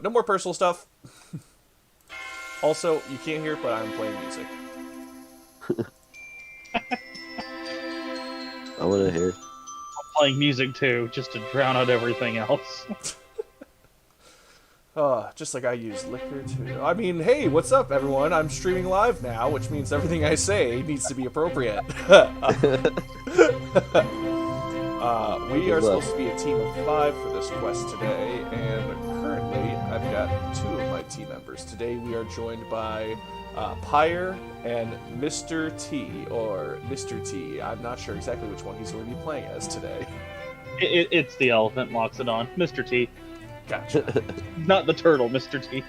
no more personal stuff. Also, you can't hear it, but I'm playing music. I want to hear. Playing music too, just to drown out everything else. Just like I use liquor too. I mean, hey, what's up, everyone? I'm streaming live now, which means everything I say needs to be appropriate. We are supposed to be a team of 5 for this quest today, and currently I've got 2 of my team members. Today we are joined by Pyre and Mr. T, or Mr. T. I'm not sure exactly which one he's going to be playing as today. It's the elephant, Loxodon. Mr. T. Gotcha. Not the turtle, Mr. T.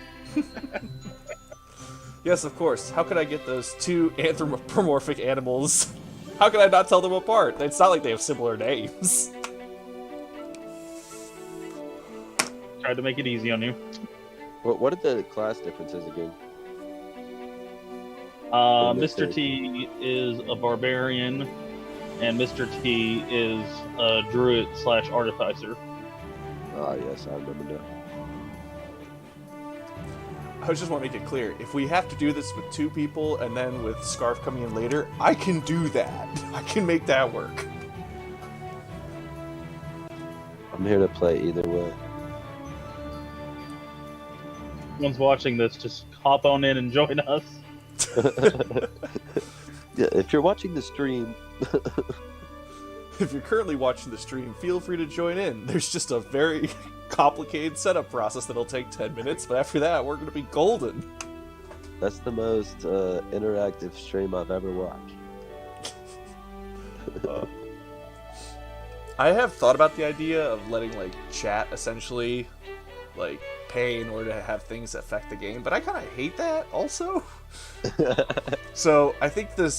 Yes, of course. How could I get those 2 anthropomorphic animals? How could I not tell them apart? It's not like they have similar names. Tried to make it easy on you. What are the class differences again? Mr. T is a barbarian, and Mr. T is a druid / artificer. Ah, yes, I remember now. I just want to make it clear, if we have to do this with 2 people and then with Scarf coming in later, I can do that. I can make that work. I'm here to play either way. One's watching this, just hop on in and join us. Yeah, if you're watching the stream, If you're currently watching the stream, feel free to join in. There's just a very complicated setup process that'll take 10 minutes, but after that, we're going to be golden. that's the most interactive stream I've ever watched. I have thought about the idea of letting, like, chat essentially, like, pay in order to have things affect the game, but I kind of hate that also. So I think the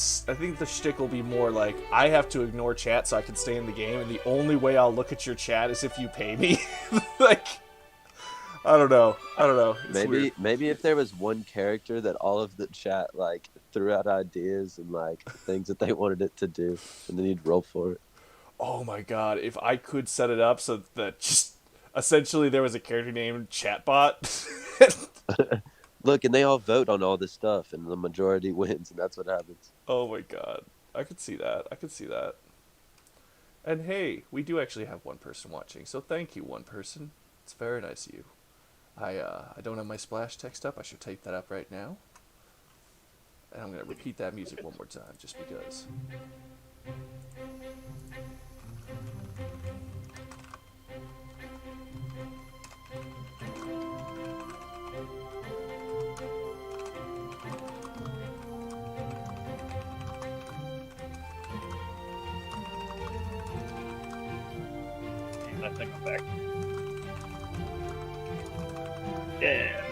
shtick will be more like I have to ignore chat so I can stay in the game, and the only way I'll look at your chat is if you pay me. Like, I don't know. It's weird. Maybe if there was one character that all of the chat like threw out ideas and like things that they wanted it to do, and then you'd roll for it. Oh my god, if I could set it up so that just essentially there was a character named Chatbot. Look, and they all vote on all this stuff, and the majority wins, and that's what happens. Oh my god. I could see that. And hey, we do actually have one person watching, so thank you, one person. It's very nice of you. I don't have my splash text up. I should type that up right now. And I'm going to repeat that music one more time, just because. I think I'm back. Yeah, there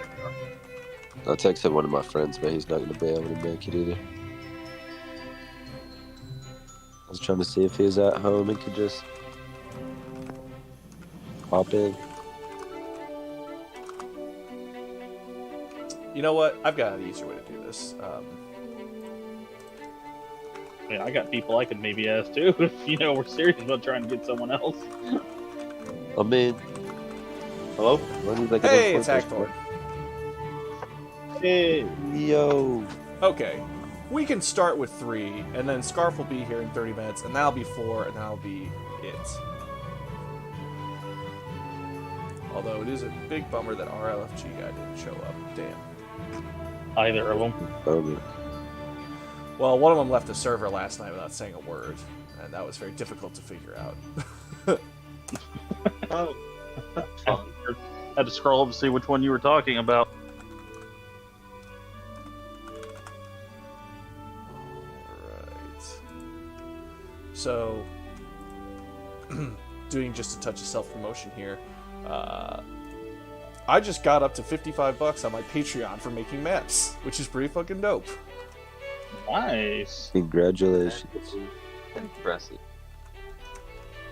we are. I texted one of my friends, but he's not going to be able to make it either. I was trying to see if he was at home and could just hop in. You know what? I've got an easier way to do this. Yeah, I got people I could maybe ask too, if we're serious about trying to get someone else. I mean, Hello? Hey, it's Hagthorn. Hey. Yo. Okay. We can start with 3, and then Scarf will be here in 30 minutes, and that'll be 4, and that'll be it. Although it is a big bummer that our LFG guy didn't show up. Damn. Either of them. Okay. Well, one of them left the server last night without saying a word, and that was very difficult to figure out. Oh. Had to scroll up to see which one you were talking about. Alright. So, doing just a touch of self-promotion here, I just got up to $55 on my Patreon for making maps, which is pretty fucking dope. Nice. Congratulations. Impressive.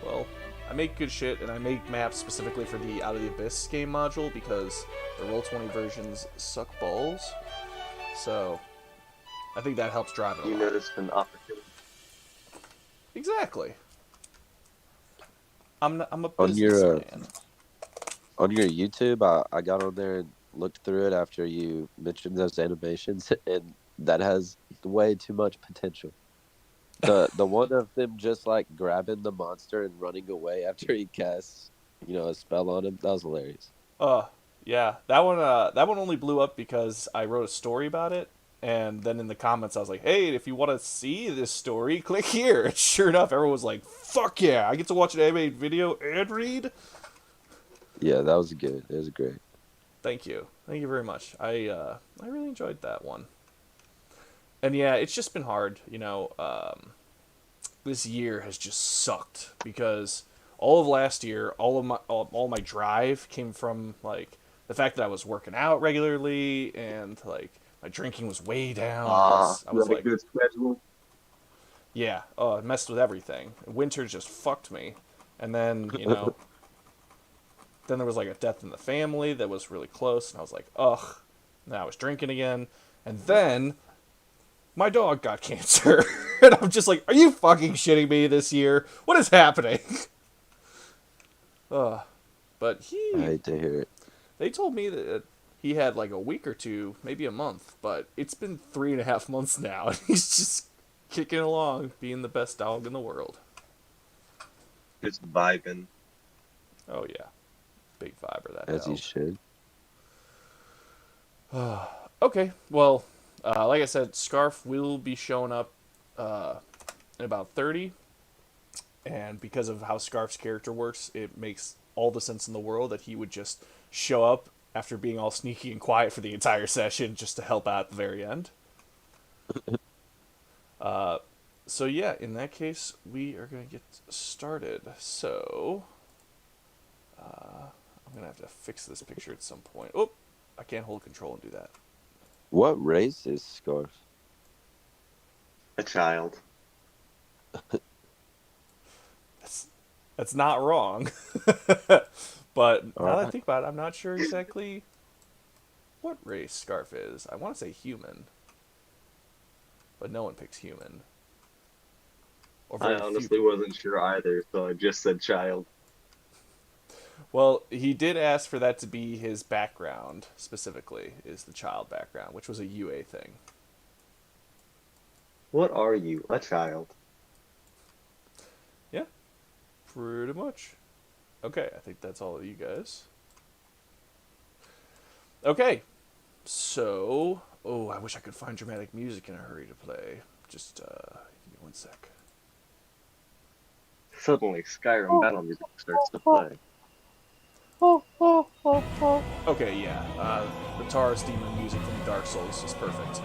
Well, I make good shit, and I make maps specifically for the Out of the Abyss game module because the Roll20 versions suck balls. So, I think that helps drive it a You lot. noticed an opportunity. Exactly. I'm a On your, businessman. On your YouTube, I got on there and looked through it after you mentioned those animations, and that has way too much potential. The one of them just like grabbing the monster and running away after he casts, a spell on him, that was hilarious. Yeah, that one only blew up because I wrote a story about it, and then in the comments I was like, "Hey, if you want to see this story, click here." And sure enough, everyone was like, "Fuck yeah! I get to watch an animated video and read." Yeah, that was good. It was great. Thank you very much. I really enjoyed that one. And yeah, it's just been hard. This year has just sucked because all of last year, all my drive came from like the fact that I was working out regularly and like my drinking was way down because I You was have a like, good schedule. yeah, it messed with everything. Winter just fucked me, and then then there was like a death in the family that was really close, and I was like, ugh. Now I was drinking again, and then my dog got cancer. And I'm just like, are you fucking shitting me this year? What is happening? But I hate to hear it. they told me that he had like a week or two, maybe a month, but it's been 3.5 months now, and he's just kicking along, being the best dog in the world. Just vibing. Oh yeah, big fiber that. As hell. he should. Okay, well, like I said, Scarf will be showing up in about 30, and because of how Scarf's character works, it makes all the sense in the world that he would just show up after being all sneaky and quiet for the entire session just to help out at the very end. So yeah, in that case, we are going to get started. So, I'm going to have to fix this picture at some point. Oh, I can't hold control and do that. What race is Scarf? A child. That's not wrong. But now that I Alright. think about it, I'm not sure exactly what race Scarf is. I want to say human. But no one picks human. Or I very few honestly wasn't sure either, so I just said child. Well, he did ask for that to be his background, specifically, is the child background, which was a UA thing. What are you? A child. Yeah, pretty much. Okay, I think that's all of you guys. Okay, so... Oh, I wish I could find dramatic music in a hurry to play. Just, give me 1 sec. Suddenly, Skyrim battle music starts to play. Okay, yeah. The Taurus demon music from Dark Souls is perfect.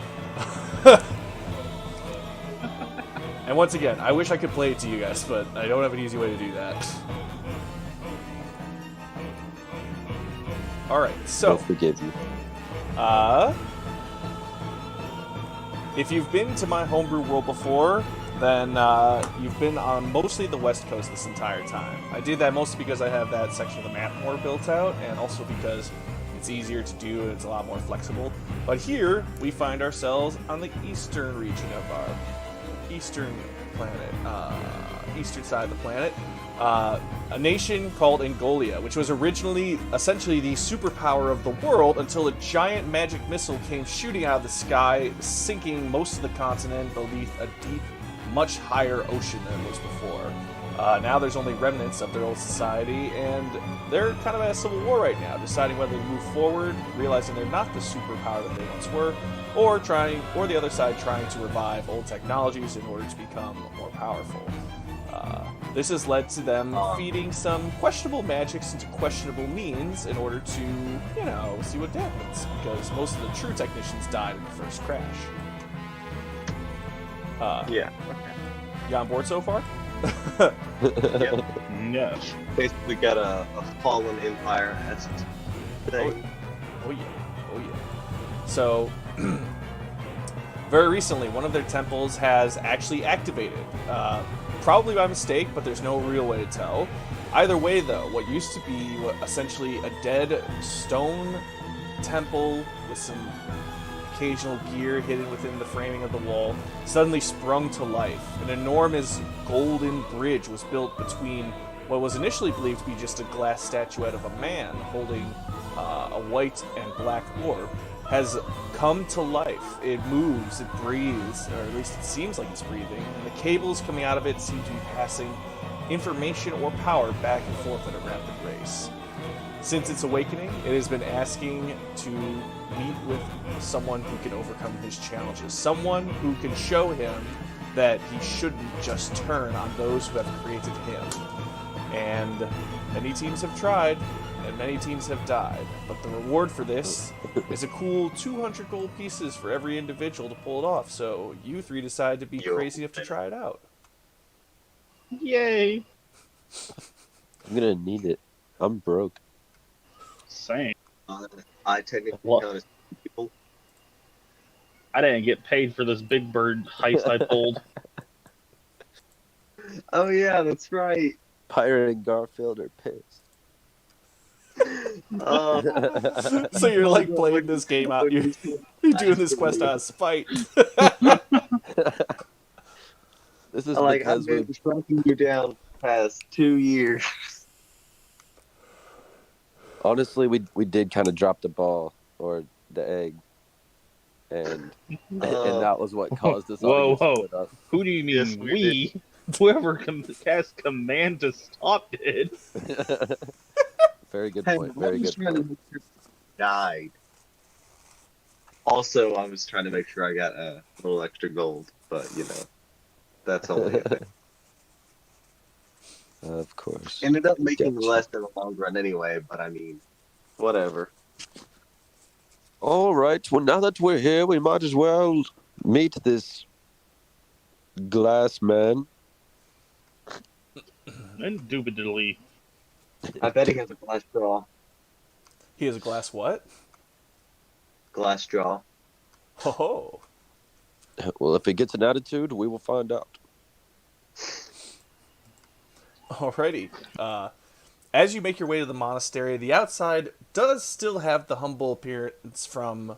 And once again, I wish I could play it to you guys, but I don't have an easy way to do that. Alright, so... I'll forgive you. If you've been to my homebrew world before, then you've been on mostly the west coast this entire time. I did that mostly because I have that section of the map more built out, and also because it's easier to do and it's a lot more flexible. But here, we find ourselves on the eastern region of our eastern planet, eastern side of the planet. A nation called Engolia, which was originally essentially the superpower of the world until a giant magic missile came shooting out of the sky, sinking most of the continent beneath a deep, much higher ocean than it was before. Now there's only remnants of their old society, and they're kind of at a civil war right now, deciding whether to move forward, realizing they're not the superpower that they once were, or the other side trying to revive old technologies in order to become more powerful. This has led to them feeding some questionable magics into questionable means in order to, see what happens, because most of the true technicians died in the first crash. Yeah. You on board so far? Yep. Yes. Basically got a fallen empire-esque thing. Oh yeah. So, very recently, one of their temples has actually activated. Probably by mistake, but there's no real way to tell. Either way, though, what used to be essentially a dead stone temple with some occasional gear hidden within the framing of the wall suddenly sprung to life. An enormous golden bridge was built between what was initially believed to be just a glass statuette of a man holding a white and black orb has come to life. It moves, it breathes, or at least it seems like it's breathing, and the cables coming out of it seem to be passing information or power back and forth at a rapid race. Since its awakening, it has been asking to meet with someone who can overcome his challenges, someone who can show him that he shouldn't just turn on those who have created him. And many teams have tried, and many teams have died, but the reward for this is a cool 200 gold pieces for every individual to pull it off, so you three decide to be crazy enough to try it out. Yay! I'm gonna need it. I'm broke. Same. I technically What? count as people. I didn't get paid for this big bird heist I pulled. Oh yeah, that's right. Pyre and Garfield are pissed. So you're like playing this game out, you're doing this quest out of spite. This is Like because I've been we tracking you down past 2 years. honestly we did kind of drop the ball or the egg, and that was what caused us all to get split up. Who do you mean Yes, we we? Whoever cast command to stop it. Very good Hey, point. I Very was good trying to point. make sure you died. Also, I was trying to make sure I got a little extra gold, but that's only a thing. Of course. Ended up making Gotcha. less in the long run anyway, but I mean, whatever. All right. Well, now that we're here, we might as well meet this glass man. Indubitably. I bet he has a glass jaw. He has a glass what? Glass jaw. Ho ho. Well, if he gets an attitude, we will find out. Alrighty. As you make your way to the monastery, the outside does still have the humble appearance from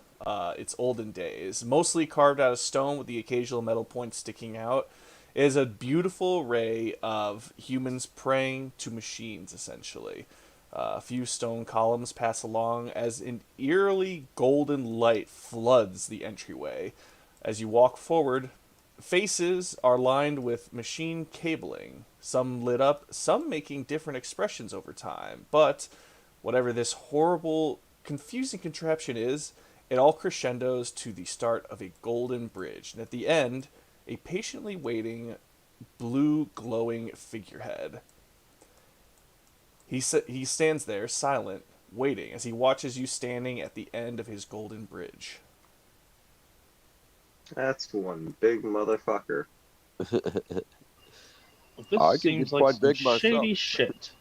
its olden days. Mostly carved out of stone with the occasional metal points sticking out. It is a beautiful array of humans praying to machines, essentially. A few stone columns pass along as an eerily golden light floods the entryway. As you walk forward, faces are lined with machine cabling, some lit up, some making different expressions over time. But whatever this horrible, confusing contraption is, it all crescendos to the start of a golden bridge, and at the end, a patiently waiting, blue glowing figurehead. He stands there, silent, waiting, as he watches you standing at the end of his golden bridge. That's one big motherfucker. This I can seems get like quite some big myself. shady shit.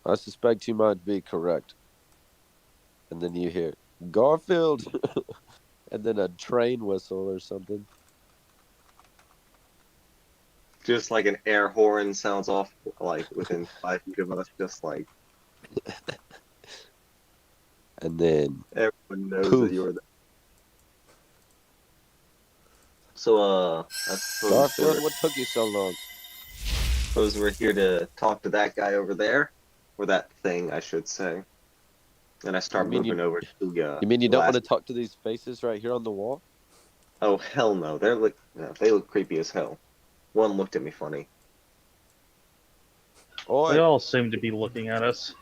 I suspect you might be correct. And then you hear Garfield, and then a train whistle or something. Just like an air horn sounds off, like within 5 feet of us, just like And then everyone knows Poof. that you were there. So, I Garfield, what took you so long? suppose we're here to talk to that guy over there, or that thing, I should say. And I start You mean moving over to You mean you don't want to last- talk to these faces right here on the wall? Oh hell no! They look creepy as hell. One looked at me funny. Oi, They all seem to be looking at us.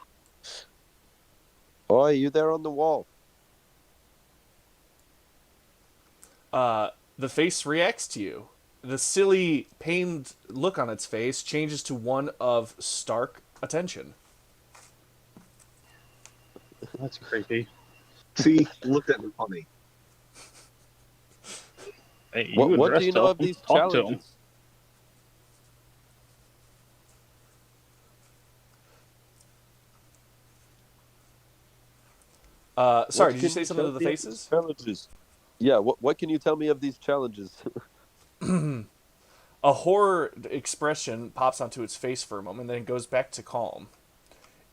oi, you there on the wall? The face reacts to you. The silly, pained look on its face changes to one of stark attention. That's creepy. See, looked at me funny. Hey, you What do addressed you know him. of these Talk to him. challenges? Sorry, What did you can say something tell to the me of these faces? Challenges. Yeah, what can you tell me of these challenges? A horror expression pops onto its face for a moment, then it goes back to calm.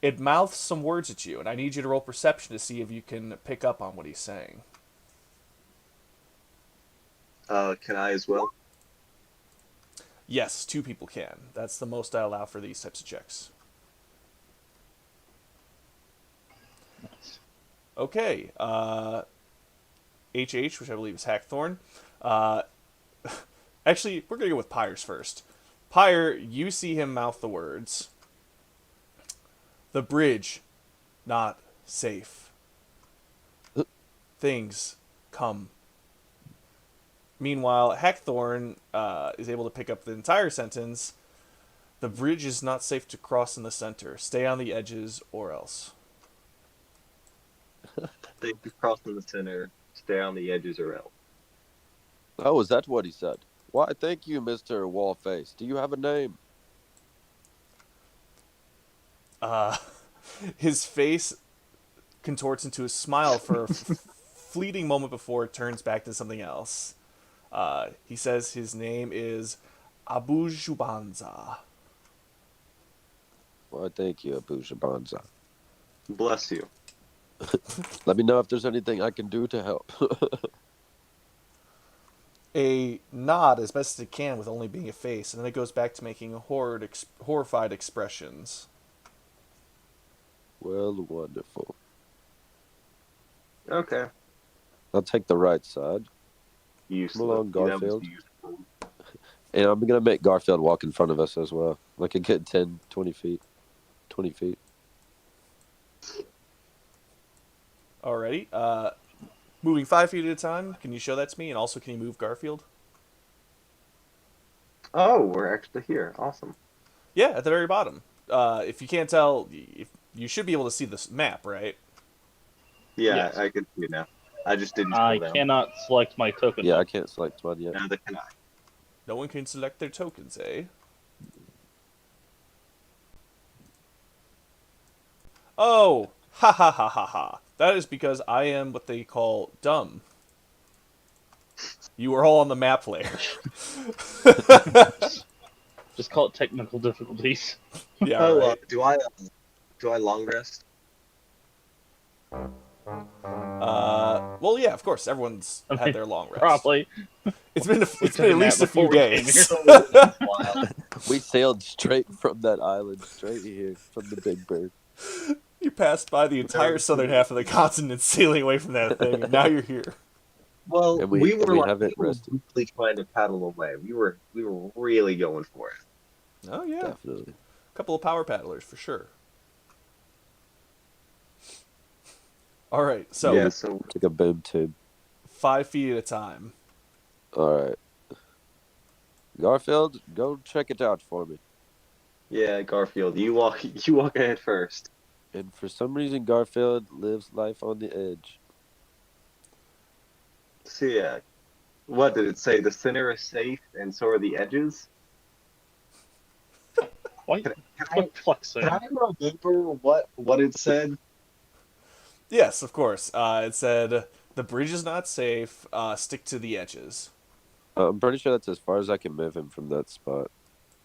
It mouths some words at you, and I need you to roll perception to see if you can pick up on what he's saying. Can I as well? Yes, 2 people can. That's the most I allow for these types of checks. Okay. HH, which I believe is Hackthorn. Uh, actually, we're going to go with Pyre's first. Pyre, you see him mouth the words, "The bridge, not safe. Things come." Meanwhile, Hackthorn is able to pick up the entire sentence. "The bridge is not safe to cross in the center. Stay on the edges or else." They cross in the center, stay on the edges or else. Oh, is that what he said? Why, thank you, Mr. Wallface. Do you have a name? Uh, his face contorts into a smile for a fleeting moment before it turns back to something else. He says his name is Abu Jubanza. Why, thank you, Abu Shabanza. Bless you. Let me know if there's anything I can do to help. A nod as best as it can with only being a face, and then it goes back to making horrified expressions. Well, wonderful. Okay. I'll take the right side. Useless. Come along, That was Garfield. useful. And I'm going to make Garfield walk in front of us as well. Like a good 10, 20 feet. 20 feet. Alrighty. Moving 5 feet at a time. Can you show that to me? And also, can you move Garfield? Oh, we're actually here. Awesome. Yeah, at the very bottom. If you can't tell, you should be able to see this map, right? Yeah, Yes. I can see now. I just didn't I scroll down. cannot select my token. Yeah, I can't select one yet. Neither can I. No one can select their tokens, eh? Oh, ha ha ha ha ha. That is because I am what they call dumb. You are all on the map layer. Just call it technical difficulties. Yeah, Oh, right. do I long rest? Well, yeah, of course. Everyone's had their long rest. Probably. It's been We at took a least a nap few before we came days. Wow. We sailed straight from that island, straight here, from the Big Bird. You passed by the entire southern half of the continent sailing away from that thing, and now you're here. Well, And we we were haven't rested. really trying to paddle away. We were really going for it. Oh yeah, Definitely. a couple of power paddlers for sure. All right, so Yeah, so Took a boom tube. 5 feet at a time. All right. Garfield, go check it out for me. yeah, Garfield, you walk ahead first. And for some reason, Garfield lives life on the edge. So yeah, what did it say? The center is safe, and so are the edges. Why? Can Quit flexing. I remember what it said? Yes, of course. It said the bridge is not safe. Stick to the edges. I'm pretty sure that's as far as I can move him from that spot,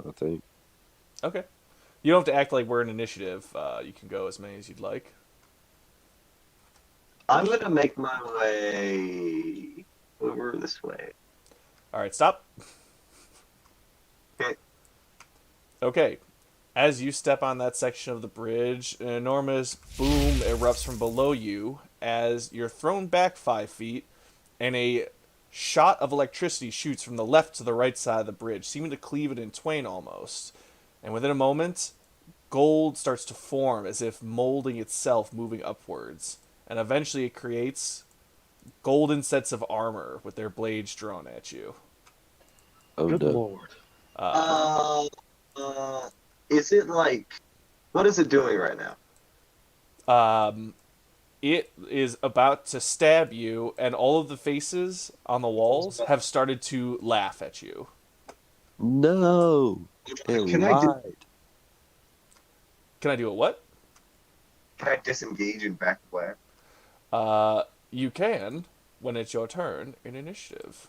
I think. Okay. You don't have to act like we're an initiative. You can go as many as you'd like. I'm gonna make my way over this way. All right, stop. Okay. Okay. As you step on that section of the bridge, an enormous boom erupts from below you as you're thrown back 5 feet, and a shot of electricity shoots from the left to the right side of the bridge, seeming to cleave it in twain almost. And within a moment, gold starts to form as if molding itself, moving upwards. And eventually it creates golden sets of armor with their blades drawn at you. Oh, Good no. lord. Is it like, what is it doing right now? It is about to stab you, and all of the faces on the walls have started to laugh at you. No. It Can I lied. Can I do it? What? Can I disengage and back away? You can when it's your turn in initiative.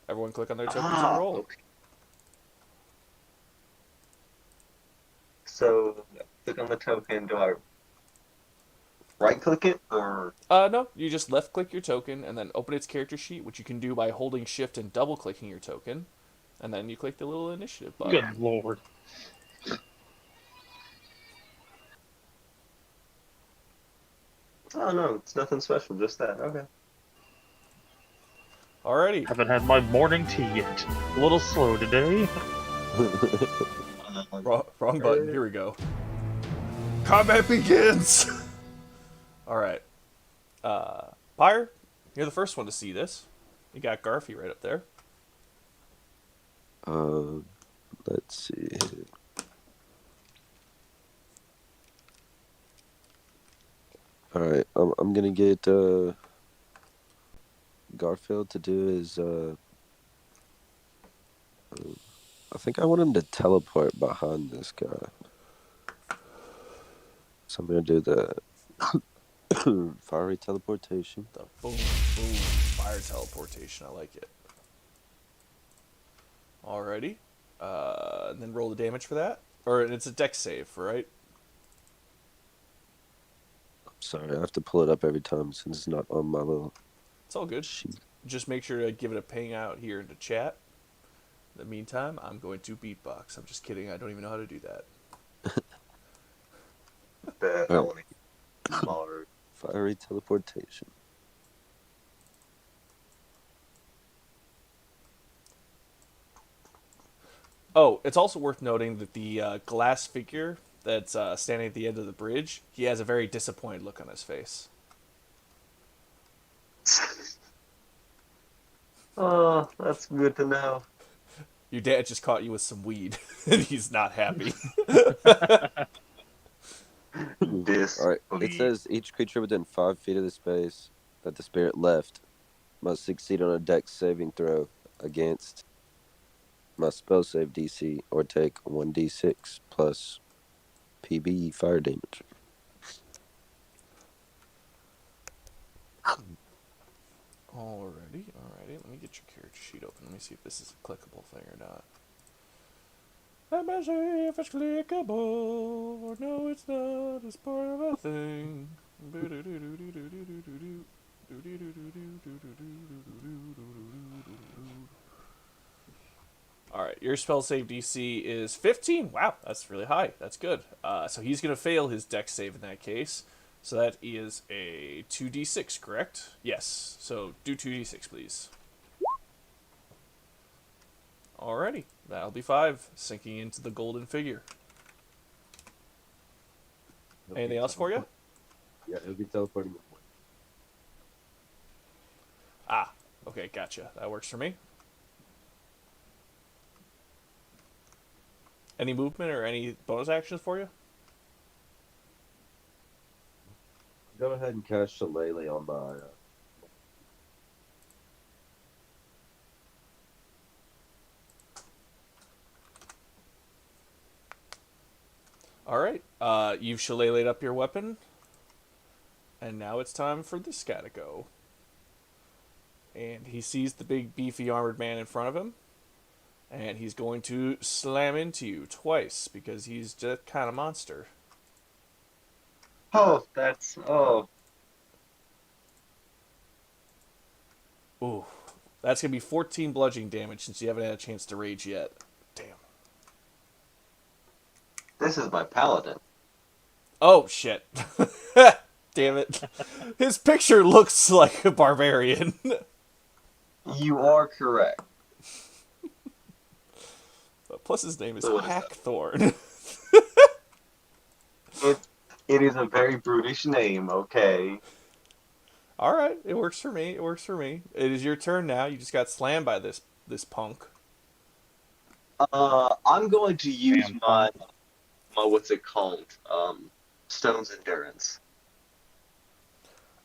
Everyone click on their tokens and roll. Okay. So, click on the token. Do I right click it or? No, you just left click your token and then open its character sheet, which you can do by holding shift and double clicking your token. And then you click the little initiative button. Good lord. Oh no, it's nothing special, just that. Okay. Alrighty. Haven't had my morning tea yet. A little slow today. Wrong button. Here we go. Combat begins! Alright. Pyre, you're the first one to see this. You got Garfy right up there. Let's see. All right, I'm gonna get Garfield to do his. I think I want him to teleport behind this guy. So I'm gonna do the fiery teleportation. The boom, boom, fire teleportation. I like it. Alrighty. And then roll the damage for that. Or it's a dex save, right? Sorry, I have to pull it up every time since it's not on my little It's all good. sheet. Just make sure to give it a ping out here into chat. In the meantime, I'm going to beatbox. I'm just kidding. I don't even know how to do that. The Oh. only smaller. Fiery teleportation. Oh, it's also worth noting that the glass figure that's standing at the end of the bridge, he has a very disappointed look on his face. Oh, that's good to know. Your dad just caught you with some weed, and he's not happy. All right. It says each creature within 5 feet of the space that the spirit left must succeed on a dex saving throw against my spell save DC or take 1d6 plus PB fire damage. Alrighty. Let me get your character sheet open. Let me see if this is a clickable thing or not. Let me see if it's clickable. Or no, it's not. It's part of a thing. Alright, your spell save DC is 15. Wow, that's really high. That's good. So he's going to fail his dex save in that case. So that is a 2d6, correct? Yes. So do 2d6, please. Alrighty, that'll be 5, sinking into the golden figure. Anything else for you? Yeah, it'll be teleporting. Ah, okay, gotcha. That works for me. Any movement or any bonus actions for you? Go ahead and cast Shillelagh on my. Alright, you've shillelagh'd up your weapon. And now it's time for this guy to go. And he sees the big beefy armored man in front of him. And he's going to slam into you twice because he's that kind of monster. Oh, that's Ooh, that's going to be 14 bludgeoning damage since you haven't had a chance to rage yet. Damn. This is my paladin. Oh, shit. Damn it. His picture looks like a barbarian. You are correct. Plus his name is So what is that? Hackthorn. It is a very brutish name, okay? Alright, it works for me. It is your turn now. You just got slammed by this punk. I'm going to use Damn. my what's it called? Stone's Endurance.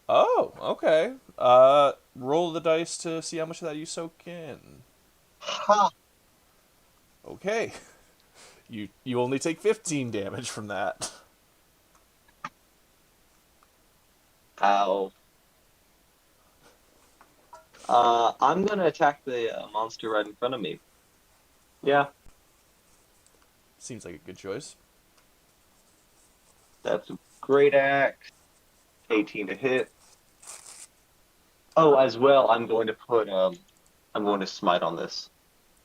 Oh, okay. Roll the dice to see how much of that you soak in. Ha! Okay. You only take 15 damage from that. Ow. I'm gonna attack the monster right in front of me. Yeah, Seems like a good choice. that's a great axe. 18 to hit. Oh, as well, I'm going to smite on this.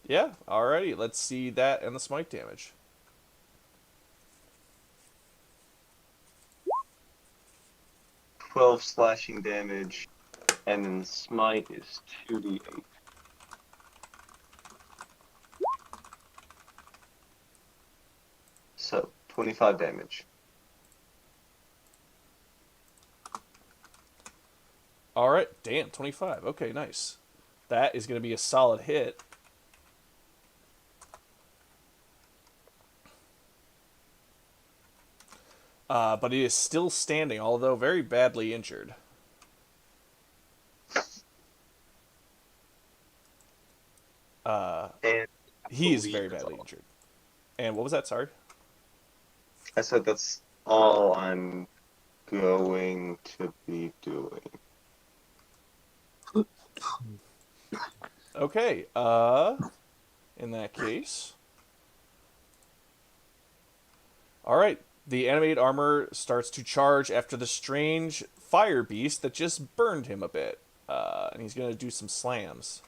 Yeah, alrighty. Let's see that and the smite damage. 12 slashing damage, and then smite is 2d8. So 25 damage. Alright, damn, 25. Okay, nice. That is going to be a solid hit. But he is still standing, although very badly injured. And I He is believe very that's badly all. injured. And what was that? Sorry. I said that's all I'm going to be doing. Okay. In that case, all right. The animated armor starts to charge after the strange fire beast that just burned him a bit, and he's gonna do some slams.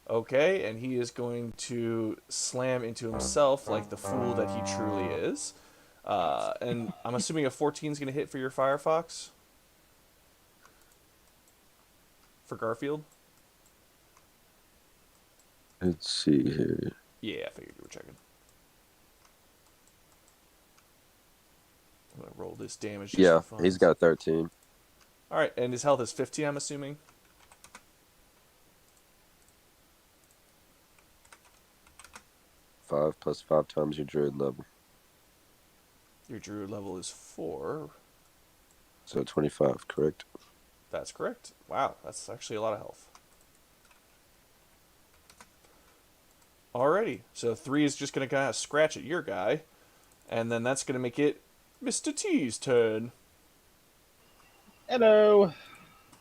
Okay, and he is going to slam into himself like the fool that he truly is. And I'm assuming a 14 is going to hit for your Firefox? For Garfield? Let's see here. Yeah, I figured you were checking. I'm going to roll this damage just Yeah, for fun. he's got 13. Alright, and his health is 15, I'm assuming? 5 plus 5 times your druid level. Your druid level is 4. So 25, correct? That's correct. Wow, that's actually a lot of health. Alrighty, so 3 is just going to kind of scratch at your guy, and then that's going to make it Mr. T's turn. Hello.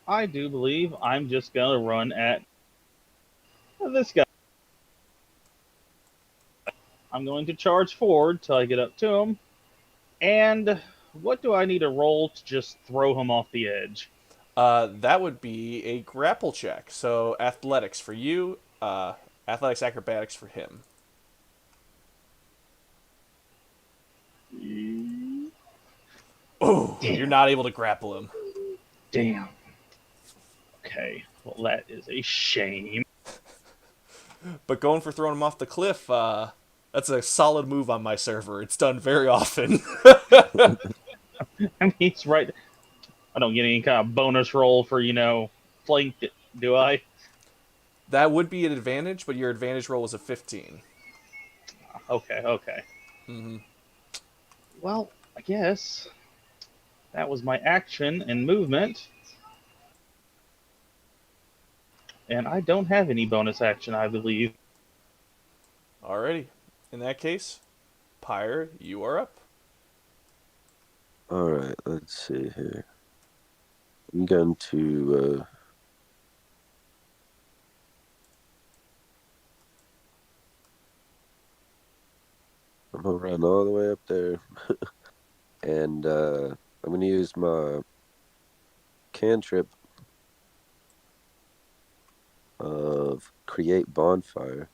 I do believe I'm just gonna run at this guy. I'm going to charge forward till I get up to him. And what do I need to roll to just throw him off the edge? That would be a grapple check. So athletics for you, athletics acrobatics for him. Oh, you're not able to grapple him. Damn. Okay. Well, that is a shame. But going for throwing him off the cliff, that's a solid move on my server. It's done very often. I mean, he's right. I don't get any kind of bonus roll for, flanked, do I? That would be an advantage, but your advantage roll was a 15. Okay. Mm-hmm. Well, I guess that was my action and movement. And I don't have any bonus action, I believe. Alrighty. In that case, Pyre, you are up. Alright, let's see here. I'm going to I'm gonna run all the way up there. And I'm gonna use my cantrip of create bonfire.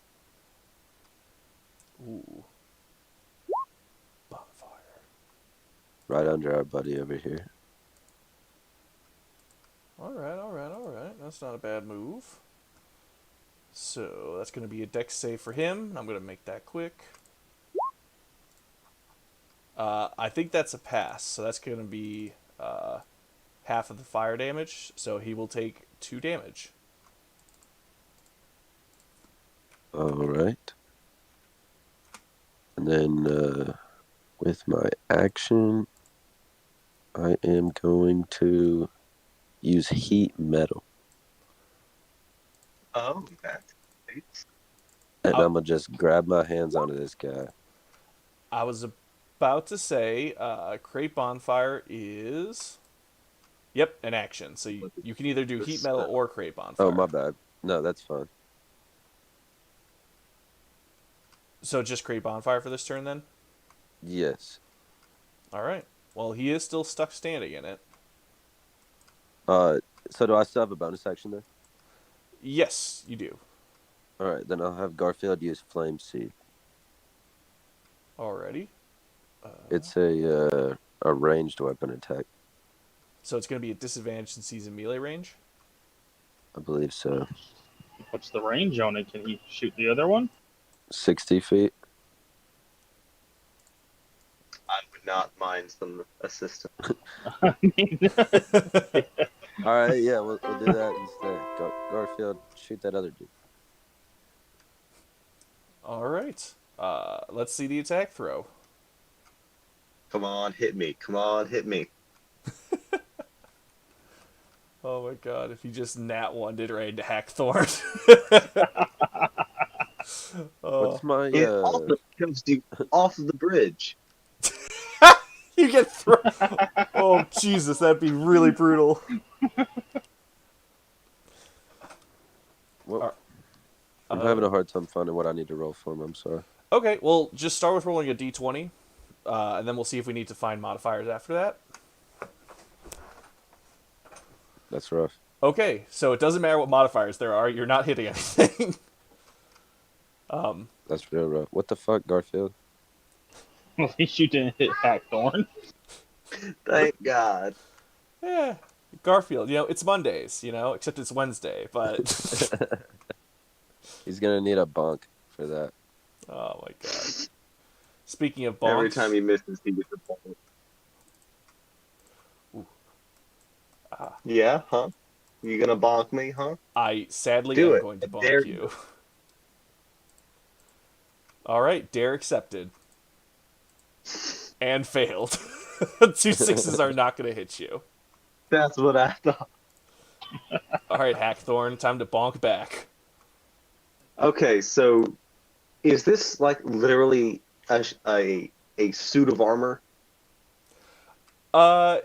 Ooh. Bonfire. Right under our buddy over here. Alright. That's not a bad move. So that's going to be a dex save for him. I'm going to make that quick. I think that's a pass, so that's going to be half of the fire damage, so he will take 2 damage. Alright. And then with my action, I am going to use heat metal. Oh, that's great. And I'm going to just grab my hands onto this guy. I was about to say, create bonfire is... Yep, an action. So you can either do heat metal or create bonfire. Oh, my bad. No, that's fine. So just create bonfire for this turn then? Yes. Alright. Well, he is still stuck standing in it. So do I still have a bonus action there? Yes, you do. All right, then I'll have Garfield use Flame Seed. Alrighty. It's a ranged weapon attack. So it's going to be a disadvantage since he's in melee range. I believe so. What's the range on it? Can he shoot the other one? 60 feet. I would not mind some assistance. I mean, All right, yeah, we'll do that instead. Garfield, shoot that other dude. All right. Let's see the attack throw. Come on, hit me. Come on, hit me. Oh my god, if he just nat one did right into Hackthorn. What's my It also kills you off of the bridge. You get thrown. Oh Jesus, that'd be really brutal. What? I'm having a hard time finding what I need to roll for him. I'm sorry. Okay, well, just start with rolling a d20, and then we'll see if we need to find modifiers after that. That's rough. Okay, so it doesn't matter what modifiers there are, you're not hitting anything. That's real rough. What the fuck, Garfield? at least you didn't hit Hackthorn. Thank God. Yeah, Garfield, it's Mondays, except it's Wednesday, but... He's gonna need a bonk for that. Oh my god. Speaking of bonks... Every time he misses, he gets a bonk. Yeah, huh? You gonna bonk me, huh? I sadly Do am it. going to I dare bonk you. Alright, dare accepted. And failed. 2 6s are not going to hit you. That's what I thought. Alright, Hackthorn, time to bonk back. Okay, so is this like literally a suit of armor?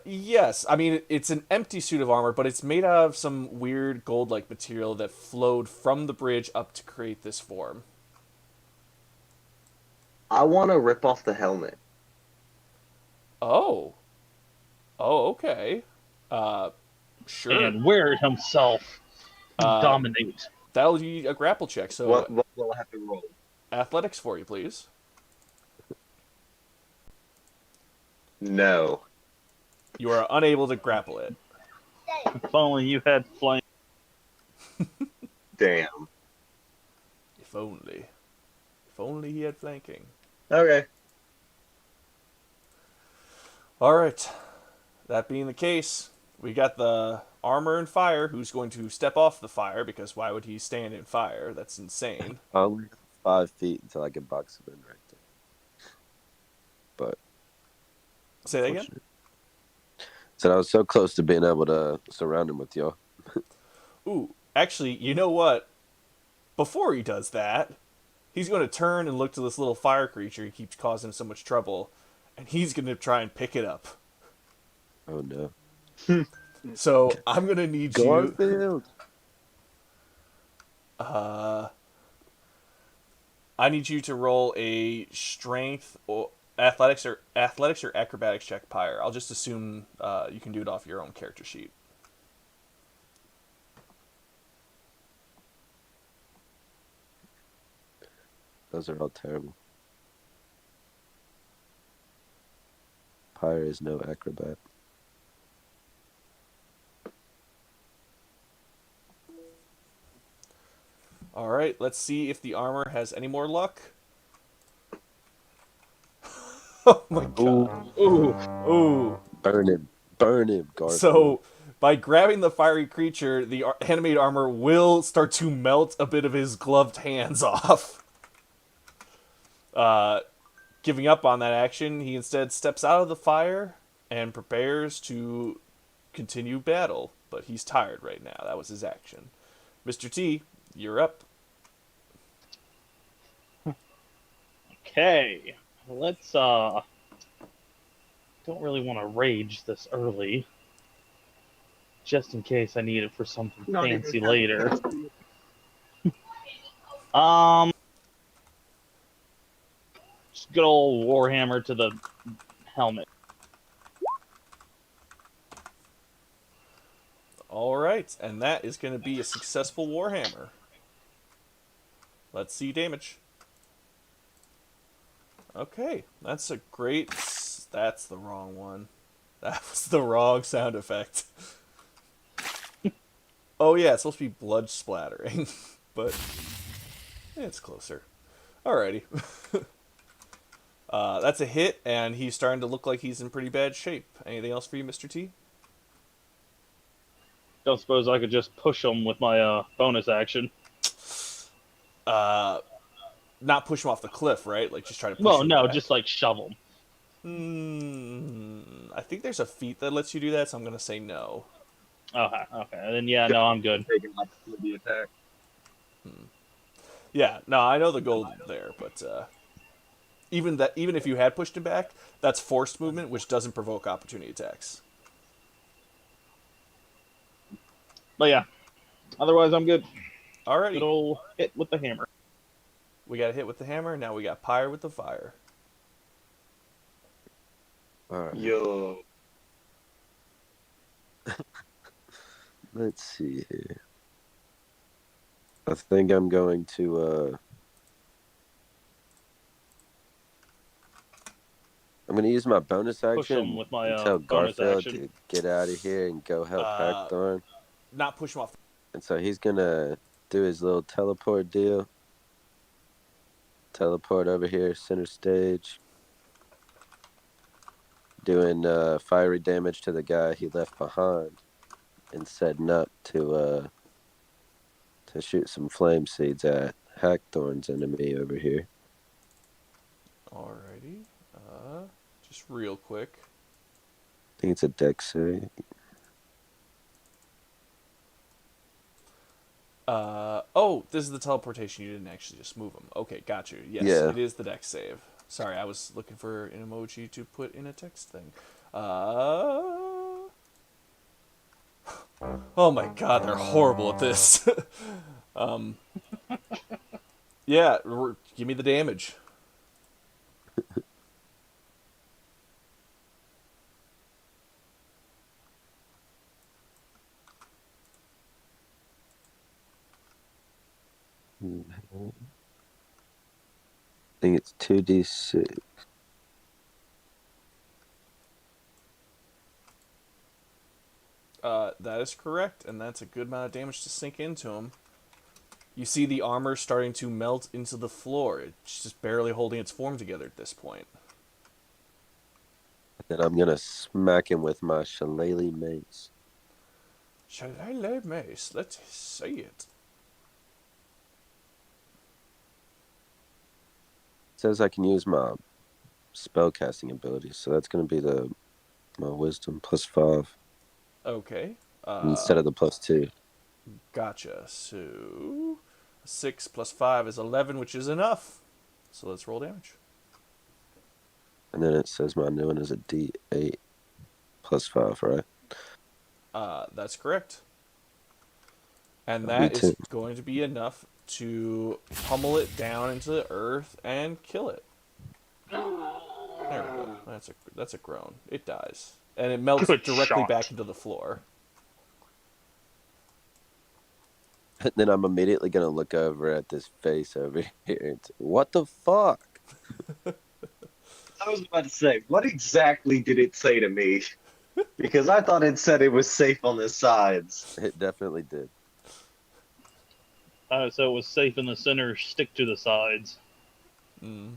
Yes. I mean, it's an empty suit of armor, but it's made out of some weird gold-like material that flowed from the bridge up to create this form. I want to rip off the helmet. Oh. Oh, okay. Sure. And wear it himself. Dominate. That'll be a grapple check, so... What will I have to roll? Athletics for you, please. No. You are unable to grapple it. If only you had flame. Damn. If only. If only he had flanking. Okay. Alright. That being the case, we got the armor and fire, who's going to step off the fire, because why would he stand in fire? That's insane. I only have 5 feet until I can box him in right there. But Say that again? said I was so close to being able to surround him with y'all. Ooh, actually, you know what? Before he does that, he's going to turn and look to this little fire creature he keeps causing so much trouble, and he's going to try and pick it up. Oh no. So I'm going to need Garfield. I need you to roll a strength or athletics or acrobatics check, Pyre. I'll just assume you can do it off your own character sheet. Those are all terrible. Pyre is no acrobat. All right, let's see if the armor has any more luck. Oh my god. Ooh. Ooh. Burn him, Garfield. So, by grabbing the fiery creature, the animated armor will start to melt a bit of his gloved hands off. Giving up on that action, he instead steps out of the fire and prepares to continue battle. But he's tired right now. That was his action. Mr. T, you're up. Okay. Let's don't really want to rage this early. Just in case I need it for something fancy later. Just good old Warhammer to the helmet. All right, and that is going to be a successful Warhammer. Let's see damage. Okay, that's a great... That's the wrong one. That was the wrong sound effect. Oh yeah, it's supposed to be blood splattering, but it's closer. Alrighty. That's a hit, and he's starting to look like he's in pretty bad shape. Anything else for you, Mr. T? Don't suppose I could just push him with my bonus action. Not push him off the cliff, right? Like just try to push Well, him no, back. just like shove him. I think there's a feat that lets you do that, so I'm gonna say no. Okay, okay. Then yeah, no, I'm good. Taking the attack. Yeah, no, I know the goal there, but even if you had pushed him back, that's forced movement, which doesn't provoke opportunity attacks. But yeah, otherwise I'm good. Alrighty, Good old hit with the hammer. we got a hit with the hammer. Now we got Pyre with the fire. All right. Yo. Let's see here. I think I'm going to I'm going to use my bonus Push action him with my and tell bonus Garfield action. to get out of here and go help Hackthorn. Not push him off. And so he's going to do his little teleport deal. Teleport over here, center stage. Doing fiery damage to the guy he left behind. And setting up to shoot some flame seeds at Hackthorn's enemy over here. Alrighty, just real quick. I think it's a dex save. Oh, this is the teleportation. You didn't actually just move him. Okay, got you. Yes, Yeah. it is the dex save. Sorry, I was looking for an emoji to put in a text thing. Oh my god, they're horrible at this. Yeah, give me the damage. I think it's 2d6. That is correct, and that's a good amount of damage to sink into him. You see the armor starting to melt into the floor. It's just barely holding its form together at this point. Then I'm gonna smack him with my shillelagh mace. Shillelagh mace, let's see it. It says I can use my spellcasting ability, so that's gonna be my wisdom +5 Okay. instead of the +2. Gotcha. So 6 plus 5 is 11, which is enough. So let's roll damage. And then it says my new one is a D8 +5, right? That's correct. And That'll that be is 10. going to be enough to pummel it down into the earth and kill it. There we go. That's a groan. It dies. And it melts Good directly shot. back into the floor. And then I'm immediately gonna look over at this face over here and say, what the fuck? I was about to say, what exactly did it say to me? Because I thought it said it was safe on the sides. It definitely did. So it was safe in the center, stick to the sides. Mm.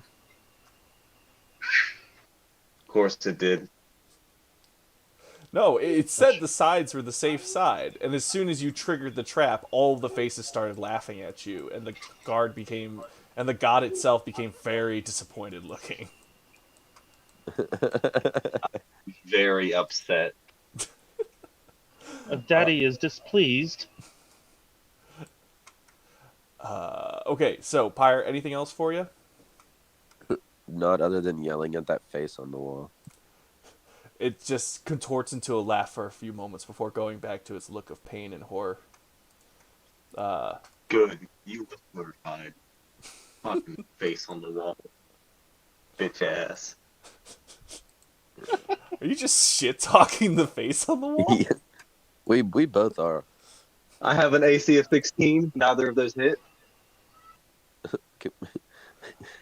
Of course it did. No, it said the sides were the safe side, and as soon as you triggered the trap, all of the faces started laughing at you, and the god itself became very disappointed looking. Very upset. Daddy is displeased. Okay, so Pyre, anything else for you? Not other than yelling at that face on the wall. It just contorts into a laugh for a few moments before going back to its look of pain and horror. Good. You look mortified. Fucking face on the wall. Bitch ass. Are you just shit-talking the face on the wall? Yeah. We both are. I have an AC of 16. Neither of those hit.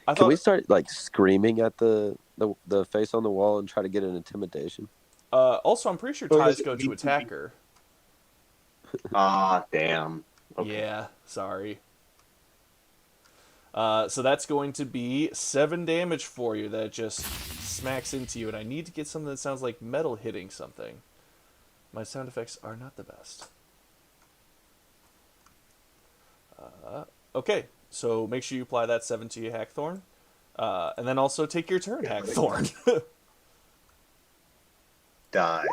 I Can we thought. start like screaming at the face on the wall and try to get an intimidation? Also, I'm pretty sure Or does ties it go to need to be? attacker. Ah, damn. Okay. Yeah, sorry. So that's going to be 7 damage for you that just smacks into you, and I need to get something that sounds like metal hitting something. My sound effects are not the best. Okay, so make sure you apply that 7 to your Hackthorn. And then also take your turn, Yeah, Hackthorn. Die.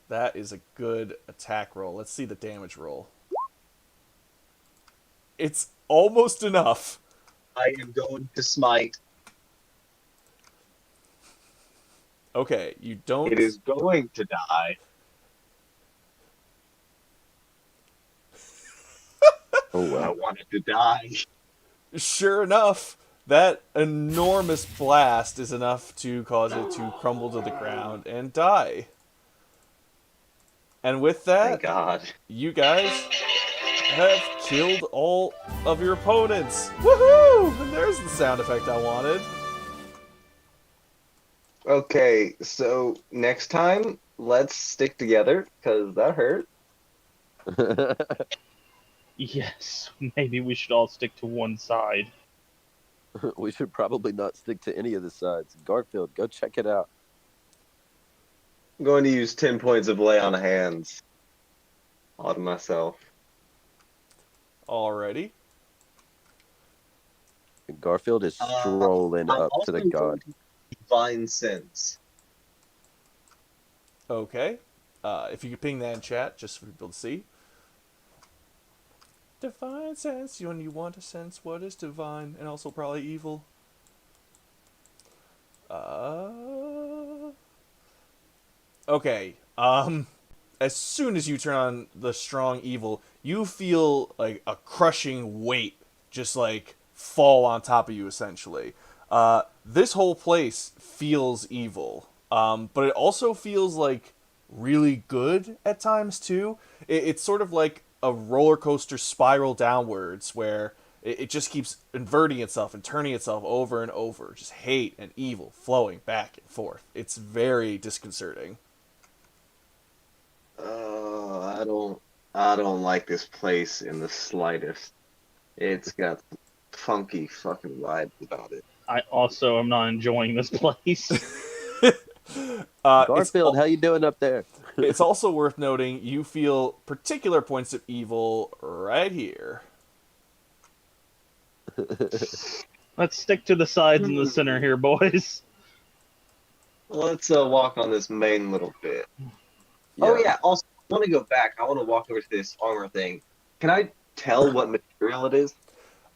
That is a good attack roll. Let's see the damage roll. It's almost enough. I am going to smite. Okay, you don't. It is going to die. Oh I wow. want it to die. Sure enough, that enormous blast is enough to cause it to crumble to the ground and die. And with Thank that, God. you guys have killed all of your opponents. Woohoo! And there's the sound effect I wanted. Okay, so next time, let's stick together, because that hurt. Yes, maybe we should all stick to one side. We should probably not stick to any of the sides. Garfield, go check it out. I'm going to use 10 points of lay on hands on myself. Alrighty. Garfield is strolling I'm up to also the going god. to divine sense. Okay. If you could ping that in chat, just for people to see. Divine sense, when you want to sense what is divine, and also probably evil. Okay. As soon as you turn on the strong evil, you feel like a crushing weight just like fall on top of you essentially. This whole place feels evil. But it also feels like really good at times too. It's sort of like a roller coaster spiral downwards where it just keeps inverting itself and turning itself over and over. Just hate and evil flowing back and forth. It's very disconcerting. I don't like this place in the slightest. It's got funky fucking vibes about it. I also am not enjoying this place. It's Garfield, how you doing up there? it's also worth noting you feel particular points of evil right here. Let's stick to the sides in the center here, boys. Let's walk on this main little bit. Oh yeah, also I want to go back. I want to walk over to this armor thing. Can I tell what material it is?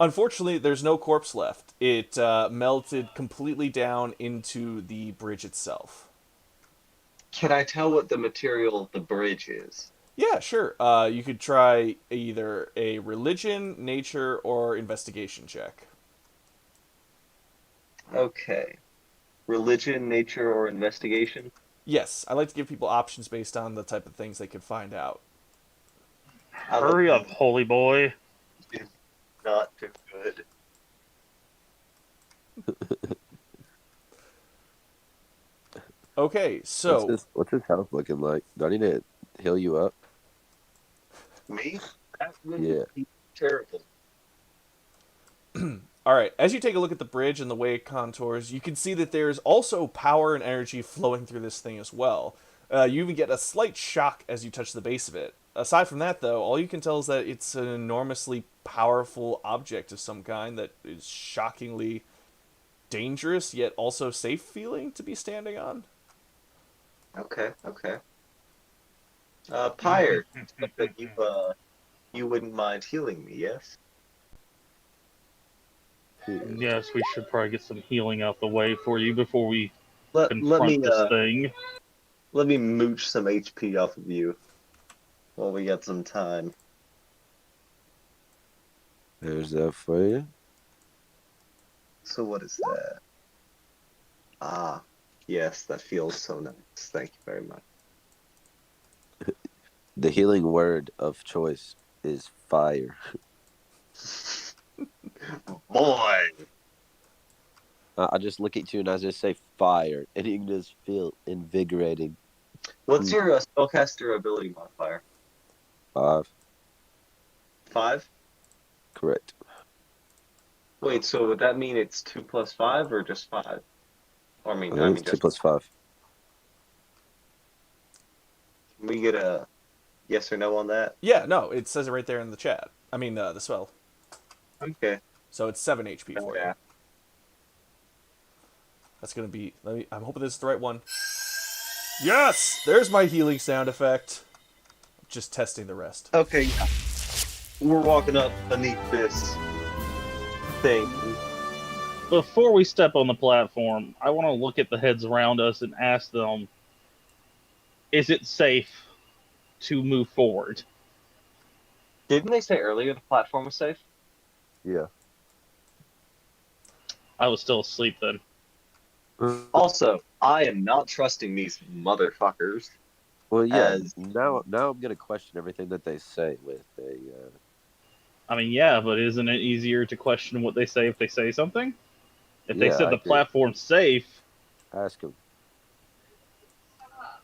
Unfortunately, there's no corpse left. It melted completely down into the bridge itself. Can I tell what the material the bridge is? Yeah, sure. You could try either a religion, nature, or investigation check. Okay. Religion, nature, or investigation? Yes, I like to give people options based on the type of things they could find out. Hurry up, holy boy. It's not too good. Okay, so What's his health looking like? Do I need to heal you up? Me? That would Yeah. be terrible. all right, as you take a look at the bridge and the way it contours, you can see that there's also power and energy flowing through this thing as well. You even get a slight shock as you touch the base of it. Aside from that, though, all you can tell is that it's an enormously powerful object of some kind that is shockingly dangerous, yet also safe feeling to be standing on. Okay, okay. Pyre, that you wouldn't mind healing me, yes? Yes, we should probably get some healing out the way for you before we Let confront me this thing. let me mooch some HP off of you while we got some time. There's that for you. So what is that? Ah, yes, that feels so nice. Thank you very much. The healing word of choice is fire. Boy. I just look at you and I just say fire, and you can just feel invigorating. What's your spellcaster ability modifier? 5, 5? correct. Wait, so would that mean it's 2 plus 5 or just 5? Or I think it's 2 just. plus 5. Can we get a yes or no on that? Yeah, no, it says it right there in the chat. I mean, the spell. Okay. So it's 7 HP Oh, for yeah. you. That's gonna be. I'm hoping this is the right one. Yes, there's my healing sound effect. Just testing the rest. Okay, yeah. We're walking up beneath this thing. Before we step on the platform, I want to look at the heads around us and ask them, is it safe to move forward? Didn't they say earlier the platform was safe? Yeah. I was still asleep then. Also, I am not trusting these motherfuckers. Well, yeah. As Now I'm gonna question everything that they say with a. I mean, yeah, but isn't it easier to question what they say if they say something? If they Yeah, said I the agree. platform's safe, Ask them.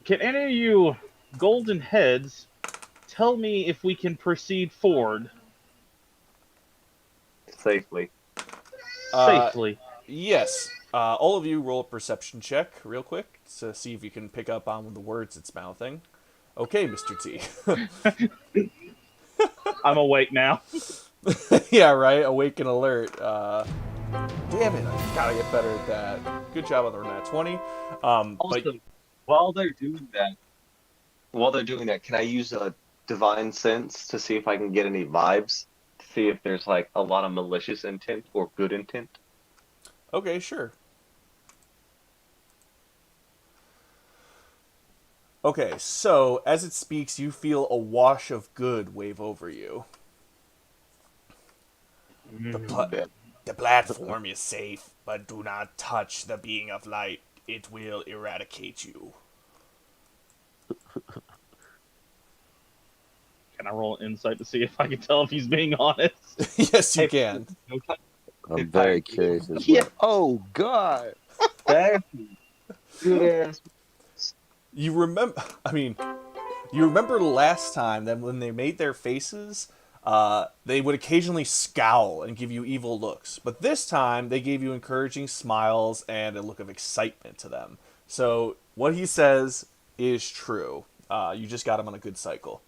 can any of you golden heads tell me if we can proceed forward safely. safely? Yes. All of you roll a perception check real quick to see if you can pick up on the words it's mouthing. Okay, Mr. T. I'm awake now. Yeah, right. Awake and alert. Damn it! I gotta get better at that. Good job on the nat 20. Also, But while they're doing that, can I use a divine sense to see if I can get any vibes? To see if there's like a lot of malicious intent or good intent? okay, sure. Okay, so as it speaks, you feel a wash of good wave over you. The, pl- Bet. the platform is safe, but do not touch the being of light. It will eradicate you. Can I roll an insight to see if I can tell if he's being honest? Yes, you Hey, can. no time. I'm very curious as well. Yeah. Oh God! That's good ass. You remember? I mean, you remember last time that when they made their faces, they would occasionally scowl and give you evil looks. But this time, they gave you encouraging smiles and a look of excitement to them. So what he says is true. You just got him on a good cycle.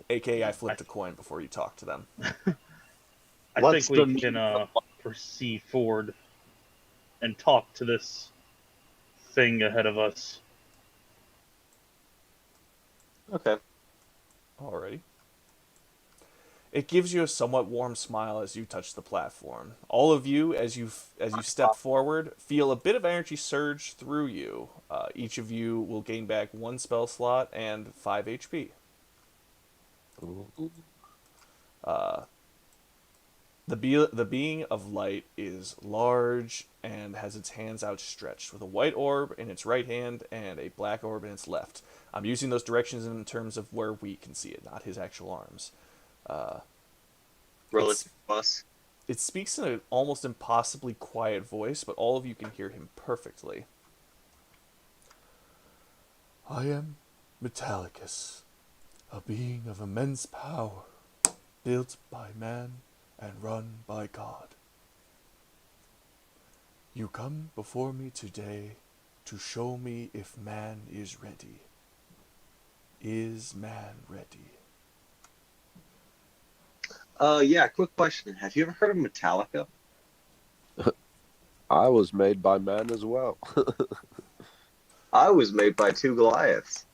AKA, I flipped a coin before you talked to them. I What's think we the- can proceed forward and talk to this thing ahead of us. Okay. Alrighty. It gives you a somewhat warm smile as you touch the platform. All of you, as you step forward, feel a bit of energy surge through you. Each of you will gain back 1 spell slot and 5 HP. The being of light is large and has its hands outstretched, with a white orb in its right hand and a black orb in its left. I'm using those directions in terms of where we can see it, not his actual arms. Relative plus. It speaks in an almost impossibly quiet voice, but all of you can hear him perfectly. I am Mechanicus, a being of immense power, built by man and run by God. You come before me today to show me if man is ready. Is man ready? Yeah, quick question. Have you ever heard of Metallica? I was made by man as well. I was made by 2 Goliaths.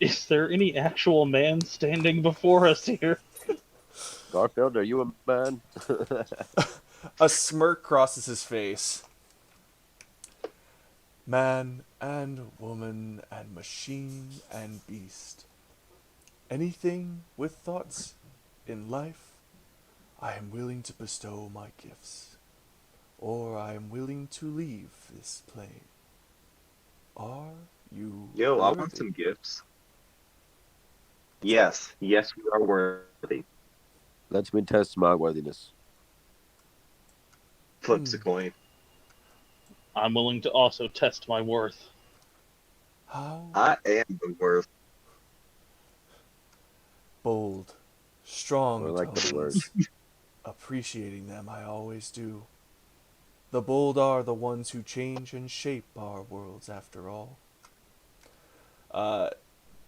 Is there any actual man standing before us here? Garfield, are you a man? A smirk crosses his face. Man and woman and machine and beast. Anything with thoughts in life, I am willing to bestow my gifts, or I am willing to leave this plane. Are you Yo, I worthy? want some gifts. Yes, we are worthy. Let me test my worthiness. Flips a coin. I'm willing to also test my worth. How I am the worst. bold, Or strong like the word. tones. Appreciating them, I always do. The bold are the ones who change and shape our worlds, after all. Uh,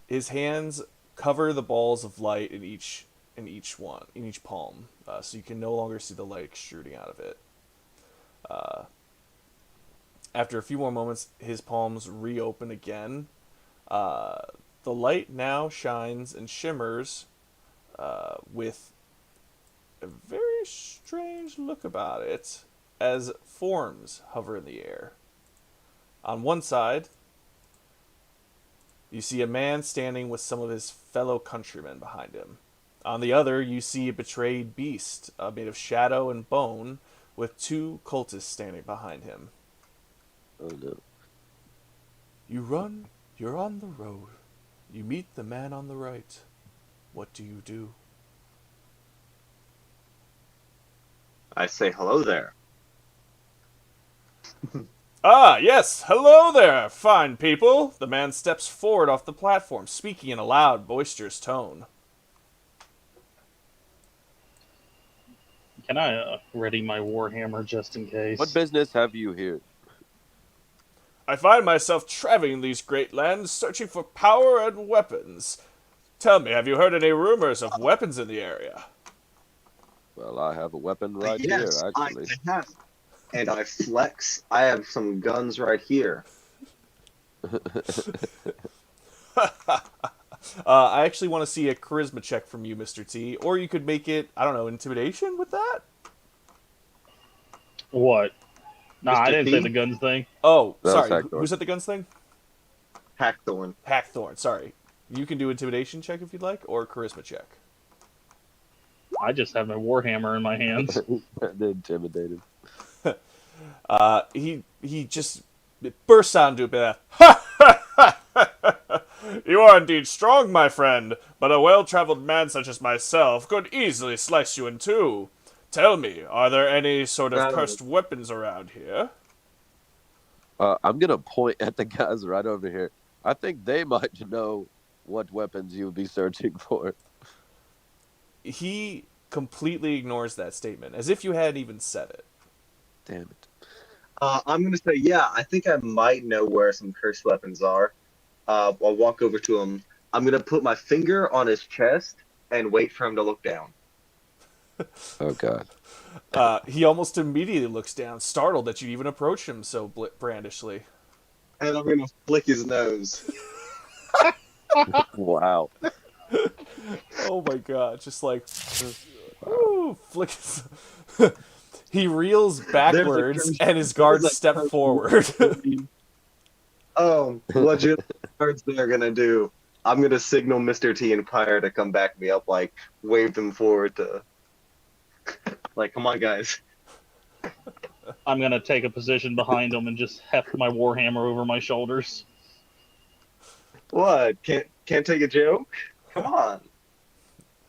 his hands cover the balls of light in each palm, so you can no longer see the light extruding out of it. After a few more moments, his palms reopen again. Uh, the light now shines and shimmers with a very strange look about it as forms hover in the air. On one side, you see a man standing with some of his fellow countrymen behind him. On the other, you see a betrayed beast made of shadow and bone with two cultists standing behind him. Oh no. You run, you're on the road. You meet the man on the right. What do you do? I say hello there. Ah, yes, hello there, fine people. The man steps forward off the platform, speaking in a loud, boisterous tone. Can I ready my warhammer just in case? What business have you here? I find myself traveling these great lands, searching for power and weapons. Tell me, have you heard any rumors of weapons in the area? Well, I have a weapon right Yes, here, actually. I have. And I flex. I have some guns right here. I actually want to see a charisma check from you, Mr. T. Or you could make it, I don't know, intimidation with that? What? Nah, I Mr. didn't T? say the guns thing. Oh, That was sorry. Hector. Who said the guns thing? Hackthorn. Hackthorn, sorry. You can do intimidation check if you'd like, or charisma check. I just have my warhammer in my hands. They intimidated. He just bursts out into a bit of, You are indeed strong, my friend, but a well-traveled man such as myself could easily slice you in two. Tell me, are there any sort of cursed weapons around here? I'm gonna point at the guys right over here. I think they might know what weapons you would be searching for. He completely ignores that statement, as if you hadn't even said it. Damn it. I'm gonna say, yeah, I think I might know where some cursed weapons are. I'll walk over to him. I'm gonna put my finger on his chest and wait for him to look down. Oh god. He almost immediately looks down, startled that you even approach him so brandishly. And I'm gonna flick his nose. Wow. Oh my god, just like, ooh, flick his... He reels backwards and his guards step forward. Oh, what you guards they're gonna do? I'm gonna signal Mr. T and Pyre to come back me up, like wave them forward to, like, come on, guys. I'm gonna take a position behind them and just heft my warhammer over my shoulders. What? Can't take a joke? Come on.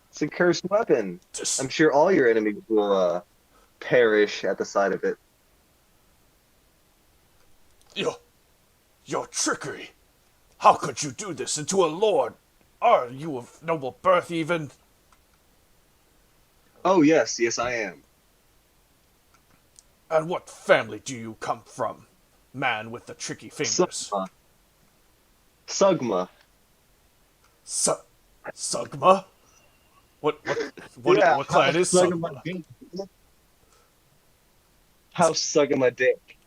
It's a cursed weapon. I'm sure all your enemies will perish at the sight of it. Your trickery! How could you do this into a lord? Are you of noble birth even? Oh yes, I am. And what family do you come from? Man with the tricky fingers. Sugma. Sugma? What clan is Sugma? House Sugma Dick.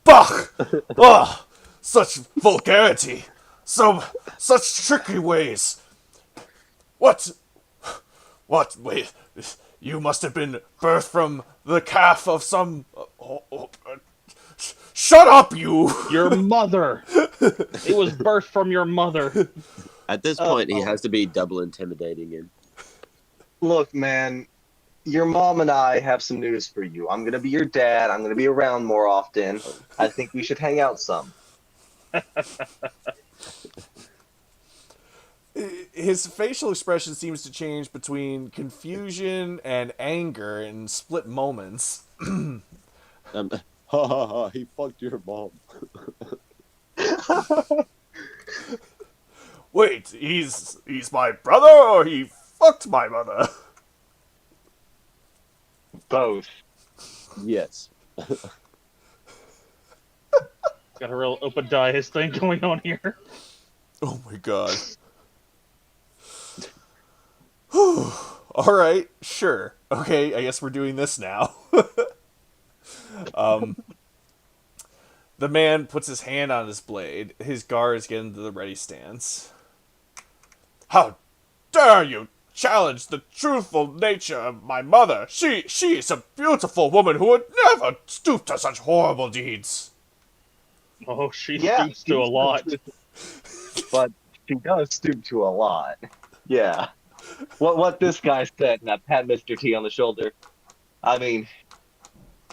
Bach! Oh, such vulgarity! Such trickery ways! What? Wait, you must have been birthed from the calf of some... Shut up, you! Your mother! It was birthed from your mother. At this point, he has to be double intimidating him. Look, man, your mom and I have some news for you. I'm gonna be your dad. I'm gonna be around more often. I think we should hang out some. His facial expression seems to change between confusion and anger in split moments. Ha ha ha! He fucked your mom. Wait, he's my brother, or he fucked my mother? Both. Yes. Got a real open dias thing going on here. Oh my god. All right, sure. Okay, I guess we're doing this now. The man puts his hand on his blade. His guards get into the ready stance. How dare you challenge the truthful nature of my mother? She is a beautiful woman who would never stoop to such horrible deeds. Oh, she Yeah, stoops to a lot. But she does stoop to a lot. Yeah. What this guy said, and I pat Mr. T on the shoulder. I mean,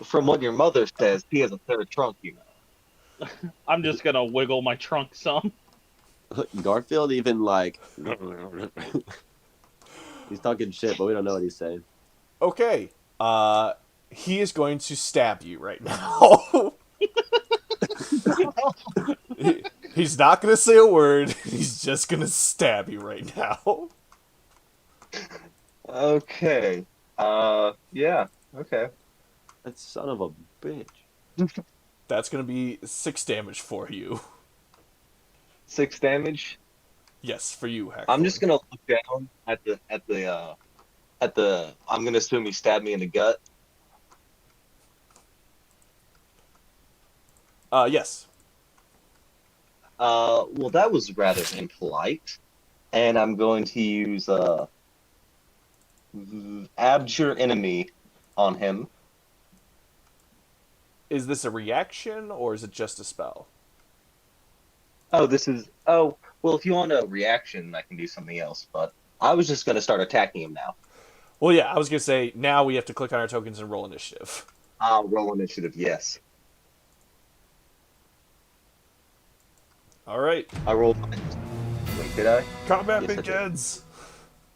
from what your mother says, he has a third trunk, you know. I'm just gonna wiggle my trunk some. Garfield even like he's talking shit, but we don't know what he's saying. Okay, he is going to stab you right now. He's not going to say a word. He's just going to stab you right now. Okay. Yeah. Okay. That son of a bitch. That's going to be 6 damage for you. 6 damage. Yes, for you, Hackthorn. I'm just gonna look down at the. I'm gonna assume he stabbed me in the gut. Yes. Well, that was rather impolite, and I'm going to use abjure enemy on him. Is this a reaction, or is it just a spell? Oh, this is. Oh, well, if you want a reaction, I can do something else. But I was just gonna start attacking him now. Well, yeah, I was going to say, now we have to click on our tokens and roll initiative. Roll initiative. Yes. All right. I rolled. Wait, did I? Combat Yes, I did. begins!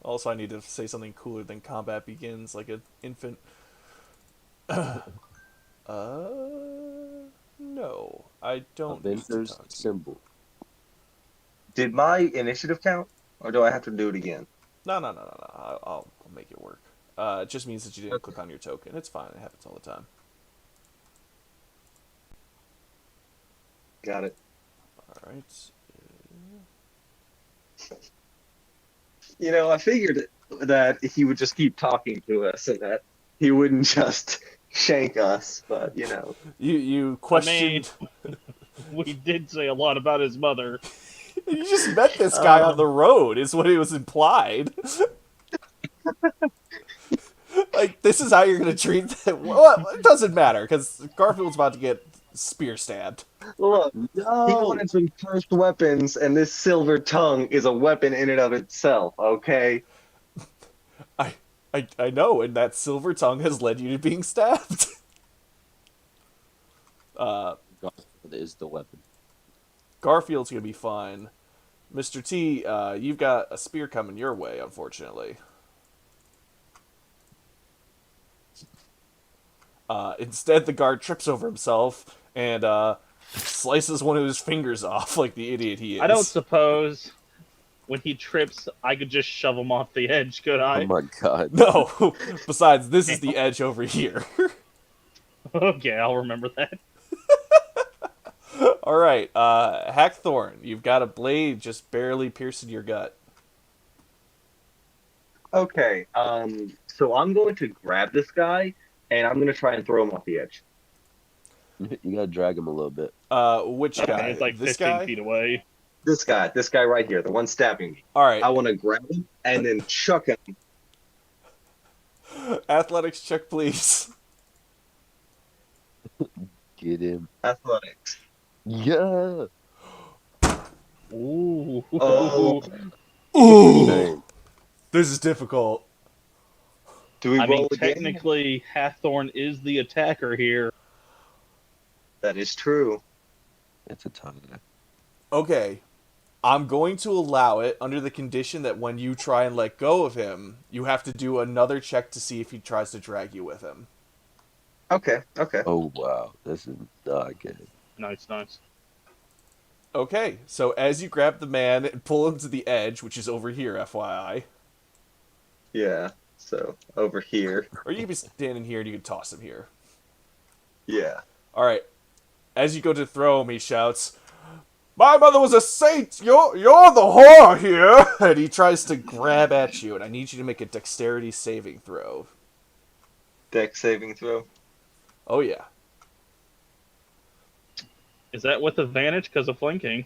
Also, I need to say something cooler than combat begins, like an infant. No. I don't need to Avenger's talk to you. symbol. Did my initiative count, or do I have to do it again? No. I'll make it work. It just means that you didn't click on your token. It's fine. It happens all the time. Got it. All right. You know, I figured that he would just keep talking to us and that he wouldn't just shank us, but you know. You questioned. We did say a lot about his mother. You just met this guy on the road, is what it was implied. Like, this is how you're going to treat them. Well, it doesn't matter, because Garfield's about to get spear stabbed. Look, he No. wanted some cursed weapons, and this silver tongue is a weapon in and of itself, okay? I know, and that silver tongue has led you to being stabbed. Garfield is the weapon. Garfield's going to be fine. Mr. T, you've got a spear coming your way, unfortunately. Instead, the guard trips over himself and slices one of his fingers off like the idiot he is. I don't suppose when he trips, I could just shove him off the edge, could I? Oh my god. No. Besides, this is the edge over here. Okay, I'll remember that. All right, Hackthorn, you've got a blade just barely piercing your gut. Okay, so I'm going to grab this guy, and I'm going to try and throw him off the edge. You gotta drag him a little bit. Which Okay, guy? it's like This 15 guy? feet away. This guy right here, the one stabbing me. All right, I want to grab him and then chuck him. athletics check, please. Get him. Athletics. Yeah. Ooh. Oh. Ooh, Dang. this is difficult. Do we I mean, roll again? technically, Hathorn is the attacker here. That is true. It's a tie. Okay, I'm going to allow it under the condition that when you try and let go of him, you have to do another check to see if he tries to drag you with him. Okay, okay. Oh wow, this is not good. Nice, nice. Okay, so as you grab the man and pull him to the edge, which is over here, FYI, Yeah. So over here. or you can be standing here and you can toss him here. Yeah. All right, as you go to throw him, he shouts, "My mother was a saint! You're the whore here!" And he tries to grab at you, and I need you to make a dexterity saving throw. Dex saving throw. Oh, yeah. Is that with advantage because of flanking?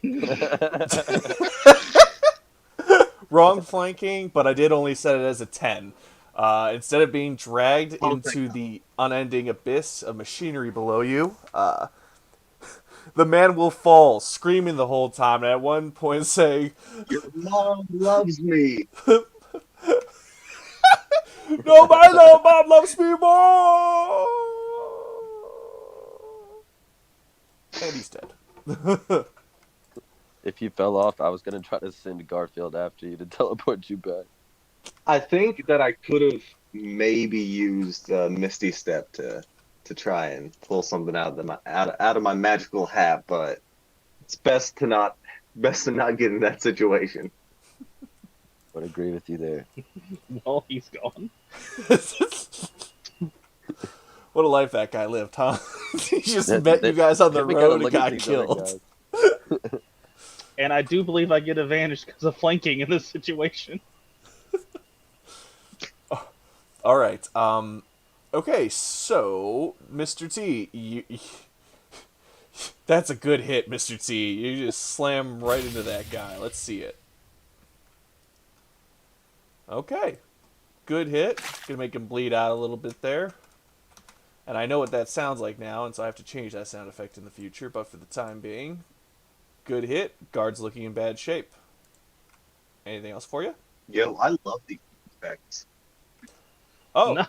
Wrong flanking, but I did only set it as a 10. Instead of being dragged Oh, into the unending abyss of machinery below you, the man will fall, screaming the whole time, and at one point saying, Your mom loves me. "No, my little mom loves me more!" And he's dead. If you fell off, I was gonna try to send Garfield after you to teleport you back. I think that I could have maybe used Misty Step to try and pull something out of my magical hat, but it's best to not get in that situation. Would agree with you there. Well, he's gone. What a life that guy lived, huh? He just That- met that- you guys on the we gotta road and look at got these other killed. guys. And I do believe I get advantage because of flanking in this situation. All right. Okay, so Mr. T, that's a good hit, Mr. T. You just slam right into that guy. Let's see it. Okay, good hit. Gonna make him bleed out a little bit there. And I know what that sounds like now, and so I have to change that sound effect in the future. But for the time being, good hit. Guard's looking in bad shape. Anything else for you? Yo, I love these effects. Oh, No.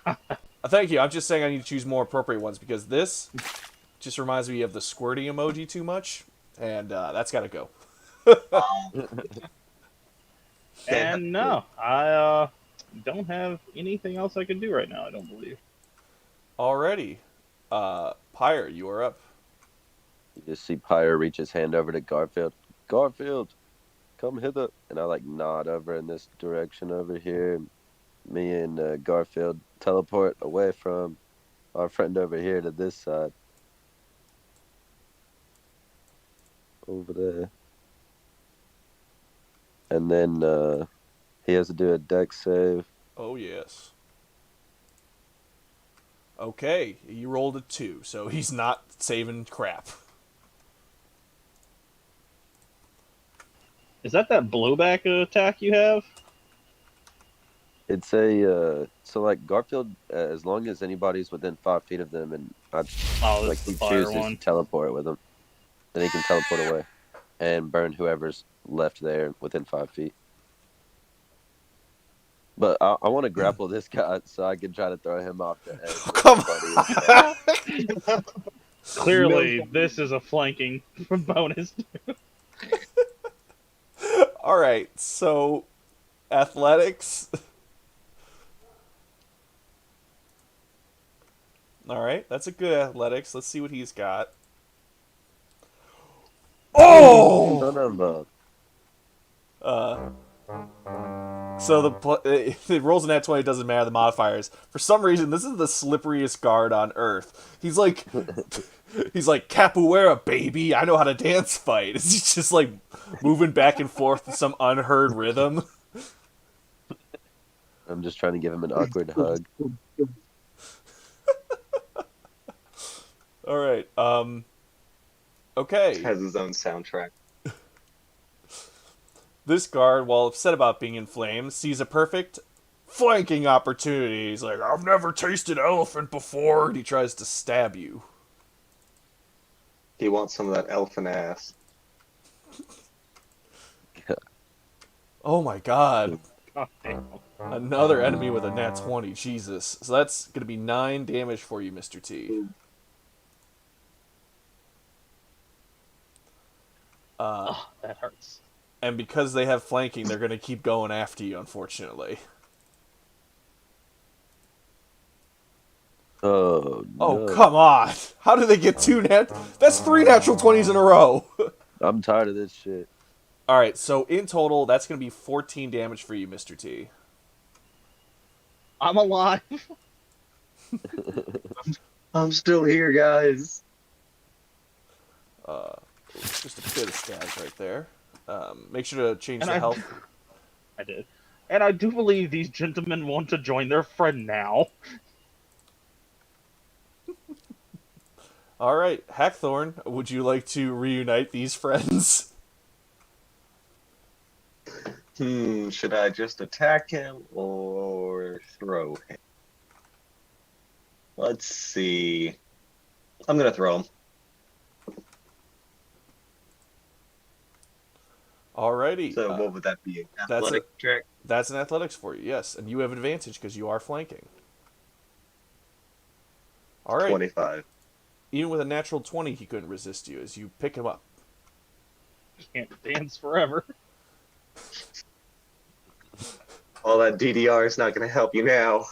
thank you. I'm just saying I need to choose more appropriate ones because this just reminds me of the squirting emoji too much, and that's got to go. And no, I don't have anything else I can do right now, I don't believe. Alrighty. Pyre, you are up. You just see Pyre reach his hand over to Garfield. Garfield, come hither. And I like nod over in this direction over here. Me and Garfield teleport away from our friend over here to this side. Over there. And then he has to do a dex save. Oh, yes. Okay, he rolled a 2, so he's not saving crap. Is that blowback attack you have? It's a so like Garfield, as long as anybody's within 5 feet of them, and Oh, like this he is the fire chooses to one. teleport with them, then he can teleport away and burn whoever's left there within 5 feet. But I want to grapple this guy so I can try to throw him off the edge. Come on! Clearly, this is a flanking bonus. Alright, so athletics. Alright, that's a good athletics. Let's see what he's got. Oh! Son of a... So it rolls a nat 20, it doesn't matter the modifiers. For some reason, this is the slipperiest guard on Earth. He's like capoeira, baby. I know how to dance fight. He's just like moving back and forth to some unheard rhythm. I'm just trying to give him an awkward hug. All right. Okay. Has his own soundtrack. This guard, while upset about being in flames, sees a perfect flanking opportunity. He's like, "I've never tasted elephant before," and he tries to stab you. He wants some of that elfin ass. Oh my god. God damn. Another enemy with a nat 20. Jesus. So that's going to be 9 damage for you, Mr. T. Oh, that hurts. And because they have flanking, they're going to keep going after you, unfortunately. Oh Oh, no! come on! How do they get That's 3 natural 20s in a row! I'm tired of this shit. Alright, so in total, that's going to be 14 damage for you, Mr. T. I'm alive. I'm still here, guys. Just a bit of stabs right there. Make sure to change And the health. I did. And I do believe these gentlemen want to join their friend now. Alright, Hackthorn, would you like to reunite these friends? Should I just attack him or throw him? Let's see. I'm gonna throw him. Alrighty. So what would that be? An that's athletic check? That's an athletics for you, yes. And you have advantage because you are flanking. Alright. 25. Even with a natural 20, he couldn't resist you as you pick him up. Can't dance forever. All that DDR is not gonna help you now.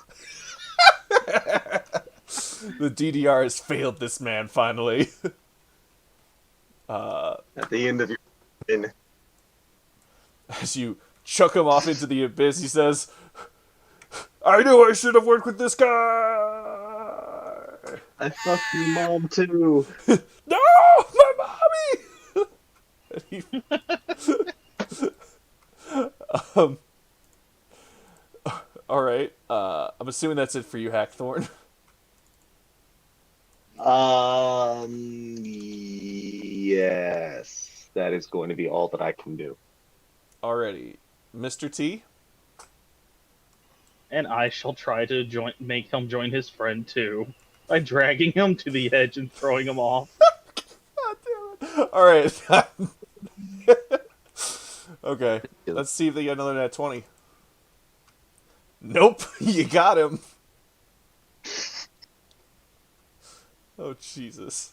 The DDR has failed this man, finally. At the end of your As you chuck him off into the abyss, he says, I knew I should have worked with this guy! I fucked your mom too. No! My mommy! And he... Alright, I'm assuming that's it for you, Hackthorn. Yes. That is going to be all that I can do. Alrighty. Mr. T? And I shall try to make him join his friend too, by dragging him to the edge and throwing him off. God damn it. Alright. Okay, let's see if they get another nat 20. Nope, you got him. Oh, Jesus.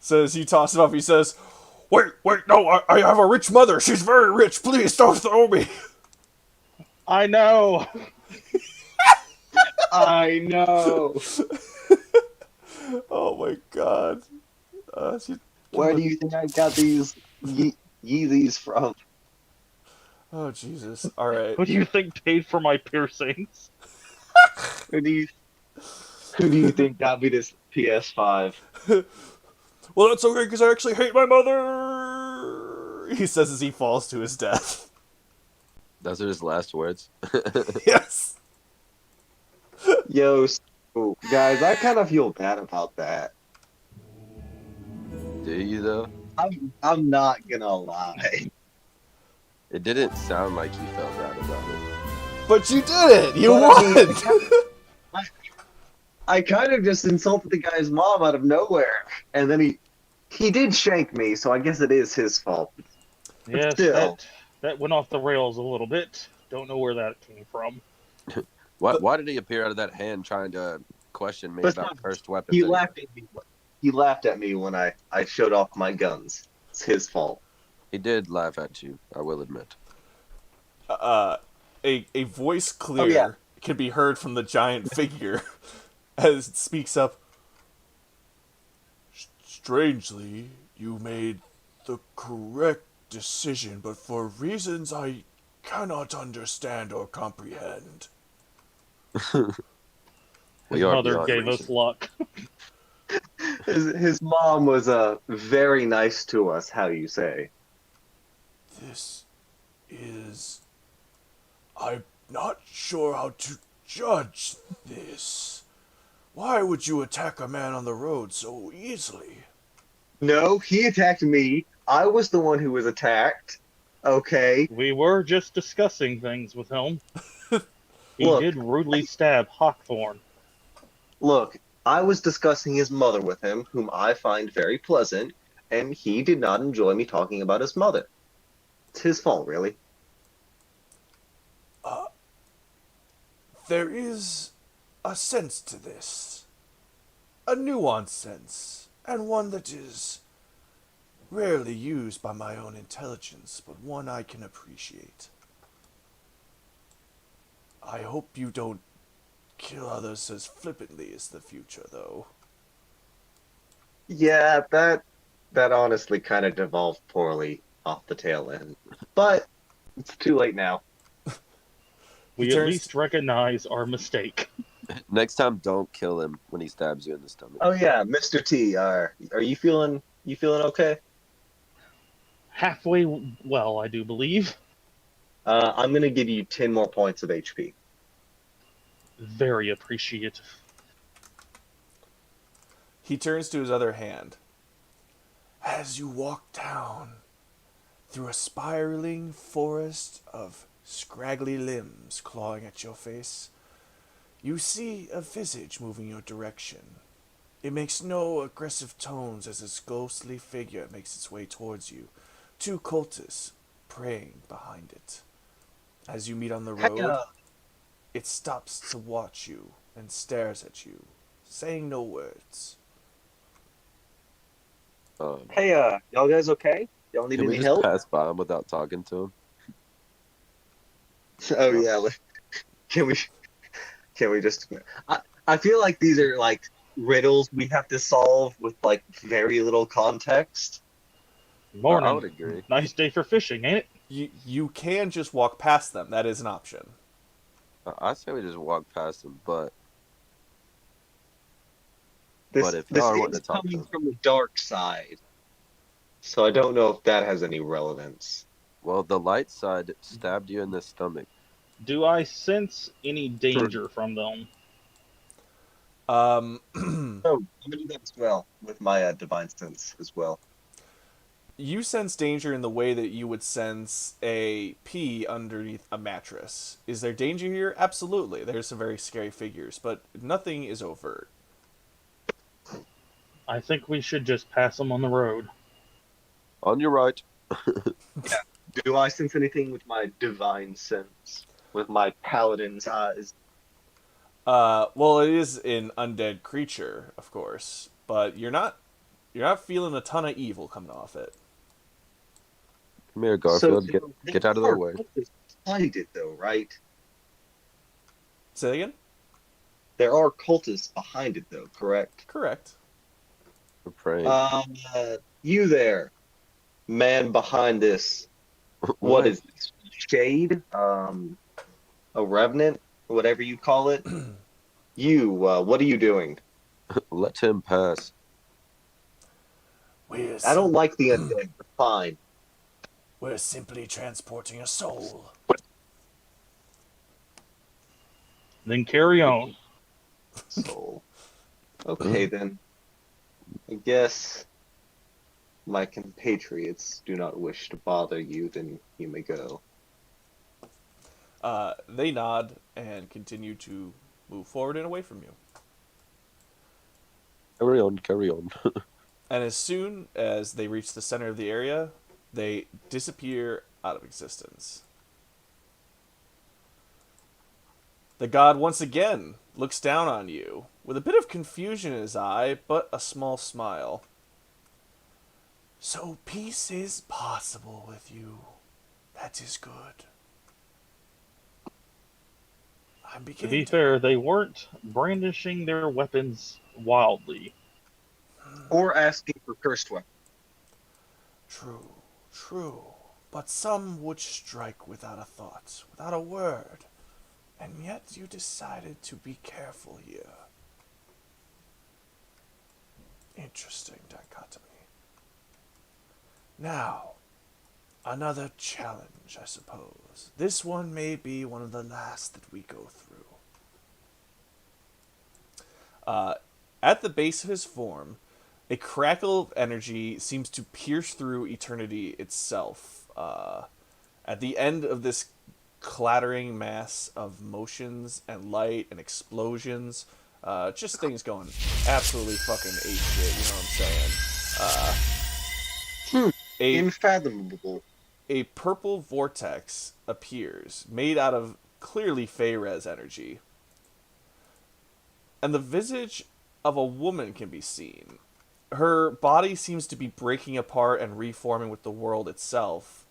So as you toss it off, he says, Wait, no, I have a rich mother. She's very rich. Please don't throw me. I know! I know. Oh, my God. Where do you think I got these Yeezys from? Oh, Jesus. All right. Who do you think paid for my piercings? Who do you think got me this PS5? Well, that's okay, because I actually hate my mother. He says as he falls to his death. Those are his last words. Yes. Yo, so, guys, I kind of feel bad about that. Do you though? I'm not gonna lie. It didn't sound like you felt bad about it. But you did it. You But won. I kind of just insulted the guy's mom out of nowhere, and then he did shank me, so I guess it is his fault. Yes, Still. that went off the rails a little bit. Don't know where that came from. Why did he appear out of that hand trying to question me But about cursed weapons? He anyway? laughed at me. He laughed at me when I showed off my guns. It's his fault. He did laugh at you, I will admit. A voice clear can be heard from the giant figure as it speaks up. Strangely, you made the correct decision, but for reasons I cannot understand or comprehend. His mother gave us luck. His mom was very nice to us. How you say? This is... I'm not sure how to judge this. Why would you attack a man on the road so easily? No, he attacked me. I was the one who was attacked. Okay. We were just discussing things with him. He Look, did rudely stab Hawkthorne. Look, I was discussing his mother with him, whom I find very pleasant, and he did not enjoy me talking about his mother. It's his fault, really. There is a sense to this. A nuanced sense, and one that is rarely used by my own intelligence, but one I can appreciate. I hope you don't kill others as flippantly as the future, though. Yeah, that honestly kind of devolved poorly off the tail end. But it's too late now. He We at turns. least recognize our mistake. Next time, don't kill him when he stabs you in the stomach. Oh yeah, Mr. T, are you feeling okay? Halfway well, I do believe. I'm gonna give you 10 more points of HP. Very appreciative. He turns to his other hand. As you walk down through a spiraling forest of scraggly limbs clawing at your face, you see a visage moving your direction. It makes no aggressive tones as its ghostly figure makes its way towards you, two cultists praying behind it. As you meet on the Hey, road, it stops to watch you and stares at you, saying no words. Um, y'all guys okay? Y'all need can we any just help? pass by him without talking to him? Oh yeah, can we can we just I feel like these are like riddles we have to solve with like very little context. I Morning. would agree. Nice day for fishing, ain't it? You can just walk past them. That is an option. I say we just walk past him, but This if this y'all are wanting is to talk to coming him, from the dark side, so I don't know if that has any relevance. well, the light side stabbed you in the stomach. Do I sense any True. danger from them? Um, Oh, I'm gonna do that as well with my divine sense as well. you sense danger in the way that you would sense a pea underneath a mattress. Is there danger here? Absolutely. There's some very scary figures, but nothing is overt. I think we should just pass them on the road. On your right. Do I sense anything with my divine sense, with my paladin's eyes? Well, it is an undead creature, of course, but you're not feeling a ton of evil coming off it. Come here, So Garfield. Get out of the way. behind it, though, right? Say that again? There are cultists behind it, though, correct? Correct. We're praying. You there, man behind this. What What? is this? Shade? A revenant? Whatever you call it. You, what are you doing? Let him pass. We're I don't sim- like the undead, but fine. we're simply transporting a soul. Then carry on. So, okay then. I guess my compatriots do not wish to bother you, then you may go. They nod and continue to move forward and away from you. Carry on, carry on. And as soon as they reach the center of the area, they disappear out of existence. The god once again looks down on you with a bit of confusion in his eye, but a small smile. So peace is possible with you. That is good. I'm To be beginning to. fair, they weren't brandishing their weapons wildly. Or asking for cursed weapons. True, true. But some would strike without a thought, without a word. And yet you decided to be careful here. Interesting dichotomy. Now, another challenge, I suppose. This one may be one of the last that we go through. At the base of his form, a crackle of energy seems to pierce through eternity itself. At the end of this clattering mass of motions and light and explosions, just things going absolutely fucking ape shit, you know what I'm saying? A Unfathomable. a purple vortex appears, made out of clearly Feyres energy. And the visage of a woman can be seen. her body seems to be breaking apart and reforming with the world itself.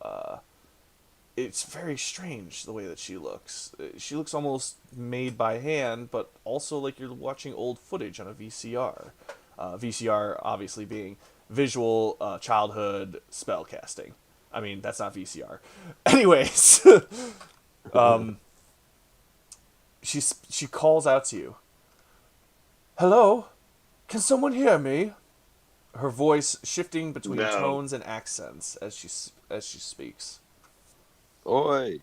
It's very strange the way that she looks. She looks almost made by hand, but also like you're watching old footage on a VCR. VCR obviously being visual childhood spell casting. I mean, that's not VCR. Anyways, she calls out to you. Hello? Can someone hear me? Her voice shifting between No. tones and accents as she speaks. Oi!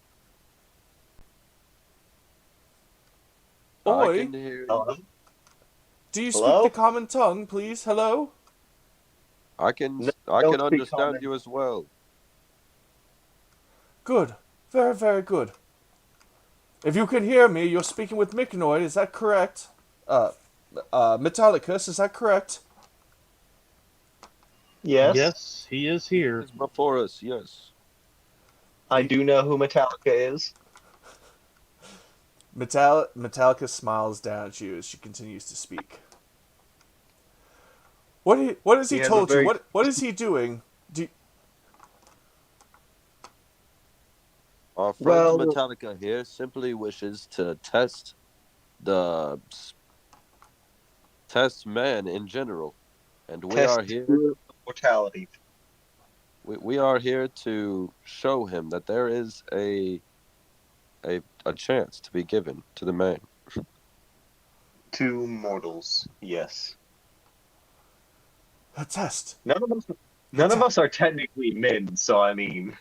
I Oi! can hear you. Hello? Do you Hello? speak the common tongue, please? Hello? I can No, I don't can speak understand common. you as well. Good. Very, very good. If you can hear me, you're speaking with Mycnoid, is that correct? Mechanicus, is that correct? Yes, Yes, he is here. It's before us, yes. I do know who Metallica is. Metallica smiles down at you as she continues to speak. What has he He has a told you? very What is he doing? Our friend well. Metallica here simply wishes to the test man in general, and we Test are here. mortality. We are here to show him that there is a chance to be given to the man. To mortals. Yes. A test. None of us. The None of te- us are technically men, so I mean,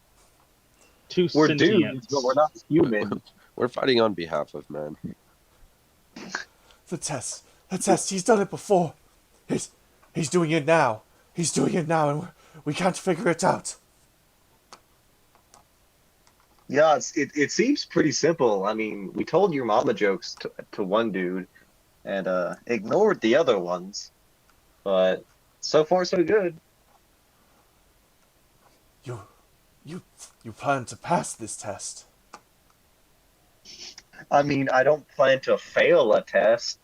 Two we're dudes, but we're sentients. not human. We're fighting on behalf of man. The test. The test. He's done it before. He's doing it now. He's doing it now, and we can't figure it out. Yeah, it seems pretty simple. I mean, we told your mama jokes to one dude and ignored the other ones, but so far so good. You, you, you plan to pass this test. I mean, I don't plan to fail a test.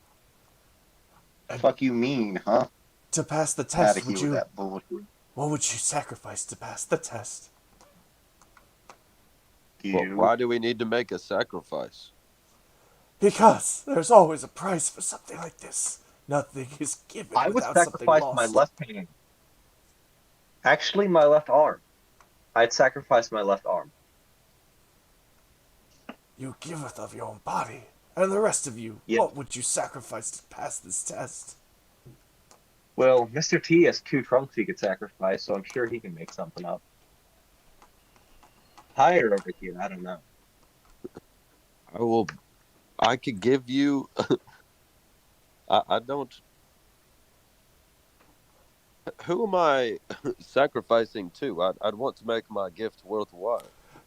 And Fuck you mean, huh? to pass the Out test, of would here with you? that bullshit. What would you sacrifice to pass the test? You. Why do we need to make a sacrifice? Because there's always a price for something like this. Nothing is given I would without something sacrifice my lost. left hand. Actually, my left arm. I'd sacrifice my left arm. You giveth of your own body, and the rest of you, Yeah. what would you sacrifice to pass this test? Well, Mr. T has two trunks he could sacrifice, so I'm sure he can make something up. Higher over here, I don't know. I could give you. I don't. Who am I sacrificing to? I'd want to make my gift worthwhile.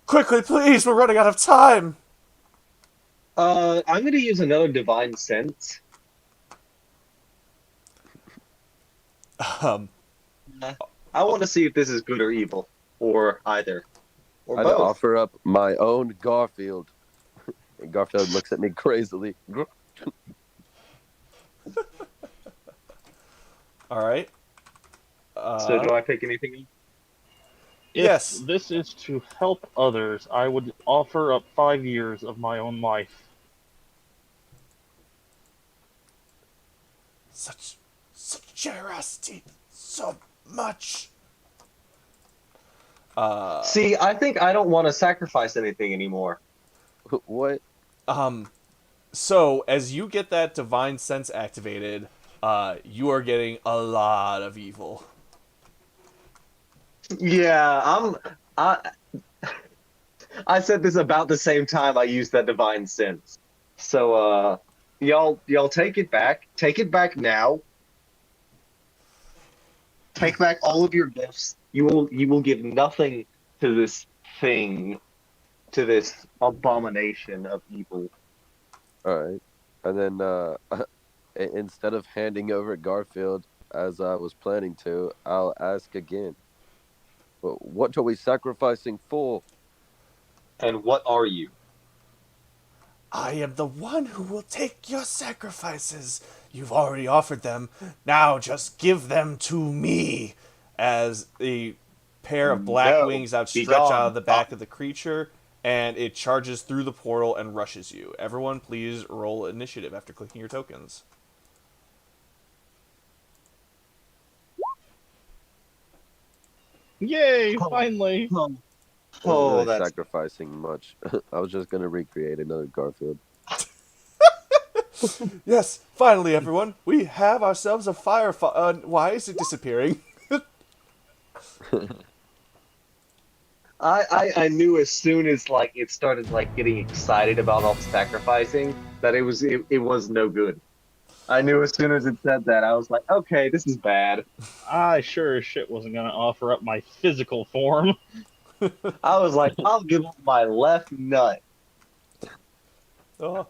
Quickly, please, we're running out of time. I'm gonna use another divine sense. Um, I want to see if this is good or evil, or either, or I'd both. offer up my own Garfield. And Garfield looks at me crazily. all right. So do I pick anything? If Yes. this is to help others, I would offer up 5 years of my own life. Such generosity, so much. See, I think I don't want to sacrifice anything anymore. What? So as you get that divine sense activated, you are getting a lot of evil. Yeah, I said this about the same time I used that divine sense. So y'all take it back. Take it back now. Take back all of your gifts. You will give nothing to this thing, to this abomination of evil. All right. And then instead of handing over Garfield as I was planning to, I'll ask again. Well, what are we sacrificing for? And what are you? I am the one who will take your sacrifices. You've already offered them. Now just give them to me. As a pair of black No, wings be outstretch out of gone. the back of the creature, and it charges through the portal and rushes you. Everyone, please roll initiative after clicking your tokens. Yay! Oh, Finally. oh, Wasn't oh, really that's sacrificing much. I was just gonna recreate another Garfield. Yes, finally, everyone, we have ourselves a firefighter. Why is it disappearing? I knew as soon as like it started like getting excited about all the sacrificing that it was no good. I knew as soon as it said that, I was like, okay, this is bad. I sure as shit wasn't gonna offer up my physical form. I was like, I'll give up my left nut. Oh,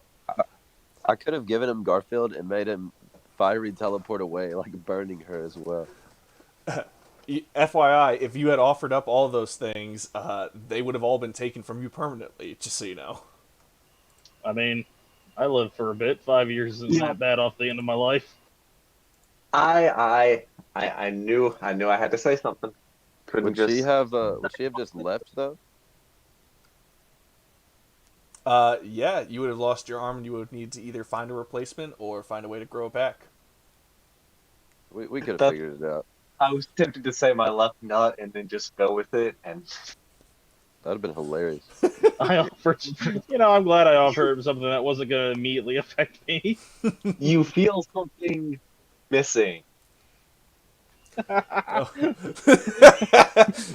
I could have given him Garfield and made him fiery teleport away, like burning her as well. FYI, if you had offered up all those things, they would have all been taken from you permanently, just so you know. I mean, I lived for a bit. 5 years isn't Yeah. that bad off the end of my life. I knew I had to say something. Couldn't Would she just have? Would she have just left though? Yeah, you would have lost your arm and you would need to either find a replacement or find a way to grow it back. We could have that figured it out. I was tempted to say my left nut and then just go with it and That'd have been hilarious. I offered, I'm glad I offered something that wasn't gonna immediately affect me. you feel something missing. Oh.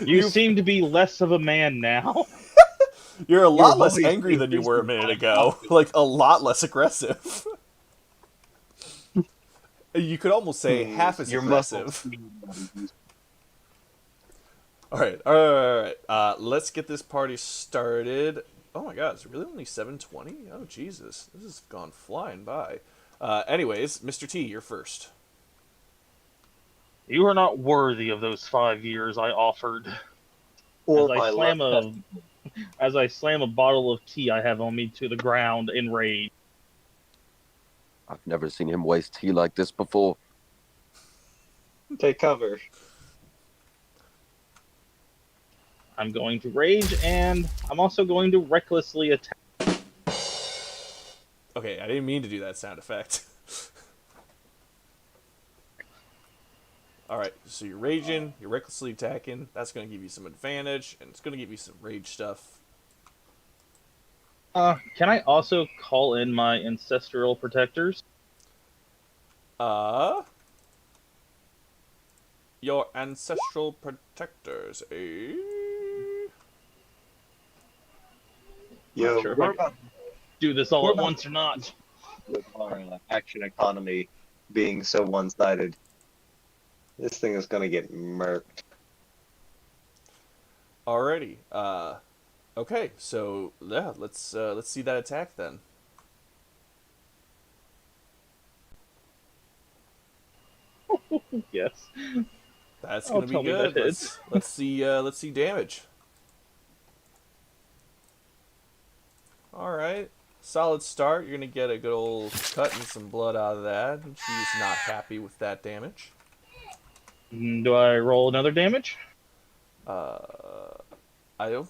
You seem to be less of a man now. You're a lot less voice angry is than you were a distant minute by ago. often. Like, a lot less aggressive. You could almost say half as Your muscles aggressive. seem more used. All right. Let's get this party started. Oh my god, it's really only 7:20? Oh, Jesus. This has gone flying by. Anyways, Mr. T, you're first. You are not worthy of those 5 years I offered. Or As I my slam left a as I slam a bottle of tea I have on me to the ground in rage. I've never seen him waste tea like this before. take cover. I'm going to rage, and I'm also going to recklessly attack. Okay, I didn't mean to do that sound effect. Alright, so you're raging, you're recklessly attacking. That's going to give you some advantage, and it's going to give you some rage stuff. Can I also call in my ancestral protectors? Your ancestral protectors, eh? Yo, Sure if we're I can about do this all we're at about once or not. with our action economy being so one-sided. This thing is gonna get murked. Alrighty. Okay, so yeah, let's see that attack then. Yes. That's Oh, gonna be tell me that good. hits. Let's see damage. Alright. Solid start. You're gonna get a good old cut and some blood out of that. She's not happy with that damage. Do I roll another damage? Uh I don't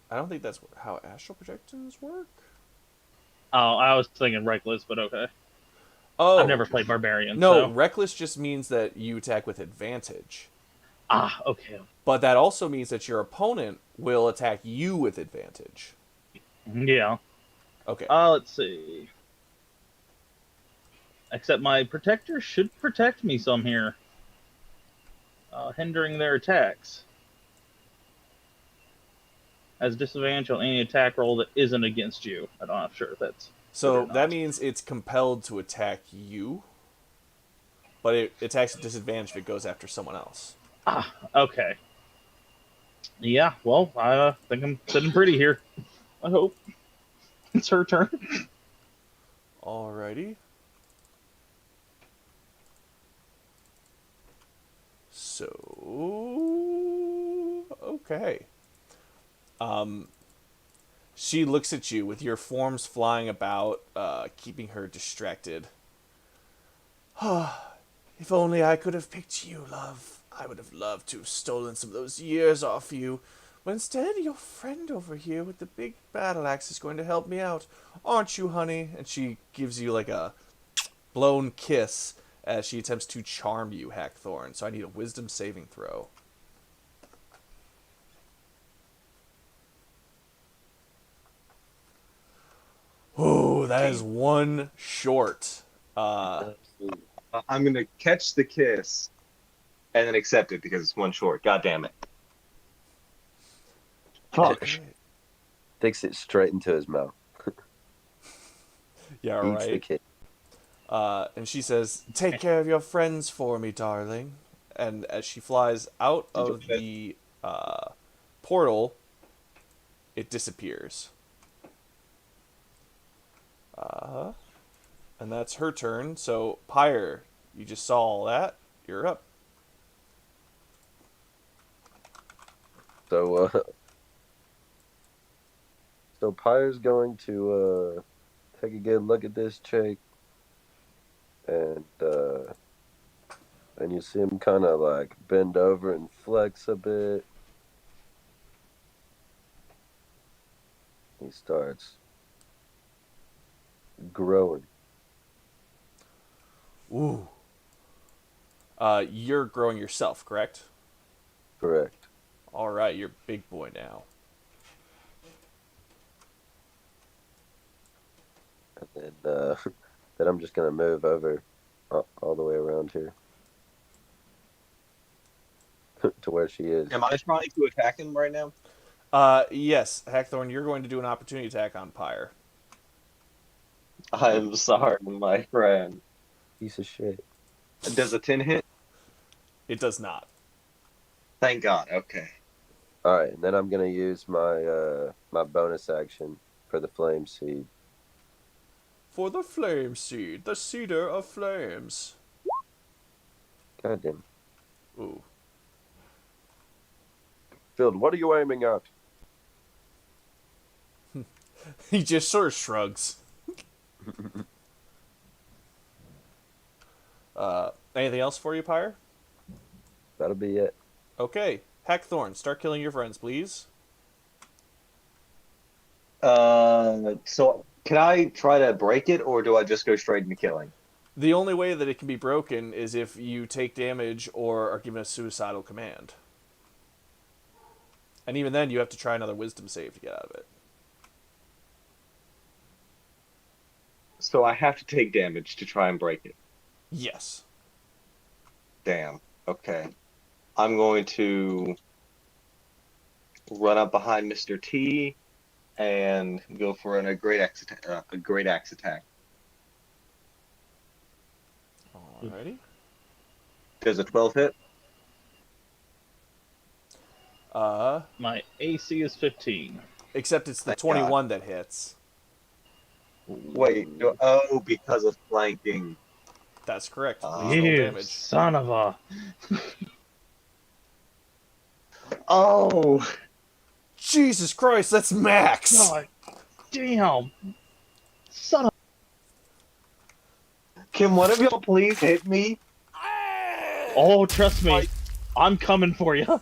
I don't think that's how astral projections work. Oh, I was thinking reckless, but okay. Oh, I've never played barbarian, no, so reckless just means that you attack with advantage. okay. But that also means that your opponent will attack you with advantage. Yeah. Okay. Let's see. Except my protector should protect me some here. Hindering their attacks. As disadvantage on any attack roll that isn't against you. I'm not sure if that's So good or that not. means it's compelled to attack you, but it attacks at disadvantage if it goes after someone else. Okay. Yeah, well, I think I'm sitting pretty here. I hope. It's her turn. Alrighty. So okay. She looks at you with your forms flying about, keeping her distracted. If only I could have picked you, love. I would have loved to have stolen some of those years off you. But instead, your friend over here with the big battle axe is going to help me out. Aren't you, honey? And she gives you like a blown kiss as she attempts to charm you, Hackthorn. So I need a wisdom saving throw. Ooh, that is one short. I'm gonna catch the kiss and then accept it because it's one short. God damn it. Fuck. Takes it straight into his mouth. Yeah, Eats the right. kid. And she says, "Take care of your friends for me, darling." And as she flies out of the portal, it disappears. And that's her turn. So, Pyre, you just saw all that. You're up. So, so Pyre's going to take a good look at this chick, and you see him kind of like bend over and flex a bit. He starts growing. Ooh. You're growing yourself, correct? Correct. All right, you're big boy now. And then, then I'm just gonna move over all the way around here to where she is. Am I trying to attack him right now? Yes, Hackthorn, you're going to do an opportunity attack on Pyre. I'm sorry, my friend. Piece of shit. Does a 10 hit? It does not. Thank God. Okay. All right, and then I'm gonna use my bonus action for the flame seed. For the flame seed, the cedar of flames. God damn. Ooh. Field, what are you aiming at? He just sort of shrugs. Anything else for you, Pyre? That'll be it. Okay. Hackthorn, start killing your friends, please. So can I try to break it, or do I just go straight into killing? The only way that it can be broken is if you take damage or are given a suicidal command. And even then, you have to try another wisdom save to get out of it. So I have to take damage to try and break it. Yes. Damn. Okay. I'm going to run up behind Mr. T and go for a great axe attack. A great axe attack. Alrighty. Does a 12 hit? My AC is 15. Except it's the Thank 21 that hits. Wait. Oh, because of flanking. That's correct. Please roll You damage. son of a... Oh. Jesus Christ, that's max! God damn. Son of... Can one of y'all please hit me? Oh, trust me. I'm coming for you.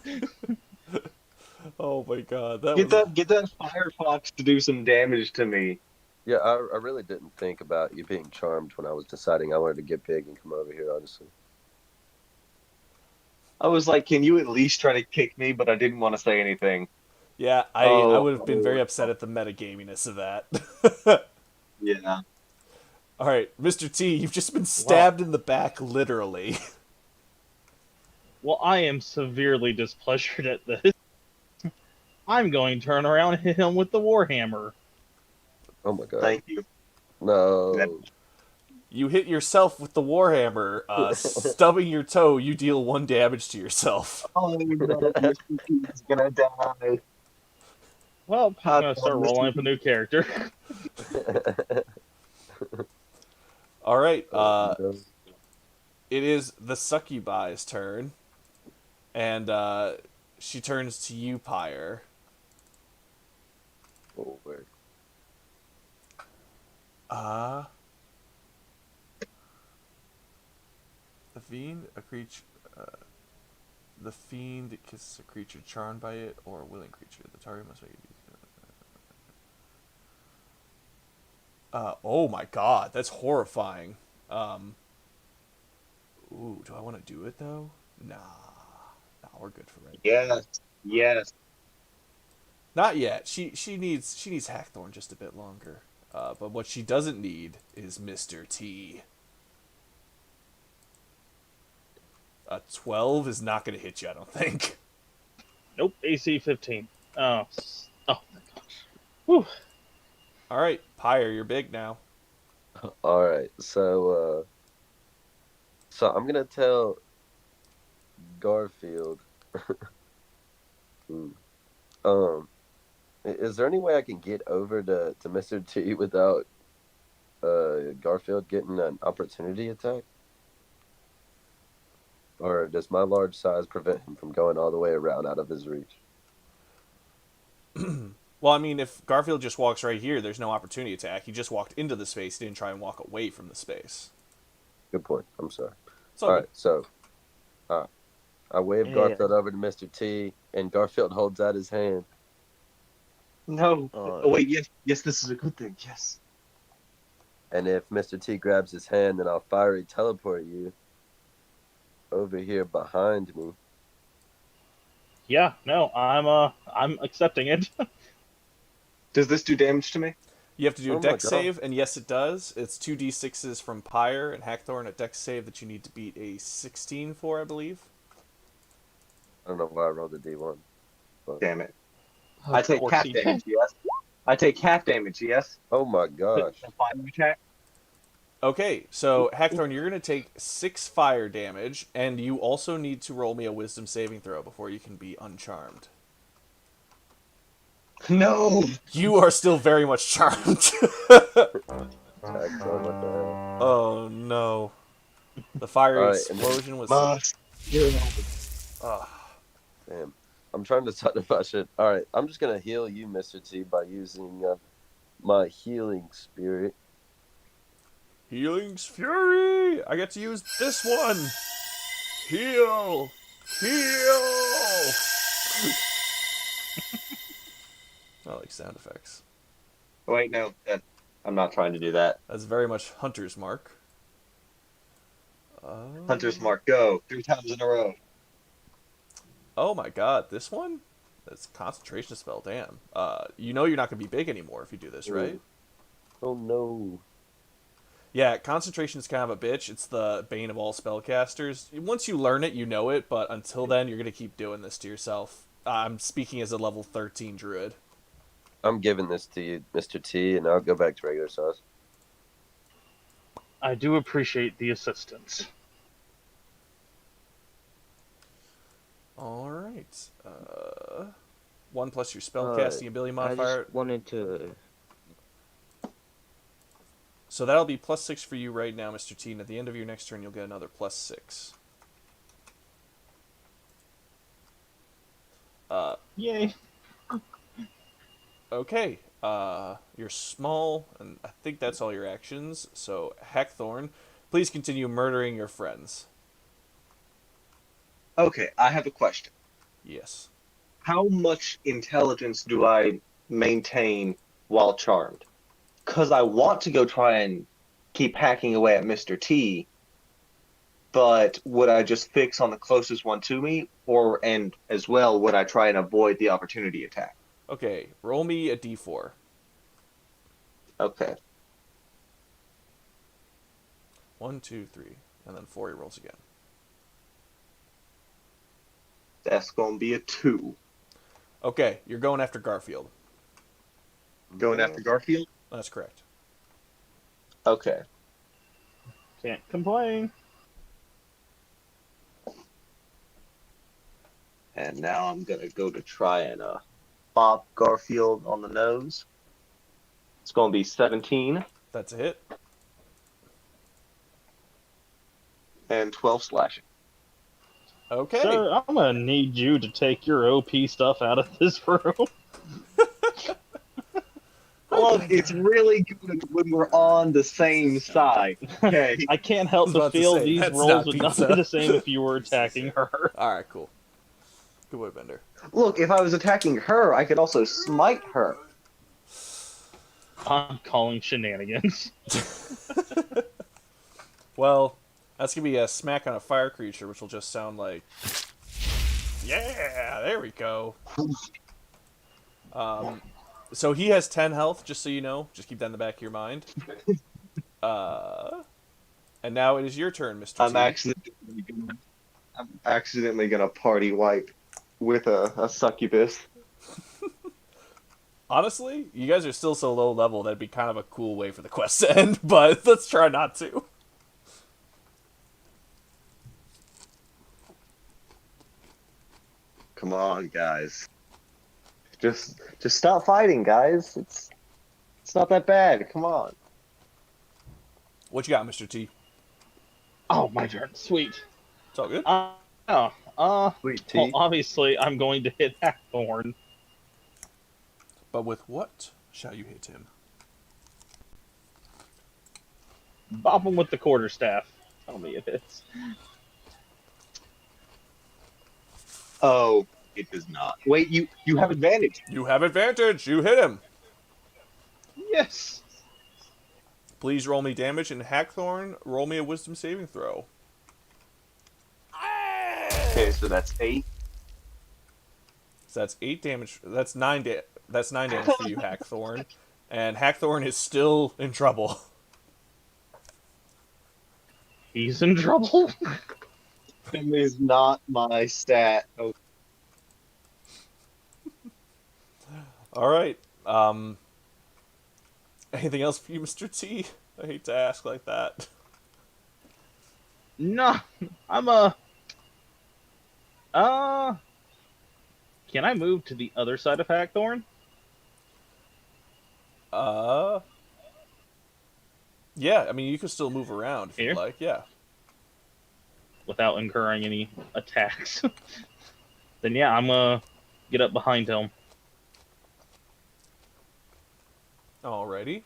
Oh my god, that Get that Firefox to do some damage to me. Yeah, I really didn't think about you being charmed when I was deciding I wanted to get big and come over here, honestly. I was like, can you at least try to kick me? But I didn't want to say anything. Yeah, I would have been very upset at the metagaminess of that. Yeah. Alright, Mr. T, you've just been stabbed in the back, literally. Well, I am severely displeasured at this. I'm going to turn around and hit him with the Warhammer. Oh my god. Thank you. No. You hit yourself with the Warhammer, stubbing your toe, you deal 1 damage to yourself. Oh no, he's gonna die. Well, I'm going to start rolling up a new character. Alright, No. it is the Succubi's turn. And she turns to you, Pyre. forward. The fiend, a creature. The fiend kisses a creature charmed by it or a willing creature. The target must make it. Oh my god, that's horrifying. Ooh, do I want to do it though? Nah, we're good for right now. Yes. Yes. Not yet. She needs Hackthorn just a bit longer. But what she doesn't need is Mr. T. A 12 is not going to hit you, I don't think. Nope, AC 15. Oh my gosh. Whew. All right, Pyre, you're big now. All right, so I'm gonna tell Garfield. Hmm. Is there any way I can get over to Mr. T without Garfield getting an opportunity attack? Or does my large size prevent him from going all the way around out of his reach? Well, I mean, if Garfield just walks right here, there's no opportunity attack. He just walked into the space, didn't try and walk away from the space. Good point. I'm sorry. All right, so I wave Yeah. Garfield over to Mr. T, and Garfield holds out his hand. No. Oh wait, yes, this is a good thing. Yes. And if Mr. T grabs his hand, then I'll fiery teleport you over here behind me. Yeah, no, I'm accepting it. Does this do damage to me? You have to do Oh a my dex God. save, and yes, it does. It's 2d6s from Pyre and Hackthorn, a dex save that you need to beat a 16 for, I believe. I don't know why I rolled a D1. But... Damn it. Of I take course half he damage, yes. I take half damage, yes. Oh my gosh. The fire attack. Okay, so Hackthorn, you're going to take 6 fire damage, and you also need to roll me a wisdom saving throw before you can be uncharmed. No. You are still very much charmed. Attack, son, what the hell? Oh no. The fiery All right, explosion was... Must. Damn. I'm trying to decide if I should. All right, I'm just going to heal you, Mr. T, by using my healing spirit. Healing's Fury! I get to use this one! Heal! Heal! I like sound effects. Wait, no. I'm not trying to do that. That's very much Hunter's Mark. Hunter's Mark, go. 3 times in a row. Oh my god, this one? That's concentration spell, damn. You know you're not going to be big anymore if you do this, right? Oh no. Yeah, concentration is kind of a bitch. It's the bane of all spellcasters. Once you learn it, you know it, but until then, you're going to keep doing this to yourself. I'm speaking as a level 13 druid. I'm giving this to you, Mr. T, and I'll go back to regular size. I do appreciate the assistance. All right. 1 plus your spellcasting ability modifier. I just wanted to... So that'll be +6 for you right now, Mr. T, and at the end of your next turn, you'll get another +6. Yay. Okay. You're small, and I think that's all your actions. So, Hackthorn, please continue murdering your friends. Okay, I have a question. Yes. How much intelligence do I maintain while charmed? Because I want to go try and keep hacking away at Mr. T, but would I just fix on the closest one to me? And as well, would I try and avoid the opportunity attack? Okay, roll me a d4. Okay. 1, 2, 3, and then 4 he rolls again. That's going to be a 2. Okay, you're going after Garfield. Going after Garfield? That's correct. Okay. Can't complain. And now I'm going to go to try and pop Garfield on the nose. It's going to be 17 That's a hit. and 12 slashing. Okay. Sir, I'm gonna need you to take your OP stuff out of this room. Look, it's really good when we're on the same side. Okay. I can't I help was but about to feel say, these that's rolls not would not pizza. be the same if you were attacking her. All right, cool. Good boy, Bender. Look, if I was attacking her, I could also smite her. I'm calling shenanigans. Well, that's gonna be a smack on a fire creature, which will just sound like, yeah, there we go. So he has 10 health, just so you know. Just keep that in the back of your mind. And now it is your turn, Mr. I'm T. accidentally gonna party wipe with a succubus. Honestly, you guys are still so low level that'd be kind of a cool way for the quest to end, but let's try not to. Come on, guys. Just stop fighting, guys. It's not that bad. Come on. What you got, Mr. T? Oh, my turn. Sweet. It's all good. Sweet tea. Well, obviously, I'm going to hit Hackthorn. But with what shall you hit him? Bop him with the quarterstaff. Tell me if it's. Oh, it does not. Wait, you have advantage. You have advantage. You hit him. Yes! Please roll me damage, and Hackthorn, roll me a wisdom saving throw. Okay, so that's 8. So that's 8 damage. That's 9 damage for you, Hackthorn. And Hackthorn is still in trouble. He's in trouble. That is not my stat. Oh, All right. Anything else for you, Mr. T? I hate to ask like that. No, I'm Can I move to the other side of Hackthorn? Yeah, I mean, you can still move around if Here? you'd like, yeah. Without incurring any attacks. Then yeah, I'm gonna get up behind him. Alrighty.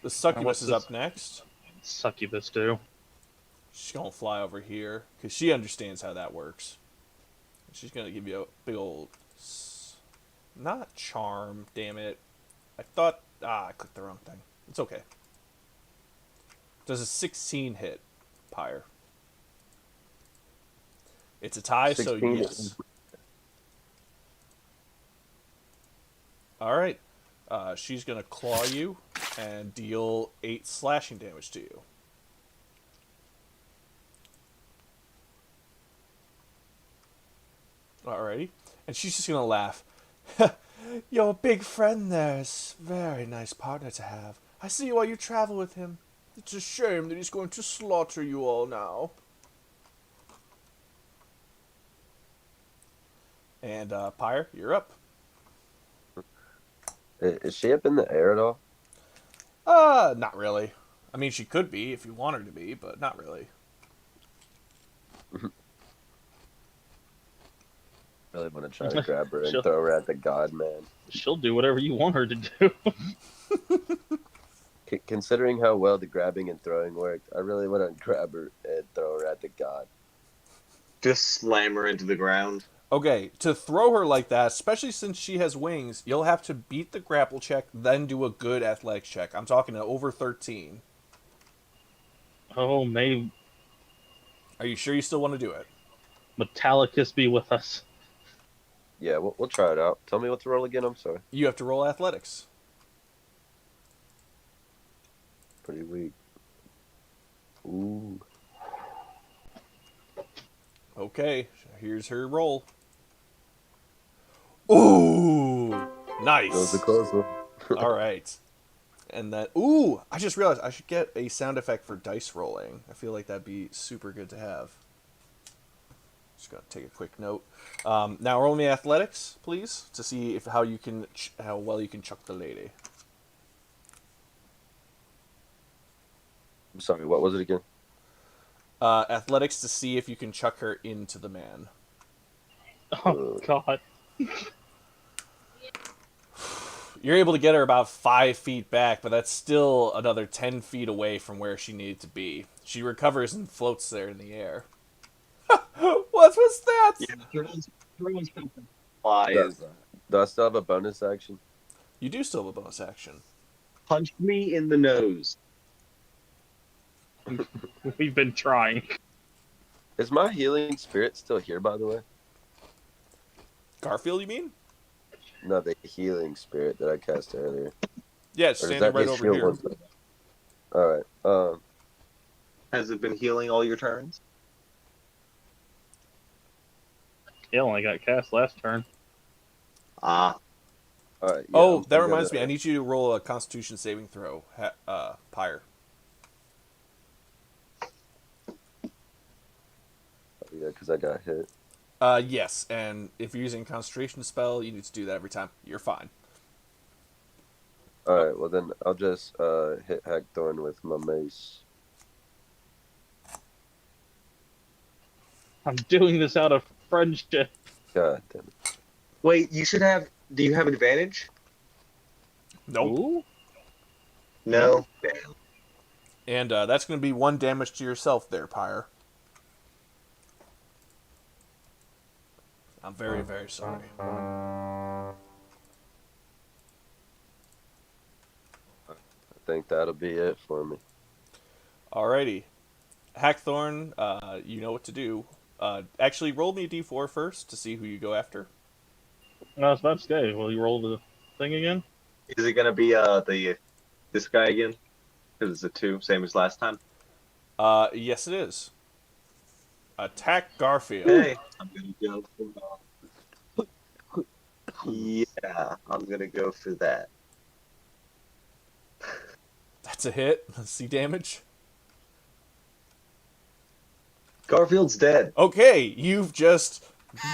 The succubus is up next. Succubus do? She's gonna fly over here, because she understands how that works. She's gonna give you a big old... Not charm, damn it. I thought... I clicked the wrong thing. It's okay. Does a 16 hit, Pyre? It's a tie, so 16 yes. Alright. She's gonna claw you and deal 8 slashing damage to you. Alrighty. And she's just gonna laugh. Your big friend there is a very nice partner to have. I see why you travel with him. It's a shame that he's going to slaughter you all now. And, Pyre, you're up. Is she up in the air at all? Not really. I mean, she could be if you want her to be, but not really. Really want to try to grab her and She'll- throw her at the god man. She'll do whatever you want her to do. Considering how well the grabbing and throwing worked, I really want to grab her and throw her at the god. just slam her into the ground. Okay, to throw her like that, especially since she has wings, you'll have to beat the grapple check, then do a good athletics check. I'm talking to over 13. Oh, may Are you sure you still want to do it? Mechanicus be with us. Yeah, we'll try it out. Tell me what to roll again. I'm sorry. You have to roll athletics. Pretty weak. Ooh. Okay, here's her roll. Ooh, That was a nice. close one. All right. And then, ooh, I just realized I should get a sound effect for dice rolling. I feel like that'd be super good to have. Just gonna take a quick note. Now roll me athletics, please, to see if how well you can chuck the lady. I'm sorry, what was it again? Athletics to see if you can chuck her into the man. Oh, God. You're able to get her about 5 feet back, but that's still another 10 feet away from where she needed to be. She recovers and floats there in the air. What's that? Yeah, throwing stuff at fly Do, is do I still have a bonus action? You do still have a bonus action. punch me in the nose. We've been trying. Is my healing spirit still here, by the way? Garfield, you mean? No, the healing spirit that I cast earlier. Yeah, it's Or does standing that right just over heal here. All right. Has it been healing all your turns? Yeah, only got cast last turn. Ah, All right. Yeah, Oh, that I'm reminds me. I gonna- need you to roll a Constitution saving throw, Pyre. Yeah, because I got hit. Yes, and if you're using a concentration spell, you need to do that every time. You're fine. All right. Well, then I'll just hit Hackthorn with my mace. I'm doing this out of friendship. God damn it. wait. You should have. Do you have advantage? Nope. Ooh. No. Damn. And that's going to be 1 damage to yourself there, Pyre. I'm very, very sorry. I think that'll be it for me. Alrighty. Hackthorn, you know what to do. Actually, roll me a d4 first to see who you go after. I was about to say, will you roll the thing again? Is it gonna be this guy again? Because it's a 2, same as last time. Yes, it is. Attack Garfield. Okay, I'm gonna go for. Yeah, I'm gonna go for that. That's a hit. Let's see damage. Garfield's dead. Okay, you've just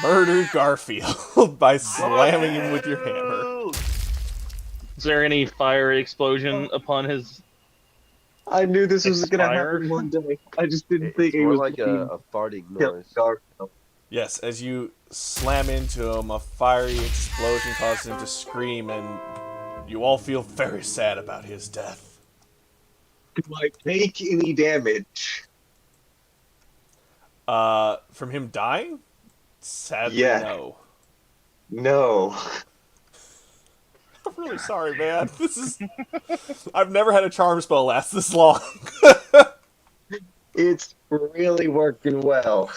murdered Garfield by slamming him with your hammer. Is there any fire explosion upon his? I knew this was gonna Expired. happen one day. I just didn't think It's it more was like a farting noise. Garfield. Yes, as you slam into him, a fiery explosion causes him to scream, and you all feel very sad about his death. Do I take any damage? From him dying? Sadly, Yeah. no. No. I'm really sorry, man. This is. I've never had a charm spell last this long. It's really working well.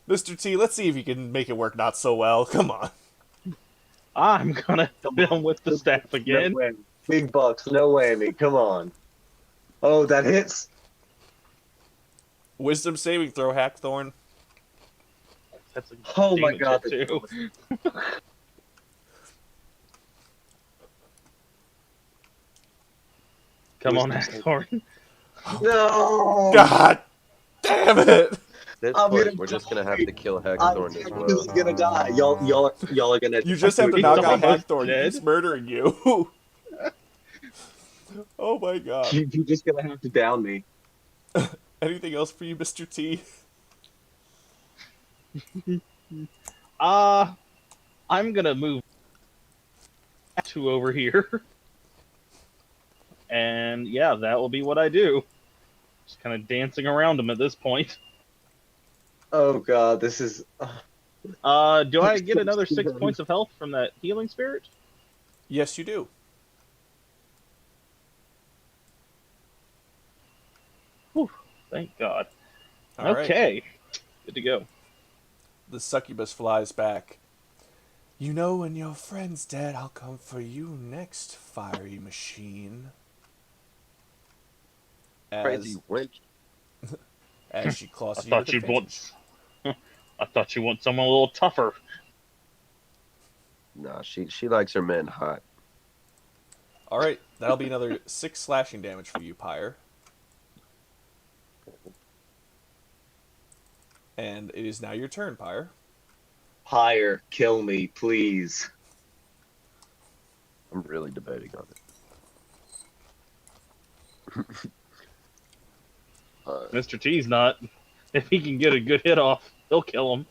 Mr. T, let's see if you can make it work not so well. Come on. I'm gonna hit him with the staff again. No whammy. Big bucks, no whammy. Come on. Oh, that hits. Wisdom saving throw, Hackthorn. That's a Oh my demon god. chip, too. Come on, Hackthorn. No. God damn it! At this I'm point, gonna we're just gonna die. have to kill I'm Hackthorn as well. definitely gonna die. Y'all are gonna. You just have to knock out almost Hackthorn. dead. He's murdering you. Oh my god. You're just gonna have to down me. Anything else for you, Mr. T? I'm gonna move to over here. And yeah, that will be what I do. Just kind of dancing around him at this point. Oh god, this is. Do I get another 6 points of health from that healing spirit? Yes, you do. Whew, thank God. All right. Okay, good to go. The succubus flies back. You know, when your friend's dead, I'll come for you next, fiery machine. Crazy wench. As she I claws you thought with you'd advantage. want. I thought you want someone a little tougher. Nah, she likes her men hot. All right, that'll be another 6 slashing damage for you, Pyre. And it is now your turn, Pyre. Higher, kill me, please. I'm really debating on it. Mr. T's not. If he can get a good hit off, he'll kill him.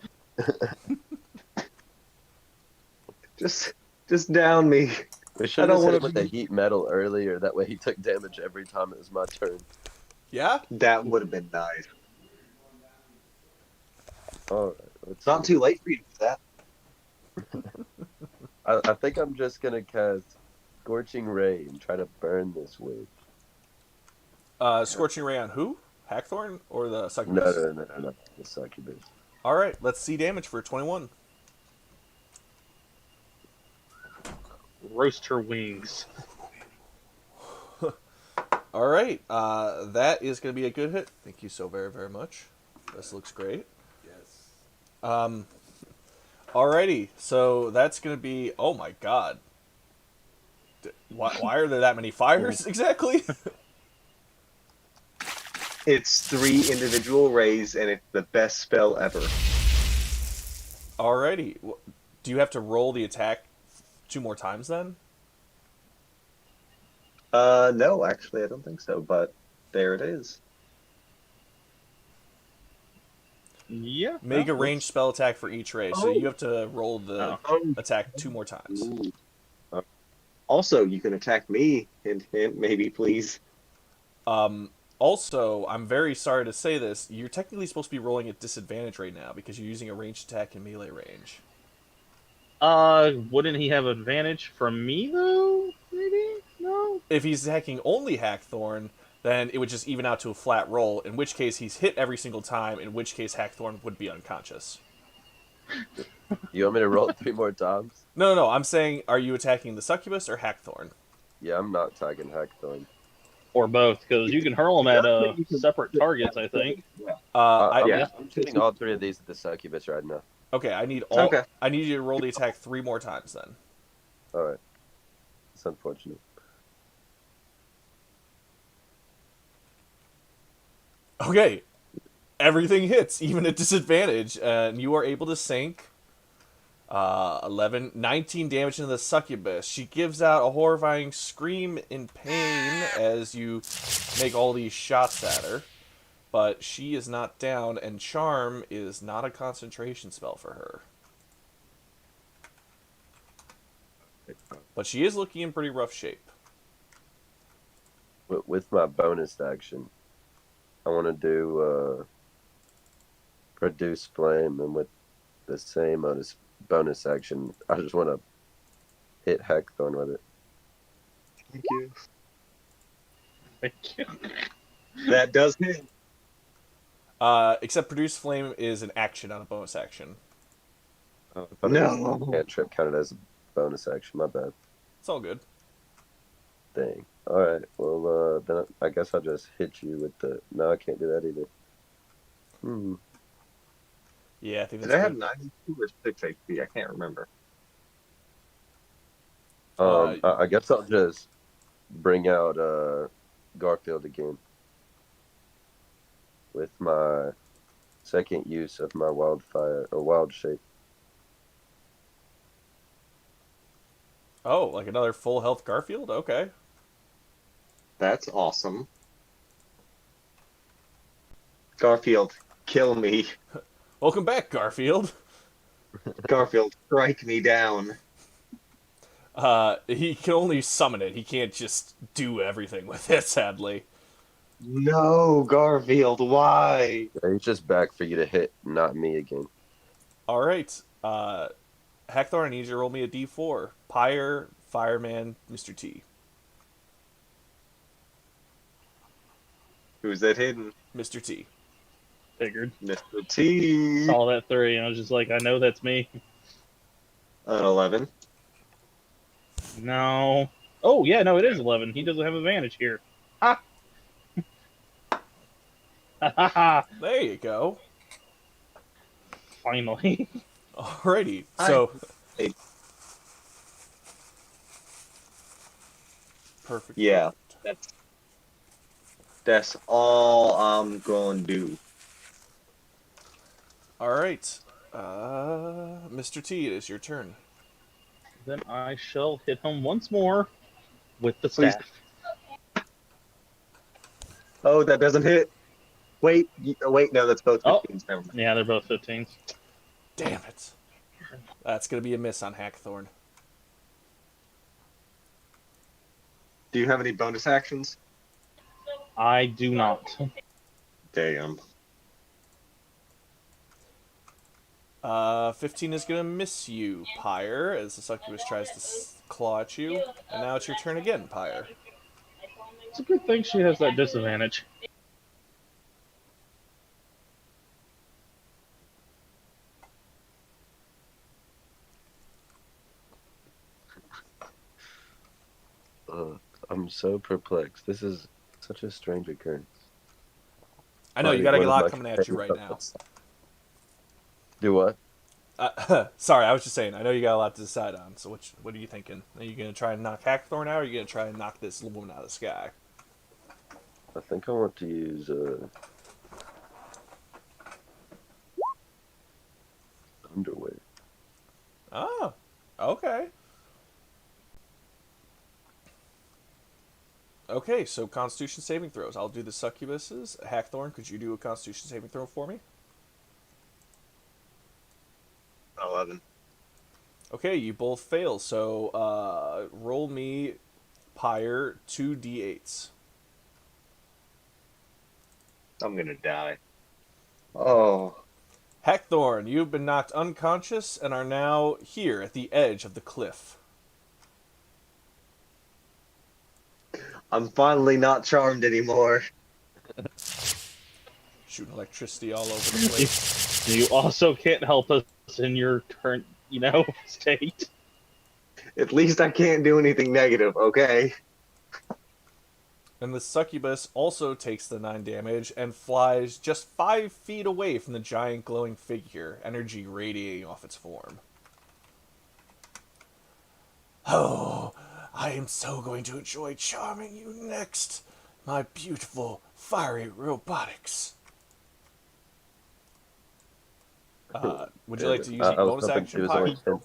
Just Just down me. We I should have don't hit want him to with the be. heat metal earlier. That way he took damage every time it was my turn. Yeah? That would have been nice. All right, let's Not see. too late for you to do that. I think I'm just gonna cast Scorching Ray and try to burn this witch. Scorching Ray on who? Hackthorn or the No, Succubus? no, no, no, no. The succubus. Alright, let's see damage for 21. Roast her wings. Alright, that is going to be a good hit. Thank you so very, very much. This looks great. Yes. Alrighty, so that's going to be... Oh my god. Why are there that many fires, exactly? It's 3 individual rays, and it's the best spell ever. Alrighty. Do you have to roll the attack 2 more times, then? No, actually, I don't think so, but there it is. Yeah. Make a no, ranged spell attack for each ray, so Oh. you have to roll the attack 2 more times. Also, you can attack me, hint, hint, maybe, please. Also, I'm very sorry to say this, you're technically supposed to be rolling at disadvantage right now because you're using a ranged attack in melee range. Wouldn't he have advantage from me though? Maybe? No. If he's attacking only Hackthorn, then it would just even out to a flat roll, in which case he's hit every single time, in which case Hackthorn would be unconscious. You want me to roll 3 more times? No, I'm saying, are you attacking the Succubus or Hackthorn? Yeah, I'm not tagging Hackthorn. Or both, because you can hurl them at separate targets, I think. Yeah. I'm shooting all 3 of these at the succubus right now. Okay, I need Okay. I need you to roll the attack 3 more times then. All right. It's unfortunate. Okay, everything hits, even at disadvantage, and you are able to sink 19 damage into the Succubus. She gives out a horrifying scream in pain as you make all these shots at her, but she is not down, and Charm is not a concentration spell for her. But she is looking in pretty rough shape. With my bonus action, I want to do Produce Flame, and with the same bonus action, I just want to hit Hackthorn with it. Thank you. Thank you. That does hit. Except Produce Flame is an action, not a bonus action. I thought No. cantrip counted as a bonus action. My bad. It's all good. Dang. All right. Well, then I guess I'll just hit you with the. No, I can't do that either. Yeah, I think Did that's I have good. 92 or 6 HP? I can't remember. I guess I'll just bring out Garfield again with my second use of my wildfire or wild shape. Oh, like another full health Garfield? Okay. That's awesome. Garfield, kill me. Welcome back, Garfield. Garfield, strike me down. He can only summon it. He can't just do everything with it, sadly. No, Garfield, why? Yeah, he's just back for you to hit, not me again. All right. Hackthorn, I need you to roll me a d4. Pyre, Fireman, Mr. T. Who's that hidden? Mr. T. Figured. Mr. T. Saw that 3, and I was just like, I know that's me. An 11. No. Oh, yeah, no, it is 11. He doesn't have advantage here. Ha! Ha ha ha! There you go. Finally. Alrighty. So. Hey. Perfect. Yeah, that's all I'm gonna do. Alright. Mr. T, it is your turn. Then I shall hit him once more with the Please. staff. Oh, that doesn't hit. Wait, wait, no, that's both Oh. 15s. Never mind. Yeah, they're both 15s. Damn it. That's going to be a miss on Hackthorn. Do you have any bonus actions? I do not. Damn. 15 is gonna miss you, Pyre, as the succubus tries to claw at you. And now it's your turn again, Pyre. It's a good thing she has that disadvantage. I'm so perplexed. This is such a strange occurrence. I know, you got a lot coming at you right now. Do what? Sorry, I was just saying, I know you got a lot to decide on, so what are you thinking? Are you going to try and knock Hackthorn out, or are you going to try and knock this woman out of the sky? I think I want to use underwear. Oh, okay. Okay, so Constitution saving throws. I'll do the succubuses. Hackthorn, could you do a Constitution saving throw for me? 11. Okay, you both fail, so roll me, Pyre, 2d8s. I'm gonna die. Oh. Hackthorn, you've been knocked unconscious and are now here at the edge of the cliff. I'm finally not charmed anymore. Shooting electricity all over the place. You also can't help us in your current, state. At least I can't do anything negative, okay? And the succubus also takes the 9 damage and flies just 5 feet away from the giant glowing figure, energy radiating off its form. Oh, I am so going to enjoy charming you next, my beautiful, fiery robotics. Would you like to use your bonus action, Pyre?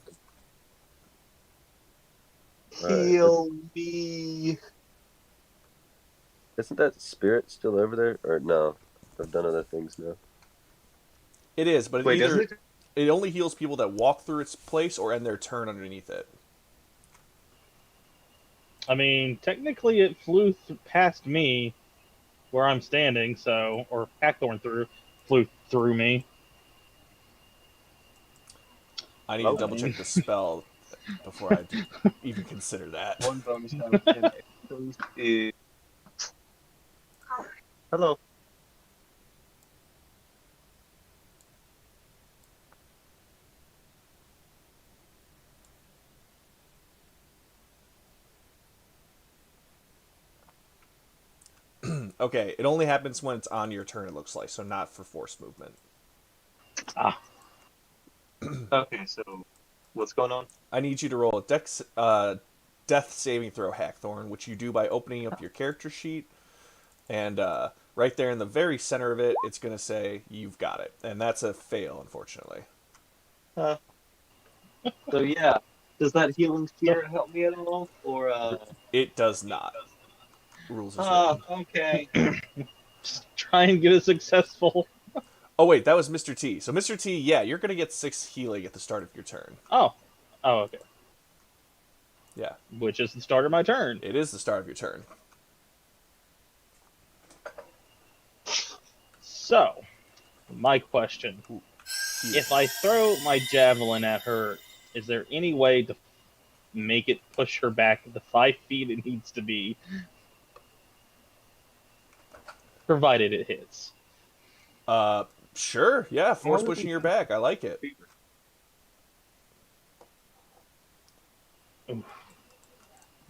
Heal me. Isn't that spirit still over there? Or no? I've done other things now. It is, but Wait, doesn't it only heals people that walk through its place or end their turn underneath it. I mean, technically it flew past me where I'm standing, or Hackthorn flew through me. I need to double check the spell before I even consider that. One bonus action is... Hello. Okay, it only happens when it's on your turn, it looks like, so not for force movement. Ah. Okay, so what's going on? I need you to roll a death saving throw, Hackthorn, which you do by opening up your character sheet, and right there in the very center of it, it's going to say, you've got it. And that's a fail, unfortunately. So yeah, does that healing spirit help me at all? Or It does not. Rules is written. Okay. Just try and get it successful. Oh, wait, that was Mr. T. So, Mr. T, yeah, you're going to get 6 healing at the start of your turn. Oh, okay. Yeah. Which is the start of my turn. It is the start of your turn. So, my question. If I throw my javelin at her, is there any way to make it push her back the 5 feet it needs to be? Provided it hits. Sure, yeah, force pushing your back. I like it.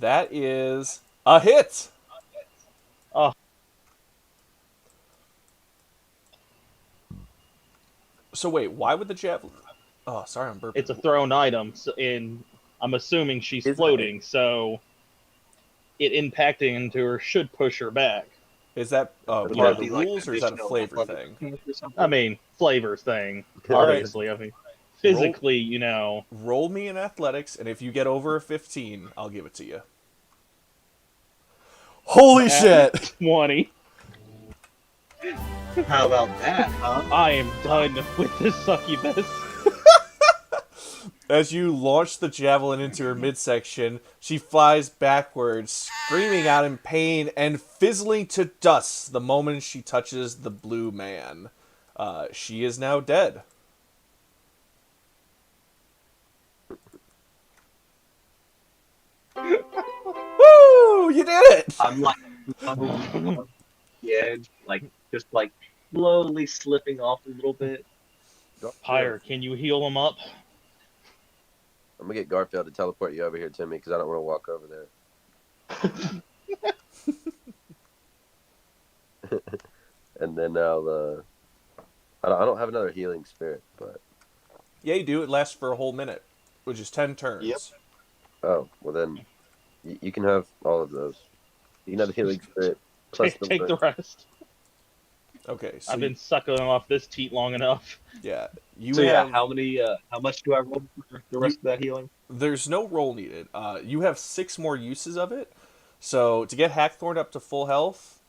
That is a hit! Oh. So wait, why would the javelin... Oh, sorry, I'm burping. It's a thrown item, and I'm assuming she's floating, so it impacting into her should push her back. Is that part of the rules, or is that a flavor thing? I mean, flavors thing, All right. obviously. I mean, physically, Roll me in athletics, and if you get over a 15, I'll give it to you. Holy shit! 20. How about that, huh? I am done with this succubus. As you launch the javelin into her midsection, she flies backwards, screaming out in pain and fizzling to dust the moment she touches the blue man. She is now dead. Woo! You did it! I'm like slowly on the edge, like just like slowly slipping off a little bit. Pyre, can you heal him up? I'm gonna get Garfield to teleport you over here to me because I don't want to walk over there. And then I don't have another healing spirit, but Yeah, you do. It lasts for a whole minute, which is 10 turns. Yep. oh well then you can have all of those. You can have the healing spirit plus Take the rest. Okay, so I've been sucking off this teat long enough. yeah, you So have. yeah, how much do I roll for the rest of that healing? There's no roll needed. You have 6 more uses of it. So to get Hackthorn up to full health,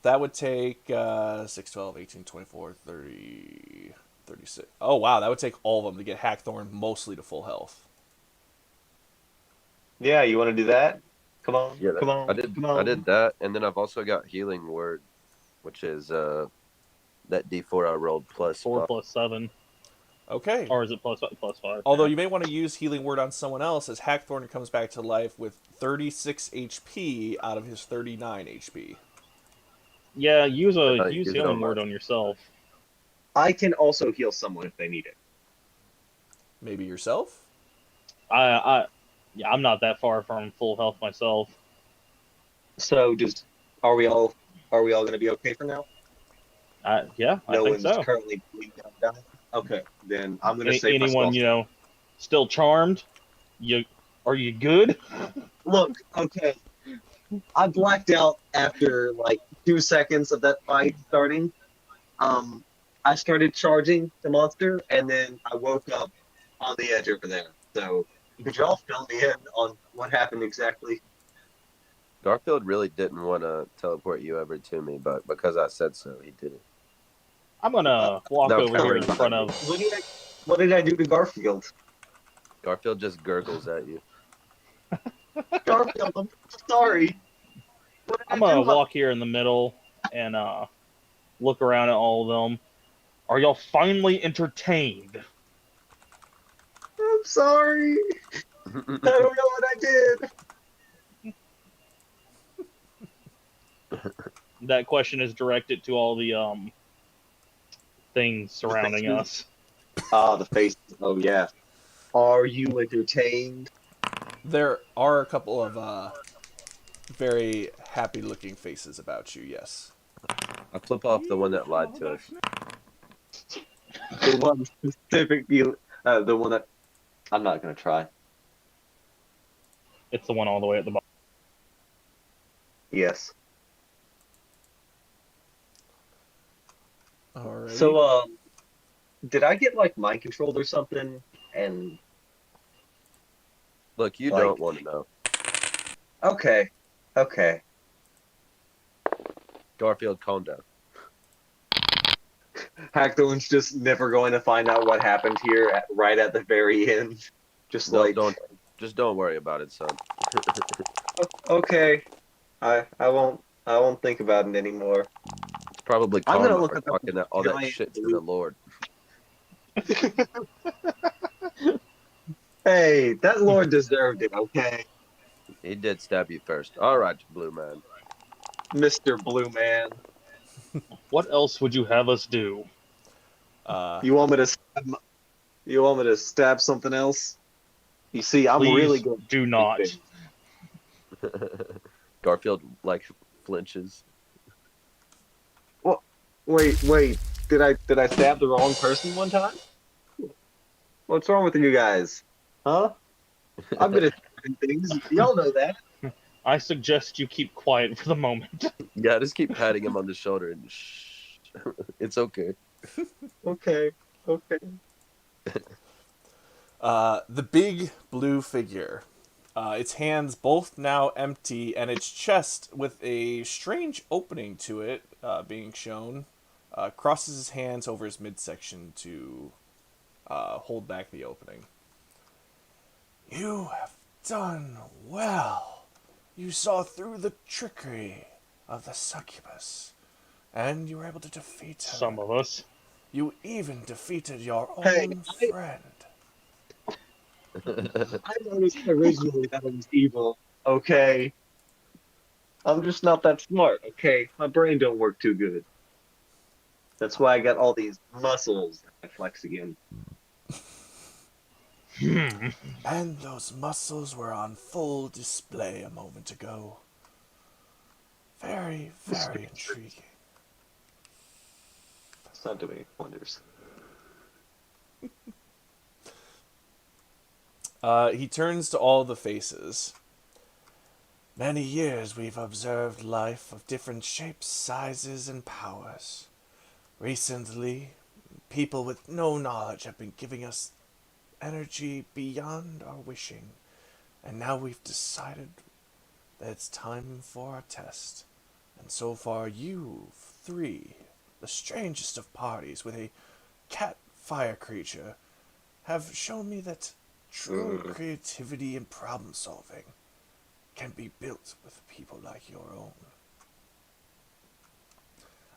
that would take 6, 12, 18, 24, 30, 36. Oh, wow. That would take all of them to get Hackthorn mostly to full health. Yeah, you want to do that? Come on, Yeah, come on, come on. I did that, and then I've also got healing word, which is that D4 I rolled plus 4 5. plus 7. Okay. Or is it plus 5? Although you may want to use Healing Word on someone else, as Hackthorn comes back to life with 36 HP out of his 39 HP. Yeah, use Use it healing on word myself. on yourself. I can also heal someone if they need it. Maybe yourself? Yeah, I'm not that far from full health myself. So just are we all going to be okay for now? Yeah, I No think one's so. currently bleeding out. Okay, then I'm going to save my Anyone, spell. still charmed? Are you good? Look, okay, I blacked out after like 2 seconds of that fight starting. Um, I started charging the monster, and then I woke up on the edge over there. So could y'all fill me in on what happened exactly? Garfield really didn't want to teleport you over to me, but because I said so, he did it. I'm gonna walk Now over here in front of. What did I do to Garfield? Garfield just gurgles at you. Garfield, I'm sorry. What did I'm I gonna do? walk here in the middle and look around at all of them. Are y'all finally entertained? I'm sorry. I don't know what I did. That question is directed to all the things surrounding us. Ah, the face. Oh yeah. Are you entertained? There are a couple of very happy-looking faces about you, yes. I flip off the one that lied to us. The one specific, the one that I'm not gonna try. It's the one all the way at the bottom. Yes. Alrighty. So, did I get like mind controlled or something? And Look, you Like- don't want to know. okay, okay. Garfield, calm down. Hackthorn's just never going to find out what happened here right at the very end. Just No, like don't worry about it, son. okay, I won't think about it anymore. It's probably I'm karma gonna look for at the talking all that giant shit to blue- the Lord. Hey, that Lord deserved it, okay, He did stab you first. All right, blue man. Mr. Blue Man. What else would you have us do? You want me to stab something else? You see, I'm Please really good. do not. Garfield like flinches. Wait. Did I stab the wrong person one time? What's wrong with you guys? Huh? I'm good at stabbing things. Y'all know that. I suggest you keep quiet for the moment. Yeah, just keep patting him on the shoulder and shh. It's okay. Okay. The big blue figure. Its hands both now empty, and its chest with a strange opening to it being shown, crosses his hands over his midsection to hold back the opening. You have done well. You saw through the trickery of the succubus, and you were able to defeat her. Some of us. You even defeated your Hey, own friend. I noticed originally that it was evil. Okay, I'm just not that smart. Okay, my brain don't work too good. That's why I got all these muscles that I flex again. And those muscles were on full display a moment ago. Very, very intriguing. It's not doing wonders. He turns to all the faces. Many years we've observed life of different shapes, sizes, and powers. Recently, people with no knowledge have been giving us energy beyond our wishing, and now we've decided that it's time for our test. And so far, you three, the strangest of parties with a cat fire creature, have shown me that true creativity and problem solving can be built with people like your own.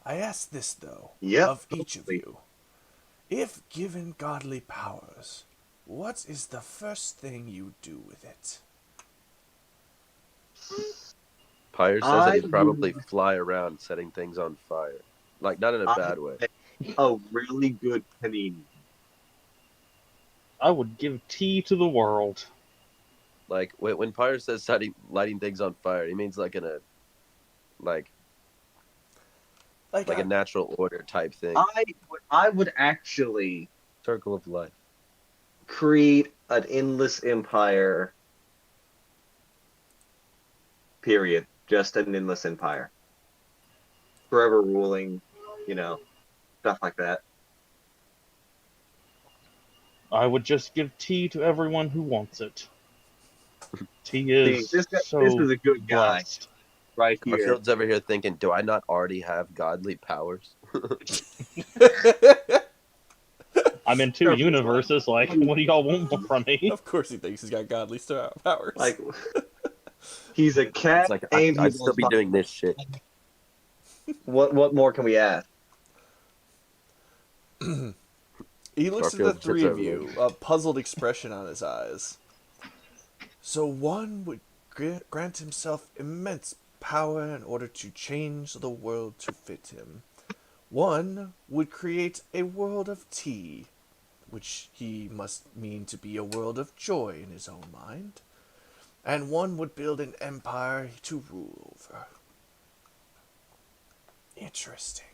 I ask this, though, Yep, of each of totally. you. If given godly powers, what is the first thing you do with it? Pyre says that I he'd probably would, fly around setting things on fire. Like, not in a I bad way. make a really good panini. I would give tea to the world. Like, when Pyre says lighting things on fire, he means like in a, like, Like like a a natural order type thing. I would actually Circle of life. create an endless empire. Period. Just an endless empire. Forever ruling, you know, stuff like that. I would just give tea to everyone who wants it. Tea See, is this so is a good guy blessed. right here. Garfield's over here thinking, do I not already have godly powers? I'm in two universes. Like, what do y'all want from me? Of course he thinks he's got godly powers. Like he's a It's cat like, and he I'd still loves be doing this shit. what more can we ask? He looks at the Garfield shits three of over there. you, a puzzled expression on his eyes. So one would grant himself immense power in order to change the world to fit him. One would create a world of tea, which he must mean to be a world of joy in his own mind. And one would build an empire to rule over. Interesting.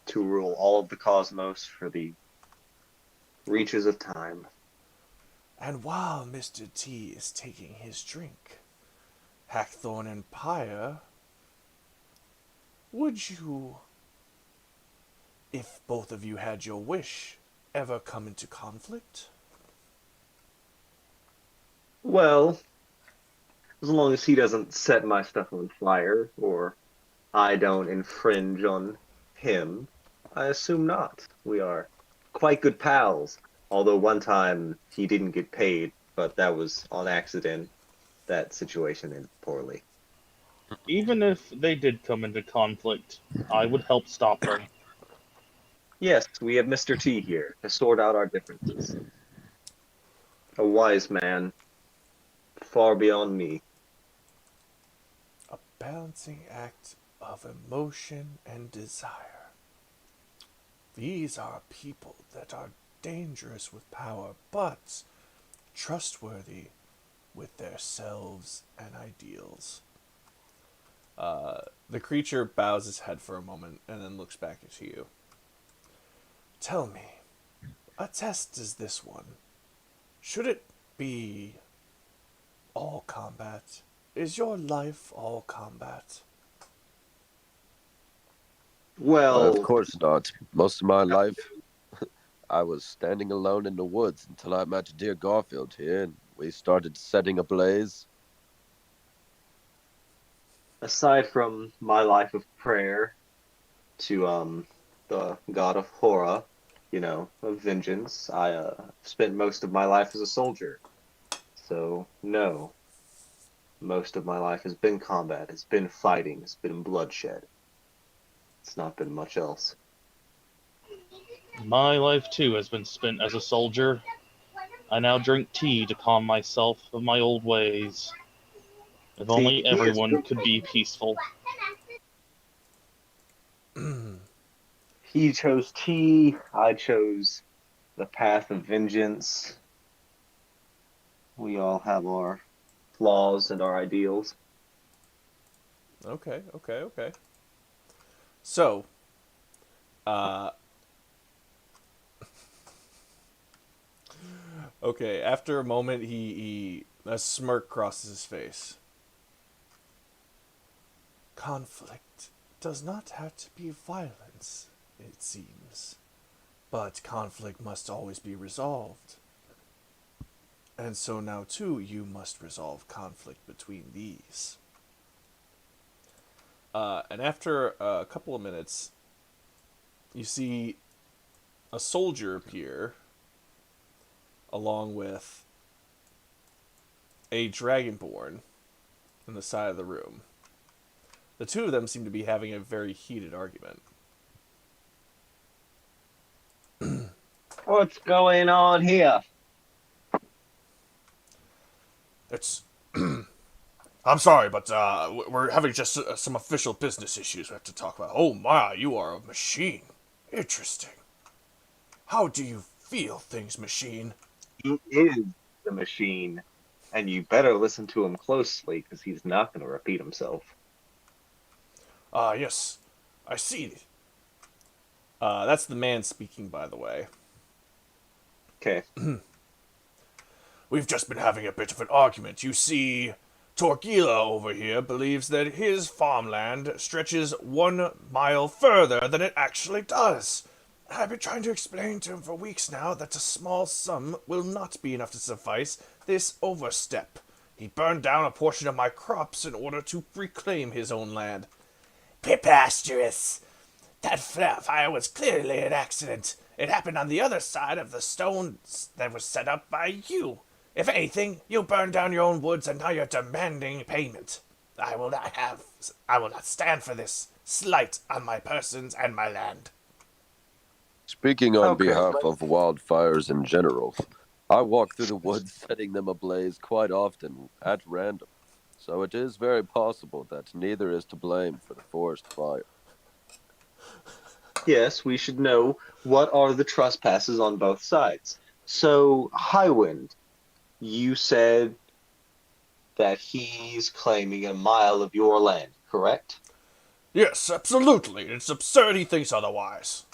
To rule all of the cosmos for the reaches of time. And while Mr. T is taking his drink, Hackthorn and Pyre, would you, if both of you had your wish, ever come into conflict? Well, as long as he doesn't set my stuff on fire or I don't infringe on him, I assume not. We are quite good pals. Although one time he didn't get paid, but that was on accident. That situation ended poorly. Even if they did come into conflict, I would help stop them. Yes, we have Mr. T here to sort out our differences. A wise man, far beyond me. A balancing act of emotion and desire. These are people that are dangerous with power, but trustworthy with their selves and ideals. The creature bows his head for a moment and then looks back at you. Tell me, a test is this one. Should it be all combat? Is your life all combat? Of Well, course not. Most of my life, I was standing alone in the woods until I met dear Garfield here, and we started setting ablaze. aside from my life of prayer to the god of Hora, of vengeance. I spent most of my life as a soldier. So, no. Most of my life has been combat, it's been fighting, it's been bloodshed. It's not been much else. My life too has been spent as a soldier. I now drink tea to calm myself of my old ways. If See, only he is everyone could be peaceful. He chose tea, I chose the path of vengeance. We all have our flaws and our ideals. Okay, okay, okay. So, uh, okay. After a moment, a smirk crosses his face. Conflict does not have to be violence, it seems, but conflict must always be resolved. And so now, too, you must resolve conflict between these. And after a couple of minutes, you see a soldier appear along with a dragonborn in the side of the room. The two of them seem to be having a very heated argument. What's going on here? It's. I'm sorry, but we're having just some official business issues we have to talk about. Oh my, you are a machine. Interesting. How do you feel things, machine? He is the machine, and you better listen to him closely because he's not going to repeat himself. Yes, I see. That's the man speaking, by the way. Okay. We've just been having a bit of an argument. You see, Torquila over here believes that his farmland stretches 1 mile further than it actually does. I've been trying to explain to him for weeks now that a small sum will not be enough to suffice this overstep. He burned down a portion of my crops in order to reclaim his own land. Preposterous! That fire was clearly an accident. It happened on the other side of the stone that was set up by you. If anything, you burned down your own woods and now you're demanding payment. I will not stand for this slight on my persons and my land. Speaking on Okay. behalf of wildfires in general, I walk through the woods setting them ablaze quite often at random, so it is very possible that neither is to blame for the forest fire. Yes, we should know what are the trespasses on both sides. So, Highwind, you said that he's claiming 1 mile of your land, correct? Yes, absolutely. It's absurd he thinks otherwise.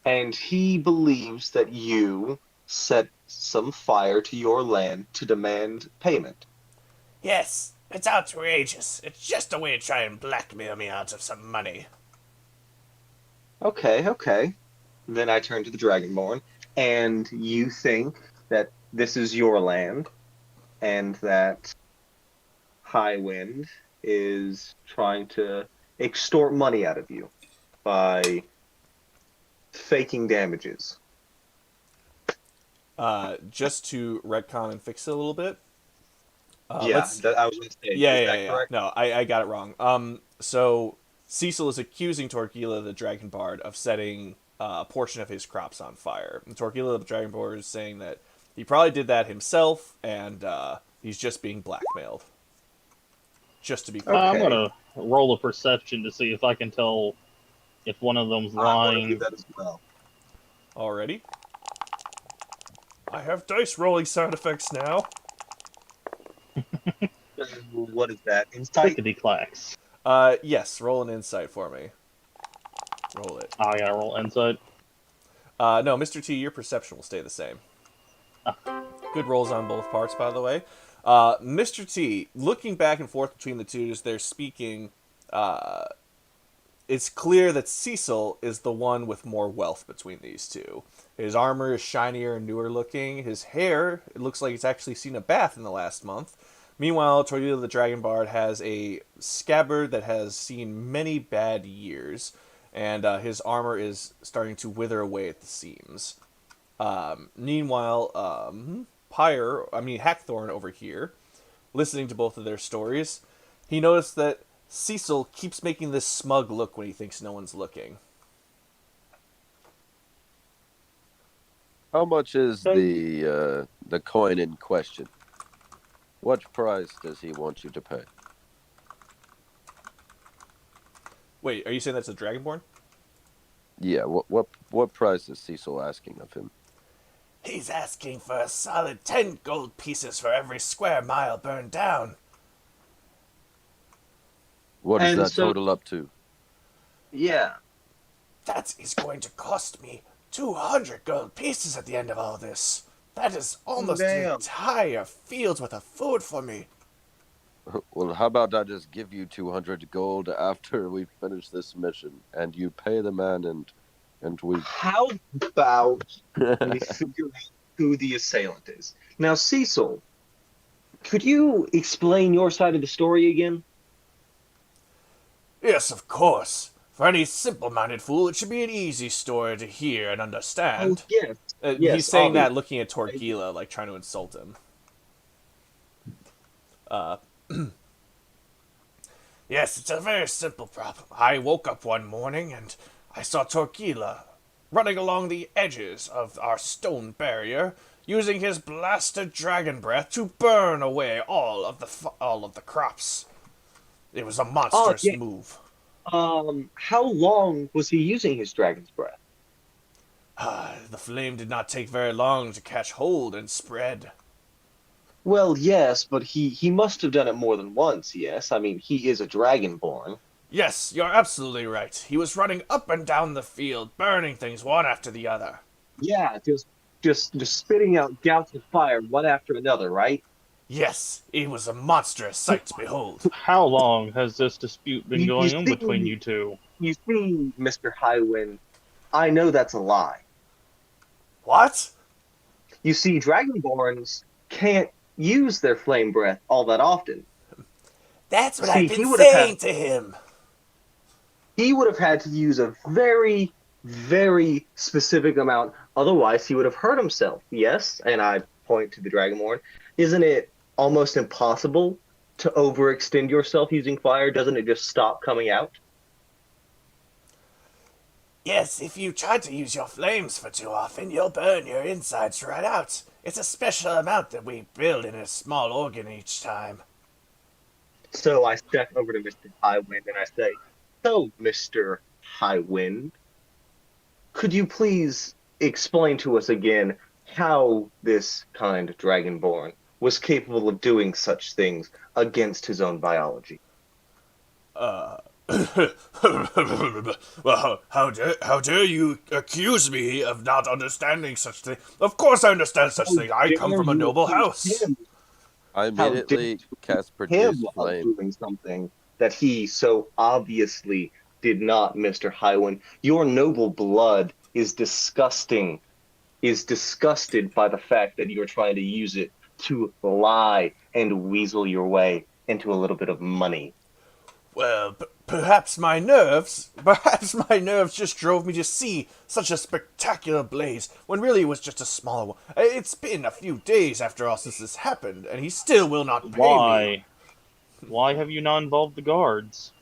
And he believes that you set some fire to your land to demand payment. Yes, it's outrageous. It's just a way to try and blackmail me out of some money. Okay, okay. Then I turn to the Dragonborn, and you think that this is your land, and that Highwind is trying to extort money out of you by faking damages. Just to retcon and fix it a little bit. I was going to say, Yeah, is yeah, that yeah. correct? No, I got it wrong. So Cecil is accusing Torquila the Dragonbard of setting a portion of his crops on fire. And Torquila the Dragonbard is saying that he probably did that himself, and he's just being blackmailed. Just to be clear. I'm Okay. gonna roll a perception to see if I can tell if one of them's I want to do lying. that as well. Already? I have dice rolling sound effects now. What is that? Insight? Clickety clacks. Yes, roll an insight for me. Roll it. I gotta roll insight. No, Mr. T, your perception will stay the same. Good rolls on both parts, by the way. Mr. T, looking back and forth between the two as they're speaking, it's clear that Cecil is the one with more wealth between these two. His armor is shinier and newer looking. His hair, it looks like it's actually seen a bath in the last month. Meanwhile, Torquila the Dragonbard has a scabbard that has seen many bad years. and his armor is starting to wither away at the seams. Meanwhile, Hackthorn over here, listening to both of their stories, he noticed that Cecil keeps making this smug look when he thinks no one's looking. How much is the coin in question? What price does he want you to pay? Wait, are you saying that's a Dragonborn? Yeah, what price is Cecil asking of him? He's asking for a solid 10 gold pieces for every square mile burned down. What does And that so- total up to? Yeah. That is going to cost me 200 gold pieces at the end of all this. That is almost an Damn. entire field's worth of food for me. Well, how about I just give you 200 gold after we finish this mission, and you pay the man, and we. How about we figure out who the assailant is? Now, Cecil, could you explain your side of the story again? Yes, of course. For any simple-minded fool, it should be an easy story to hear and understand. yes. He's saying that obviously. looking at Torquila, like trying to insult him. Yes, it's a very simple problem. I woke up one morning and I saw Torquila running along the edges of our stone barrier, using his blasted dragon breath to burn away all of the crops. It was a monstrous yeah. move. How long was he using his dragon's breath? The flame did not take very long to catch hold and spread. Well, yes, but he must have done it more than once, yes? I mean, he is a dragonborn. Yes, you're absolutely right. He was running up and down the field, burning things one after the other. Yeah, just spitting out gouts of fire one after another, right? Yes, it was a monstrous sight to behold. How long has this dispute been You going on see- between you two? You see, Mr. Highwind, I know that's a lie. What? You see, dragonborns can't use their flame breath all that often. That's what See, I've he been would have saying had- to him. He would have had to use a very, very specific amount, otherwise he would have hurt himself. Yes, and I point to the dragonborn. Isn't it almost impossible to overextend yourself using fire? Doesn't it just stop coming out? Yes, if you try to use your flames for too often, you'll burn your insides right out. It's a special amount that we build in a small organ each time. So I step over to Mr. Highwind and I say, "So, Mr. Highwind, could you please explain to us again how this kind dragonborn was capable of doing such things against his own biology?" Well, how dare you accuse me of not understanding such thing? Of course I understand such thing. I come from a noble house. I immediately cast Him Produce of Flame. doing something that he so obviously did not, Mr. Highwind. Your noble blood is disgusting, is disgusted by the fact that you're trying to use it to lie and weasel your way into a little bit of money. Well, perhaps my nerves just drove me to see such a spectacular blaze, when really it was just a smaller one. It's been a few days after all since this happened, and he still will not pay me. Why? Why have you not involved the guards?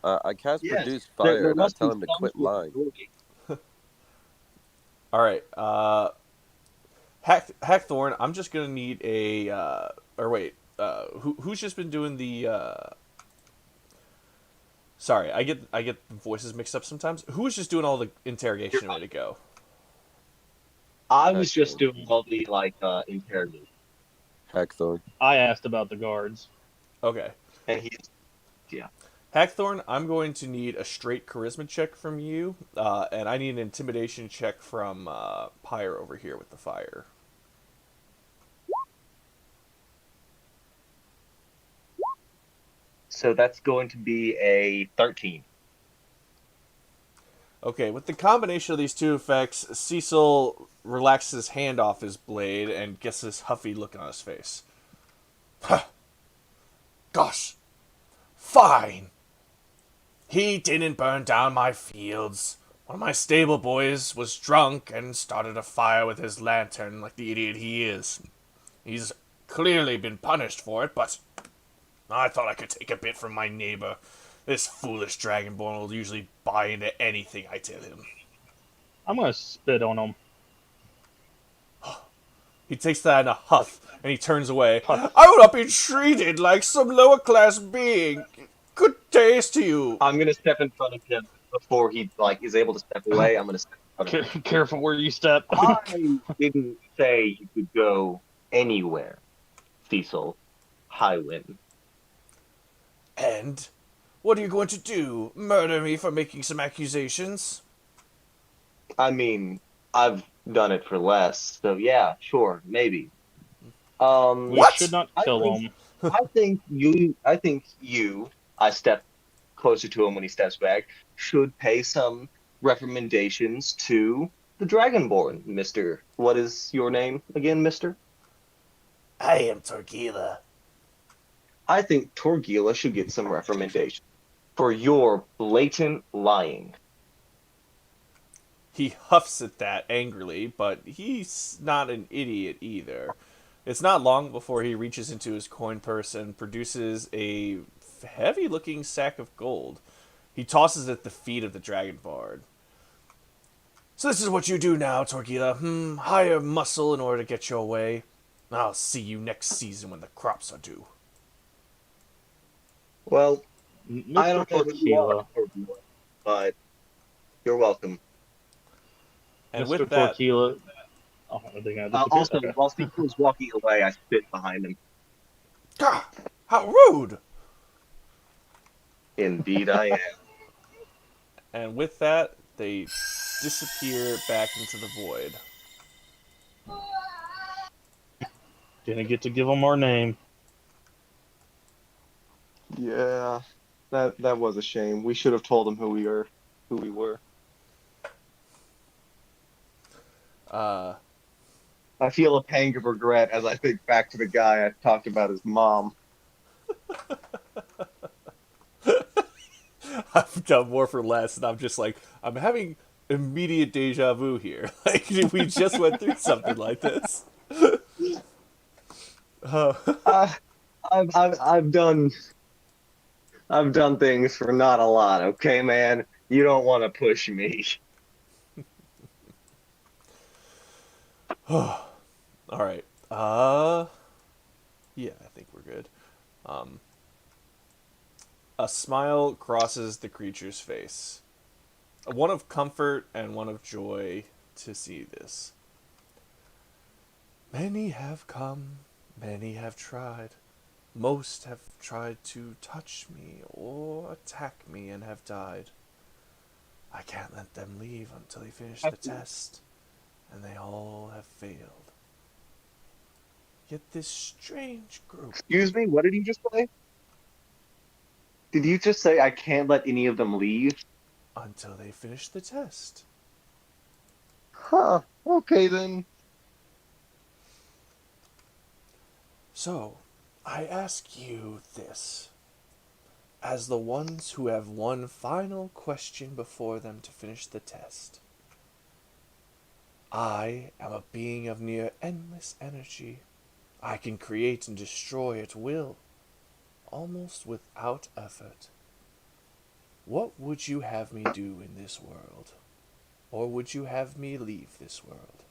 I cast Yes, Produce there Fire, and I must tell be him to some quit sort of lying. authority. All right, Hackthorn, I'm just gonna need a who's just been doing the Sorry, I get the voices mixed up sometimes. Who was just doing all the interrogation a minute ago? I was just doing all the interrogation, Hackthorn. I asked about the guards. Okay. and he's Hackthorn, I'm going to need a straight charisma check from you, and I need an intimidation check from Pyre over here with the fire. so that's going to be a 13. Okay, with the combination of these two effects, Cecil relaxes his hand off his blade and gets this huffy look on his face. Huh. Gosh. Fine. He didn't burn down my fields. One of my stable boys was drunk and started a fire with his lantern like the idiot he is. He's clearly been punished for it, but I thought I could take a bit from my neighbor. This foolish dragonborn will usually buy into anything I tell him. I'm gonna spit on him. He takes that in a huff, and he turns away. Puff. I will not be treated like some lower-class being. Good days to you. I'm gonna step in front of him before he is able to step away. I'm gonna step in front of him. Careful where you step. I didn't say you could go anywhere, Cecil Highwind. And what are you going to do? Murder me for making some accusations? I mean, I've done it for less, so yeah, sure, maybe. We What? should not kill him. I think you, I step closer to him when he steps back, should pay some recommendations to the Dragonborn, Mr. What is your name again, Mister? I am Torgila. I think Torgila should get some recommendation for your blatant lying. He huffs at that angrily, but he's not an idiot either. It's not long before he reaches into his coin purse and produces a heavy-looking sack of gold. He tosses it at the feet of the Dragonbard. So this is what you do now, Torgila. Hire muscle in order to get your way. I'll see you next season when the crops are due. Well, I Mr. don't know who you are, Torquila. Torgila, but you're welcome. And Mr. with that, Torquila. Oh, are they gonna disappear? Also, Okay. while Steve was walking away, I spit behind him. Ah, how rude! Indeed, I am. and with that, they disappear back into the void. Didn't get to give him our name. Yeah, that was a shame. We should have told him who we were. I feel a pang of regret as I think back to the guy I talked about his mom. I've done more for less, and I'm just like, I'm having immediate deja vu here. Like, we just went through something like this. I've done things for not a lot, okay, man? You don't want to push me. All right. Yeah, I think we're good. A smile crosses the creature's face. One of comfort and one of joy to see this. Many have come, many have tried. Most have tried to touch me or attack me and have died. I can't let them leave until they finish the test, and they all have failed. Yet this strange group... Excuse me, what did you just say? Did you just say I can't let any of them leave? Until they finish the test. Huh, okay then. So, I ask you this. As the ones who have one final question before them to finish the test. I am a being of near endless energy. I can create and destroy at will, almost without effort. What would you have me do in this world? Or would you have me leave this world?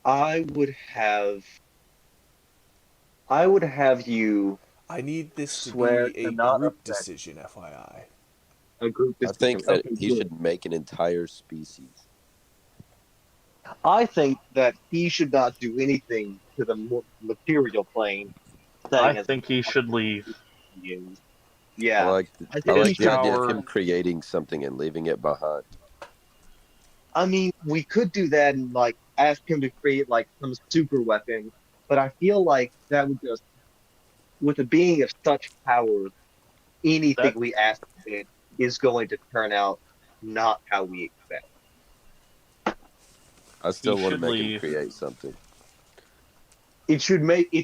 I would have you I need this to swear be to a not group affect decision, FYI. a group I think that decision. he should make an entire species. I think that he should not do anything to the material plane. I think he should leave. Yeah, I I think like he the should. idea of power- him creating something and leaving it behind. I mean, we could do that and ask him to create some super weapon, but I feel like that would just, with a being of such power, anything That- we ask him is going to turn out not how we expect. I still He want to should make leave. him create something. it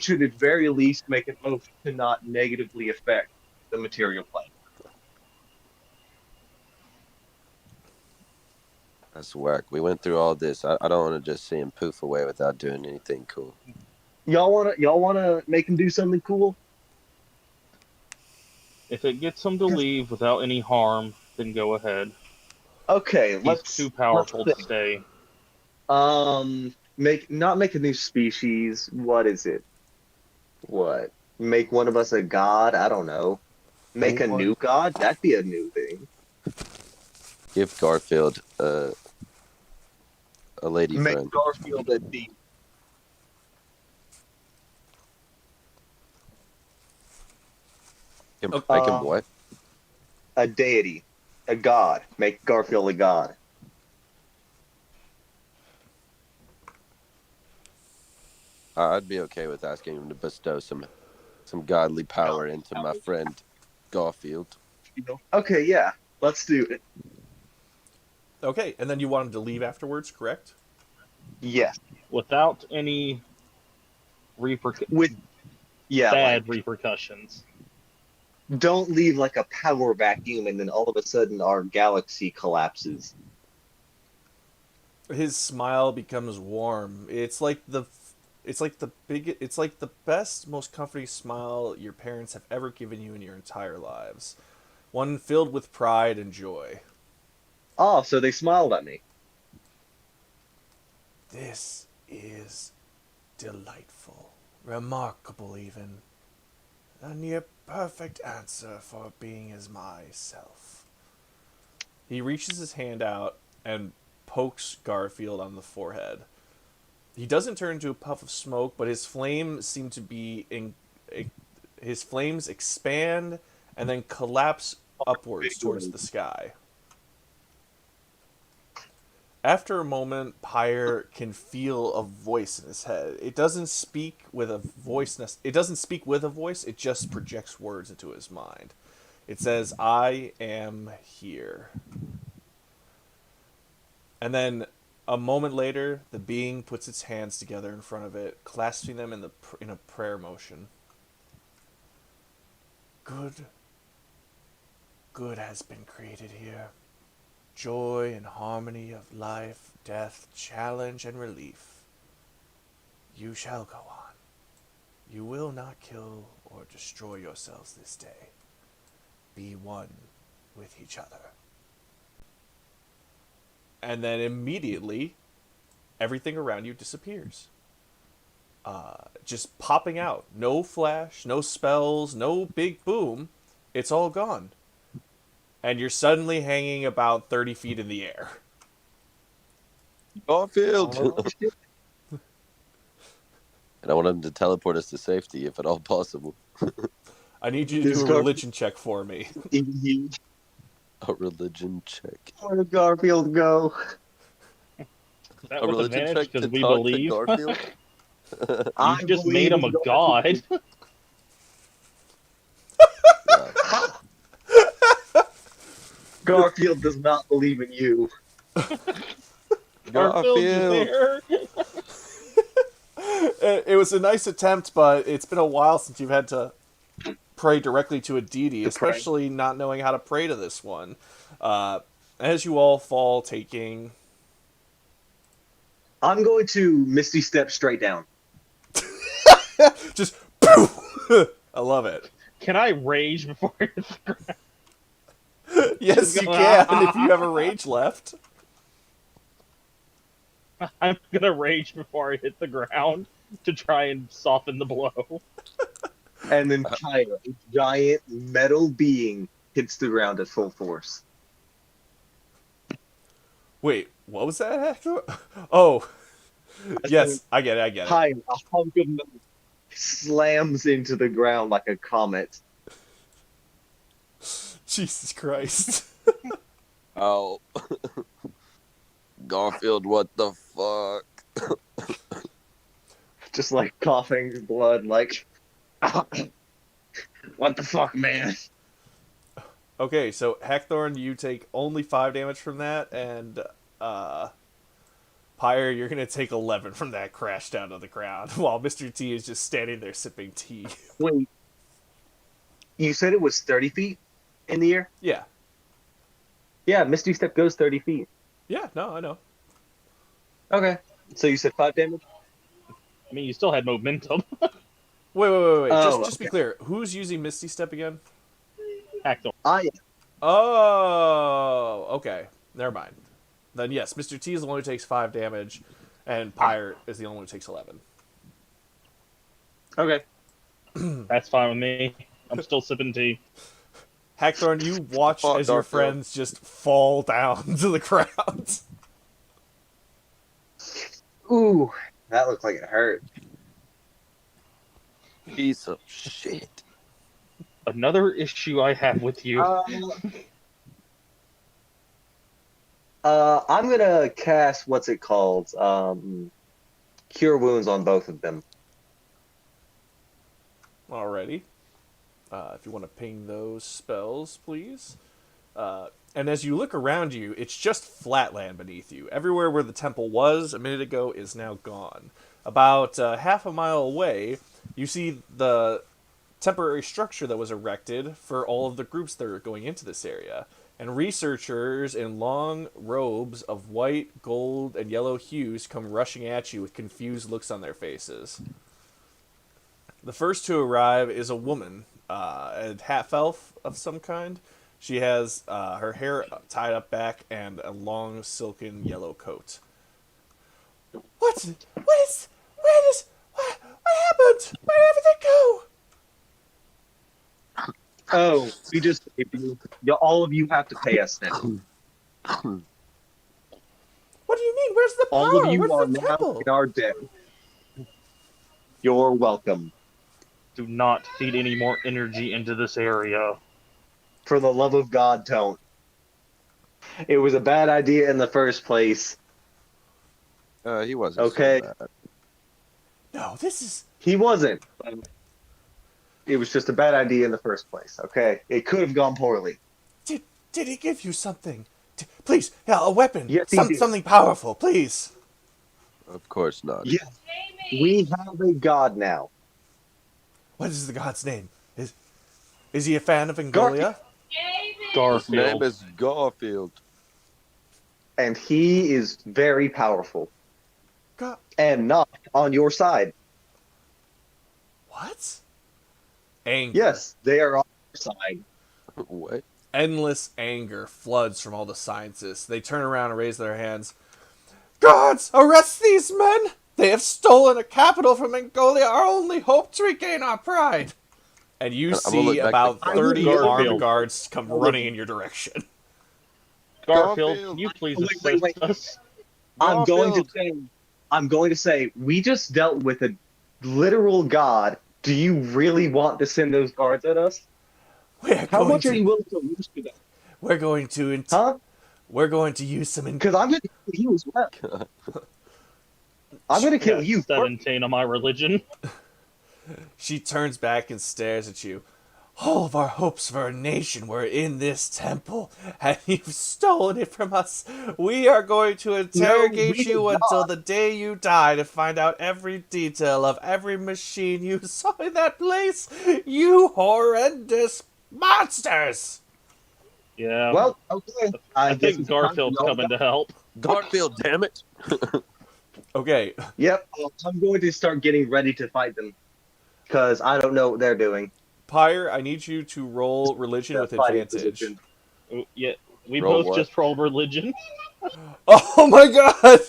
should at very least make an oath to not negatively affect the material plane. That's whack. We went through all this. I don't want to just see him poof away without doing anything cool. Y'all wanna make him do something cool? If it gets him to leave without any harm, then go ahead. Okay, He's too let's powerful to think. stay. Make a new species. What is it? What? Make one of us a god? I don't know. Make a new god? That'd be a new thing. Give Garfield a lady Make friend. Garfield a deity. Make him what? A deity. A god. Make Garfield a god. I'd be okay with asking him to bestow some godly power into my friend Garfield. Okay, yeah. Let's do it. Okay, and then you want him to leave afterwards, correct? Yes. Without any With bad repercussions. don't leave like a power vacuum and then all of a sudden our galaxy collapses. His smile becomes warm. It's like the best, most comforting smile your parents have ever given you in your entire lives. One filled with pride and joy. Oh, so they smiled at me. This is delightful, remarkable even. A near perfect answer for being as myself. He reaches his hand out and pokes Garfield on the forehead. He doesn't turn into a puff of smoke, but his flames seem to be his flames expand and then collapse upwards towards the sky. After a moment, Pyre can feel a voice in his head. It doesn't speak with a voice. It just projects words into his mind. It says, "I am here." And then a moment later, the being puts its hands together in front of it, clasping them in a prayer motion. Good has been created here. Joy and harmony of life, death, challenge, and relief. You shall go on. You will not kill or destroy yourselves this day. Be one with each other. And then immediately, everything around you disappears. Just popping out. No flash, no spells, no big boom. It's all gone. And you're suddenly hanging about 30 feet in the air. Garfield! And I want him to teleport us to safety, if at all possible. I need you to do a religion check for me. A religion check. Where did Garfield go? That A with religion advantage check to because we talk to believe. Garfield? You just made him a god. Garfield does not believe in you. Garfield is there. It was a nice attempt, but it's been a while since you've had to pray directly to a deity, especially not knowing how to pray to this one. As you all fall, taking... I'm going to Misty Step straight down. Just poof! I love it. Can I rage before I hit the ground? Yes, you can, if you have a rage left. I'm gonna rage before I hit the ground to try and soften the blow. And then Pyre, a giant metal being, hits the ground at full force. Wait, what was that, Hector? Oh, yes, I get it. Pyre, a hunk of metal, slams into the ground like a comet. Jesus Christ. Oh. Garfield, what the fuck? Just like coughing blood, like, what the fuck, man? Okay, so Hackthorn, you take only 5 damage from that, and Pyre, you're gonna take 11 from that crash down to the ground, while Mr. T is just standing there sipping tea. Wait, you said it was 30 feet in the air? Yeah. Yeah, Misty Step goes 30 feet. Yeah, no, I know. Okay. So you said 5 damage? I mean, you still had momentum. Wait. Oh, Just be clear. Who's using Misty Step again? Hector. I Oh, okay. Never mind. Then yes, Mr. T is the one who takes 5 damage, and Pyre is the only one who takes 11. Okay. That's fine with me. I'm still sipping tea. Hackthorn, you watch Fuck, as your Darkfield. friends just fall down to the ground. Ooh, that looked like it hurt. Piece of shit. Another issue I have with you. I'm gonna cast what's it called? Cure Wounds on both of them. Alrighty. If you want to ping those spells, please. And as you look around you, it's just flatland beneath you. Everywhere where the temple was a minute ago is now gone. About half a mile away, you see the temporary structure that was erected for all of the groups that are going into this area. And researchers in long robes of white, gold, and yellow hues come rushing at you with confused looks on their faces. The first to arrive is a woman, a half-elf of some kind. She has her hair tied up back and a long, silken yellow coat. What happened? Where did everything go? Oh, we just saved you. All of you have to pay us now. What do you mean? Where's the power? All of you Where's are the now temple? in our debt. You're welcome. Do not feed any more energy into this area. For the love of God, don't. It was a bad idea in the first place. He wasn't Okay. so bad. No, this is... He wasn't. It was just a bad idea in the first place. Okay, it could have gone poorly. Did he give you something? Please, yeah, a weapon. Yes, he did. Something powerful, please. Of course not. Yes, we have a god now. What is the god's name? Is he a fan of Engolia? His Garfield. name is Garfield. And he is very powerful. God, And not on your side. what? Anger. Yes, they are on your side. What? Endless anger floods from all the scientists. They turn around and raise their hands. Gods, arrest these men! They have stolen a capital from Engolia, our only hope to regain our pride. And you I'm gonna look see back about to 30 Garfield. armed guards come running in your direction. Garfield, Garfield. can you please Wait. assist us? I'm going Garfield. to say, we just dealt with a literal god. Do you really want to send those guards at us? How much are you willing to lose to them? We're going to Huh? we're going to use some Because I'm going to kill you as well. I'm going to kill Yeah, you. 17 on my religion. She turns back and stares at you. All of our hopes for a nation were in this temple, and you've stolen it from us. We are going to interrogate we you did until not. the day you die to find out every detail of every machine you saw in that place. You horrendous monsters! Yeah. Well, okay. I guess think it's time Garfield's for y'all coming to help. Garfield, damn it. Okay, Yep, I'm going to start getting ready to fight them. Because I don't know what they're doing. Pyre, I need you to roll religion with Fighting advantage. position. Yeah, we Roll both what? just rolled religion. Oh my god!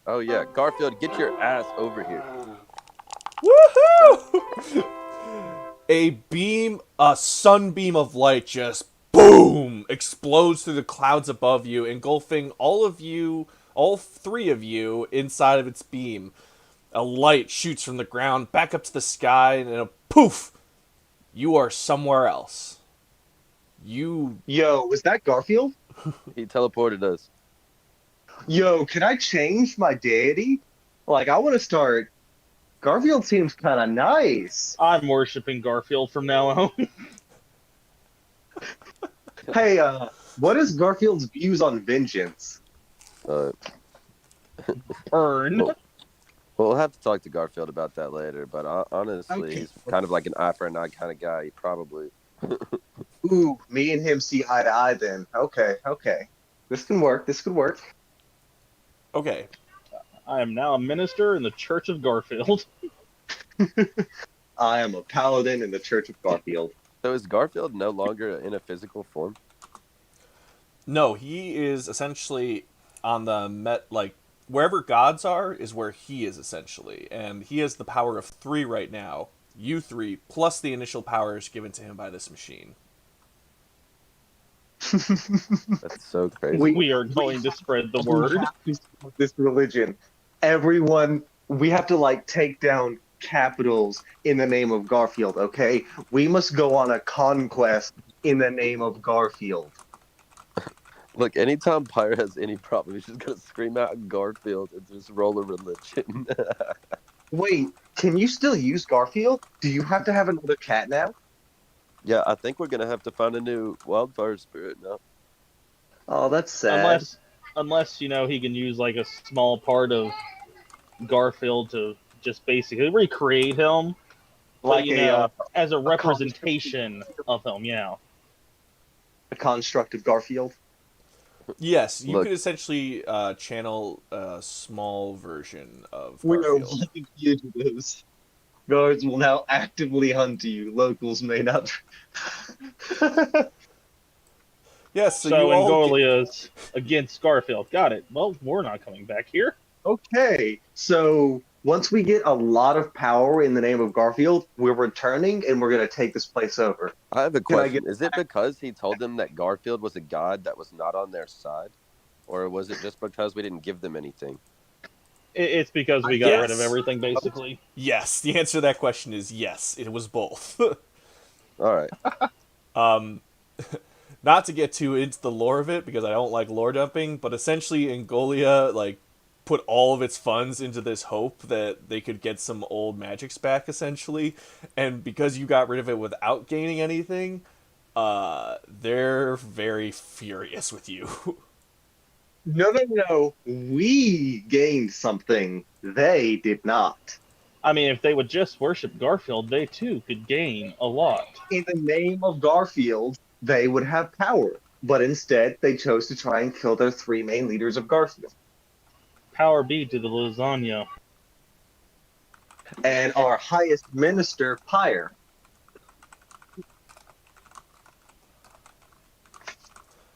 Oh yeah, Garfield, get your ass over here. Woohoo! A sunbeam of light just boom explodes through the clouds above you, engulfing all three of you inside of its beam. A light shoots from the ground back up to the sky, and in a poof, you are somewhere else. Yo, was that Garfield? He teleported us. Yo, can I change my deity? Like, I want to start. Garfield seems kind of nice. I'm worshiping Garfield from now on. Hey, what is Garfield's views on vengeance? Burn. Well, we'll have to talk to Garfield about that later. But honestly, Okay. he's kind of like an eye for an eye kind of guy. He probably. Ooh, me and him see eye to eye then. Okay, okay. This can work. This could work. Okay. I am now a minister in the Church of Garfield. I am a paladin in the Church of Garfield. So is Garfield no longer in a physical form? No, he is essentially on the like wherever gods are is where he is essentially, and he has the power of 3 right now. You 3 plus the initial powers given to him by this machine. That's so crazy. We are going to spread the word. We have to start this religion. Everyone, we have to like take down capitals in the name of Garfield, okay? We must go on a conquest in the name of Garfield. Look, anytime Pyre has any problem, he's just gonna scream out Garfield and just roll a religion. Wait, can you still use Garfield? Do you have to have another cat now? Yeah, I think we're gonna have to find a new wildfire spirit now. Oh, that's sad. Unless he can use like a small part of Garfield to just basically recreate him, Like as a representation of him. Yeah. a constructed Garfield. Yes, you Look. could essentially channel a small version of We are Garfield. wanted fugitives. Guards will now actively hunt you. Locals may not. Yes, so So you all Engolia's against Garfield. Got it. Well, we're not coming back here. Okay, so once we get a lot of power in the name of Garfield, we're returning and we're gonna take this place over. I have a Can I question. get- Is it because he told them that Garfield was a god that was not on their side? Or was it just because we didn't give them anything? It's because we got rid of Yes. everything, basically. Yes, the answer to that question is yes. It was both. Alright. Not to get too into the lore of it because I don't like lore dumping, but essentially Engolia like put all of its funds into this hope that they could get some old magics back essentially, and because you got rid of it without gaining anything, they're very furious with you. No, no, no. We gained something. They did not. I mean, if they would just worship Garfield, they too could gain a lot. In the name of Garfield, they would have power. But instead, they chose to try and kill their 3 main leaders of Garfield. Power be to the lasagna. And our highest minister, Pyre.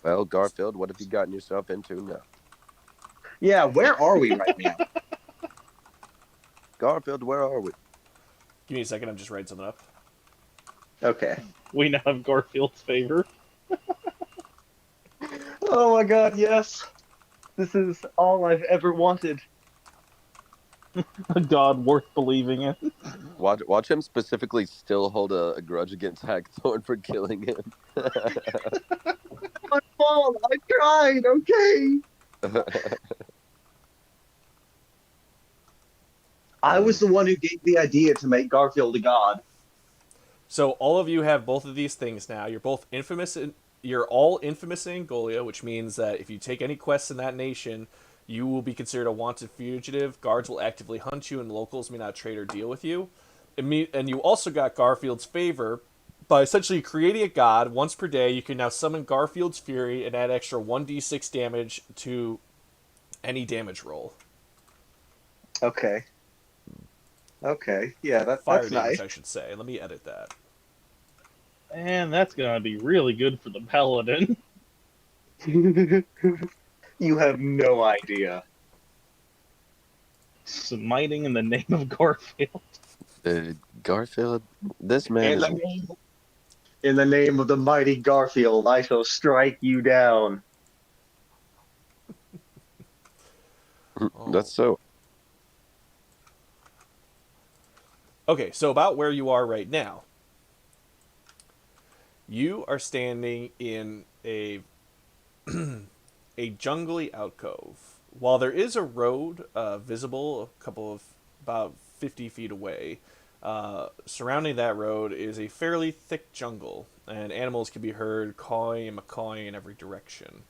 Well, Garfield, what have you gotten yourself into now? Yeah, where are we right now? Garfield, where are we? Give me a second, I'm just writing something up. Okay. We now have Garfield's favor. Oh my god, yes. This is all I've ever wanted. A god worth believing in. Watch him specifically still hold a grudge against Hackthorn for killing him. My fault. I tried. Okay. I was the one who gave the idea to make Garfield a god. So all of you have both of these things now. You're both infamous. You're all infamous in Engolia, which means that if you take any quests in that nation, you will be considered a wanted fugitive. Guards will actively hunt you, and locals may not trade or deal with you. And you also got Garfield's favor by essentially creating a god once per day. You can now summon Garfield's Fury and add extra 1d6 damage to any damage roll. Okay. Okay. Yeah, Fire that's damage, nice. I should say. Let me edit that. And that's gonna be really good for the paladin. You have no idea. Smiting in the name of Garfield. Garfield, this man is... In the name of the mighty Garfield, I shall strike you down. That's so... Okay, so about where you are right now. You are standing in a a jungly alcove. While there is a road visible a couple of about 50 feet away, surrounding that road is a fairly thick jungle, and animals can be heard cawing and macaw-ing in every direction.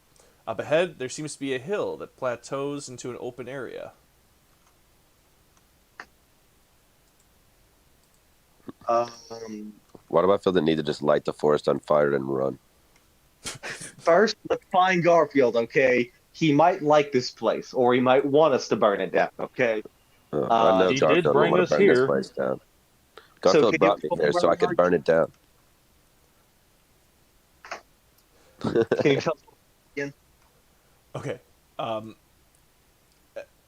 Up ahead, there seems to be a hill that plateaus into an open area. Why do I feel the need to just light the forest on fire and run? First, let's find Garfield, okay? He might like this place, or he might want us to burn it down, okay? I know He did Garfield would bring want us to burn this here. place down. So Garfield can you brought me here so I could burn it down. Can you tell us? Okay.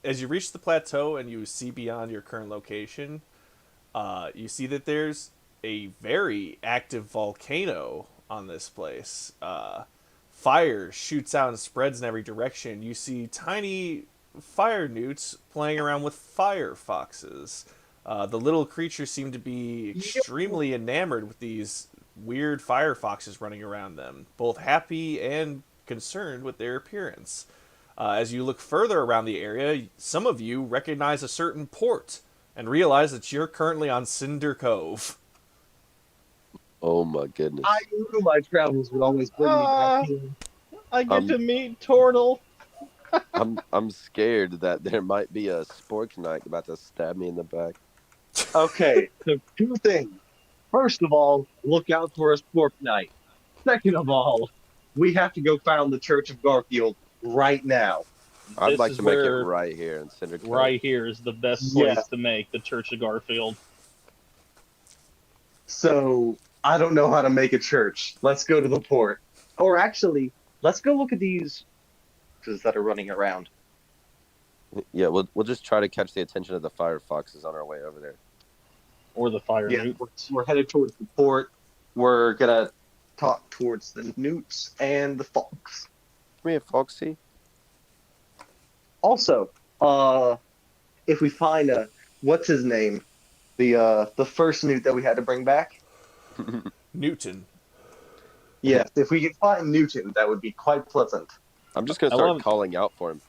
As you reach the plateau and you see beyond your current location, you see that there's a very active volcano on this place. Fire shoots out and spreads in every direction. You see tiny fire newts playing around with fire foxes. The little creatures seem to be extremely enamored with these weird fire foxes running around them, both happy and concerned with their appearance. As you look further around the area, some of you recognize a certain port and realize that you're currently on Cinder Cove. Oh my goodness. I knew my travels would always bring me back here. I get to meet Turtle. I'm scared that there might be a spork knight about to stab me in the back. Okay, so two things. First of all, look out for a spork knight. Second of all, we have to go found the Church of Garfield right now. I'd This like is to make it where- right here in Cinder Cove. Right here is the best place to make the Church of Garfield. So I don't know how to make a church. Let's go to the port. Or actually, let's go look at these that are running around. Yeah, we'll just try to catch the attention of the fire foxes on our way over there. Or the fire Yeah, newt. we're headed towards the port. We're gonna talk towards the newts and the fox. Come here, Foxy. Also, if we find what's his name, the first newt that we had to bring back. Newton. Yes, if we could find Newton, that would be quite pleasant. I'm just gonna I start love- calling out for him.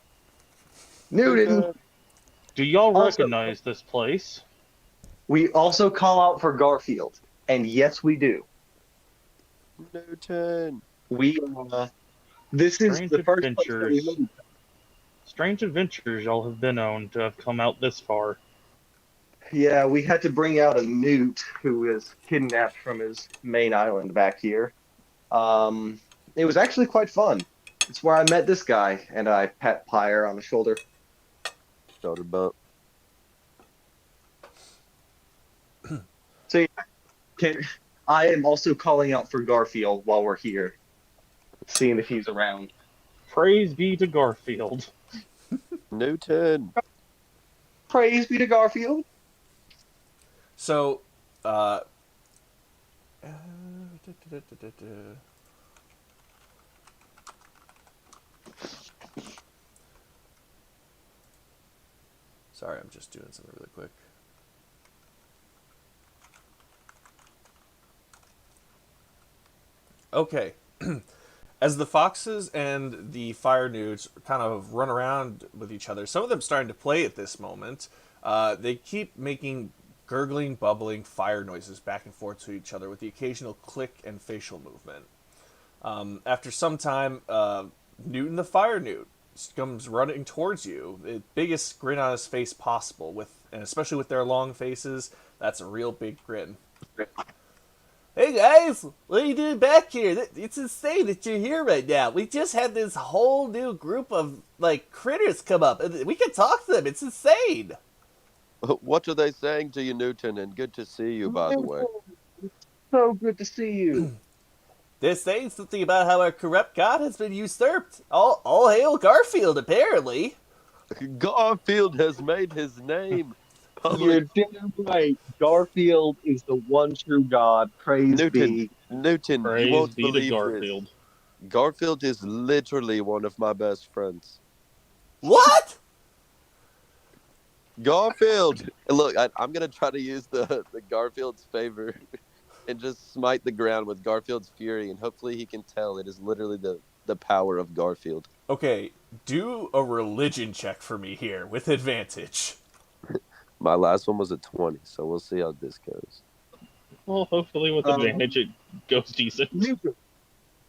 Newton. Do y'all Also- recognize this place? We also call out for Garfield, and yes, we do. Newton. We this is Strange the first place that we adventures. moved. Strange adventures y'all have been on to have come out this far. Yeah, we had to bring out a newt who was kidnapped from his main island back here. It was actually quite fun. It's where I met this guy, and I pat Pyre on the shoulder. Shoulder bump. So yeah, I am also calling out for Garfield while we're here, seeing if he's around. Praise be to Garfield. Newton. Praise be to Garfield. So, sorry, I'm just doing something really quick. Okay. As the foxes and the fire newts kind of run around with each other, some of them starting to play at this moment, they keep making gurgling, bubbling fire noises back and forth to each other with the occasional click and facial movement. After some time, Newton the fire newt comes running towards you, the biggest grin on his face possible, and especially with their long faces, that's a real big grin. Hey guys, what are you doing back here? It's insane that you're here right now. We just had this whole new group of critters come up, and we can talk to them. It's insane. What are they saying to you, Newton? And good to see you, by the way. So good to see you. They're saying something about how our corrupt god has been usurped. All hail Garfield, apparently. Garfield has made his name. You're damn right. Garfield is the one true God. Praise be. Newton, you Praise won't be to believe Garfield. this. Garfield is literally one of my best friends. What? Garfield! Look, I'm going to try to use the Garfield's favor and just smite the ground with Garfield's fury, and hopefully he can tell it is literally the power of Garfield. Okay, do a religion check for me here with advantage. My last one was a 20, so we'll see how this goes. Well, hopefully with advantage it goes decent.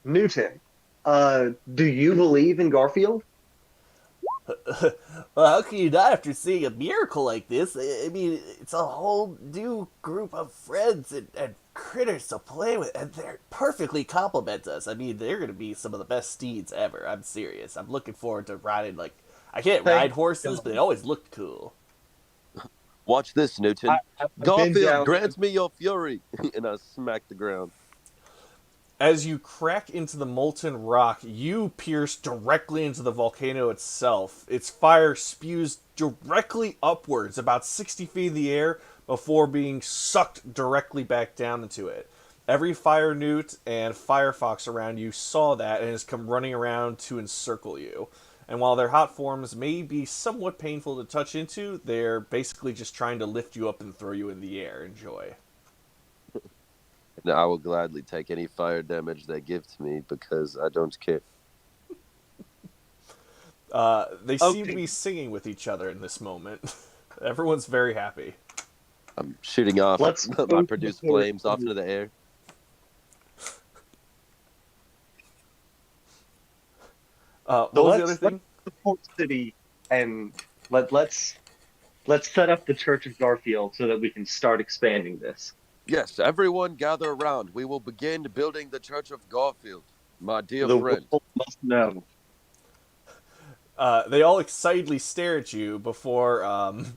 Newton, Do you believe in Garfield? Well, how can you not after seeing a miracle like this? I mean, it's a whole new group of friends and critters to play with, and they're perfectly complement us. I mean, they're going to be some of the best steeds ever. I'm serious. I'm looking forward to riding, like, I can't ride Thank horses, God. but they always looked cool. Watch this, Newton. I've been Garfield, down. grant me your fury. And I smack the ground. As you crack into the molten rock, you pierce directly into the volcano itself. Its fire spews directly upwards, about 60 feet in the air, before being sucked directly back down into it. Every fire newt and firefox around you saw that and has come running around to encircle you. And while their hot forms may be somewhat painful to touch into, they're basically just trying to lift you up and throw you in the air. Enjoy. And I will gladly take any fire damage they give to me because I don't care. They seem to be singing with each other in this moment. Everyone's very happy. I'm shooting off Let's my go produced before- flames off into the air. What So was the let's- other thing? The port city, and let's set up the Church of Garfield so that we can start expanding this. Yes, everyone gather around. We will begin building the Church of Garfield. My dear The friend. world must know. They all excitedly stare at you before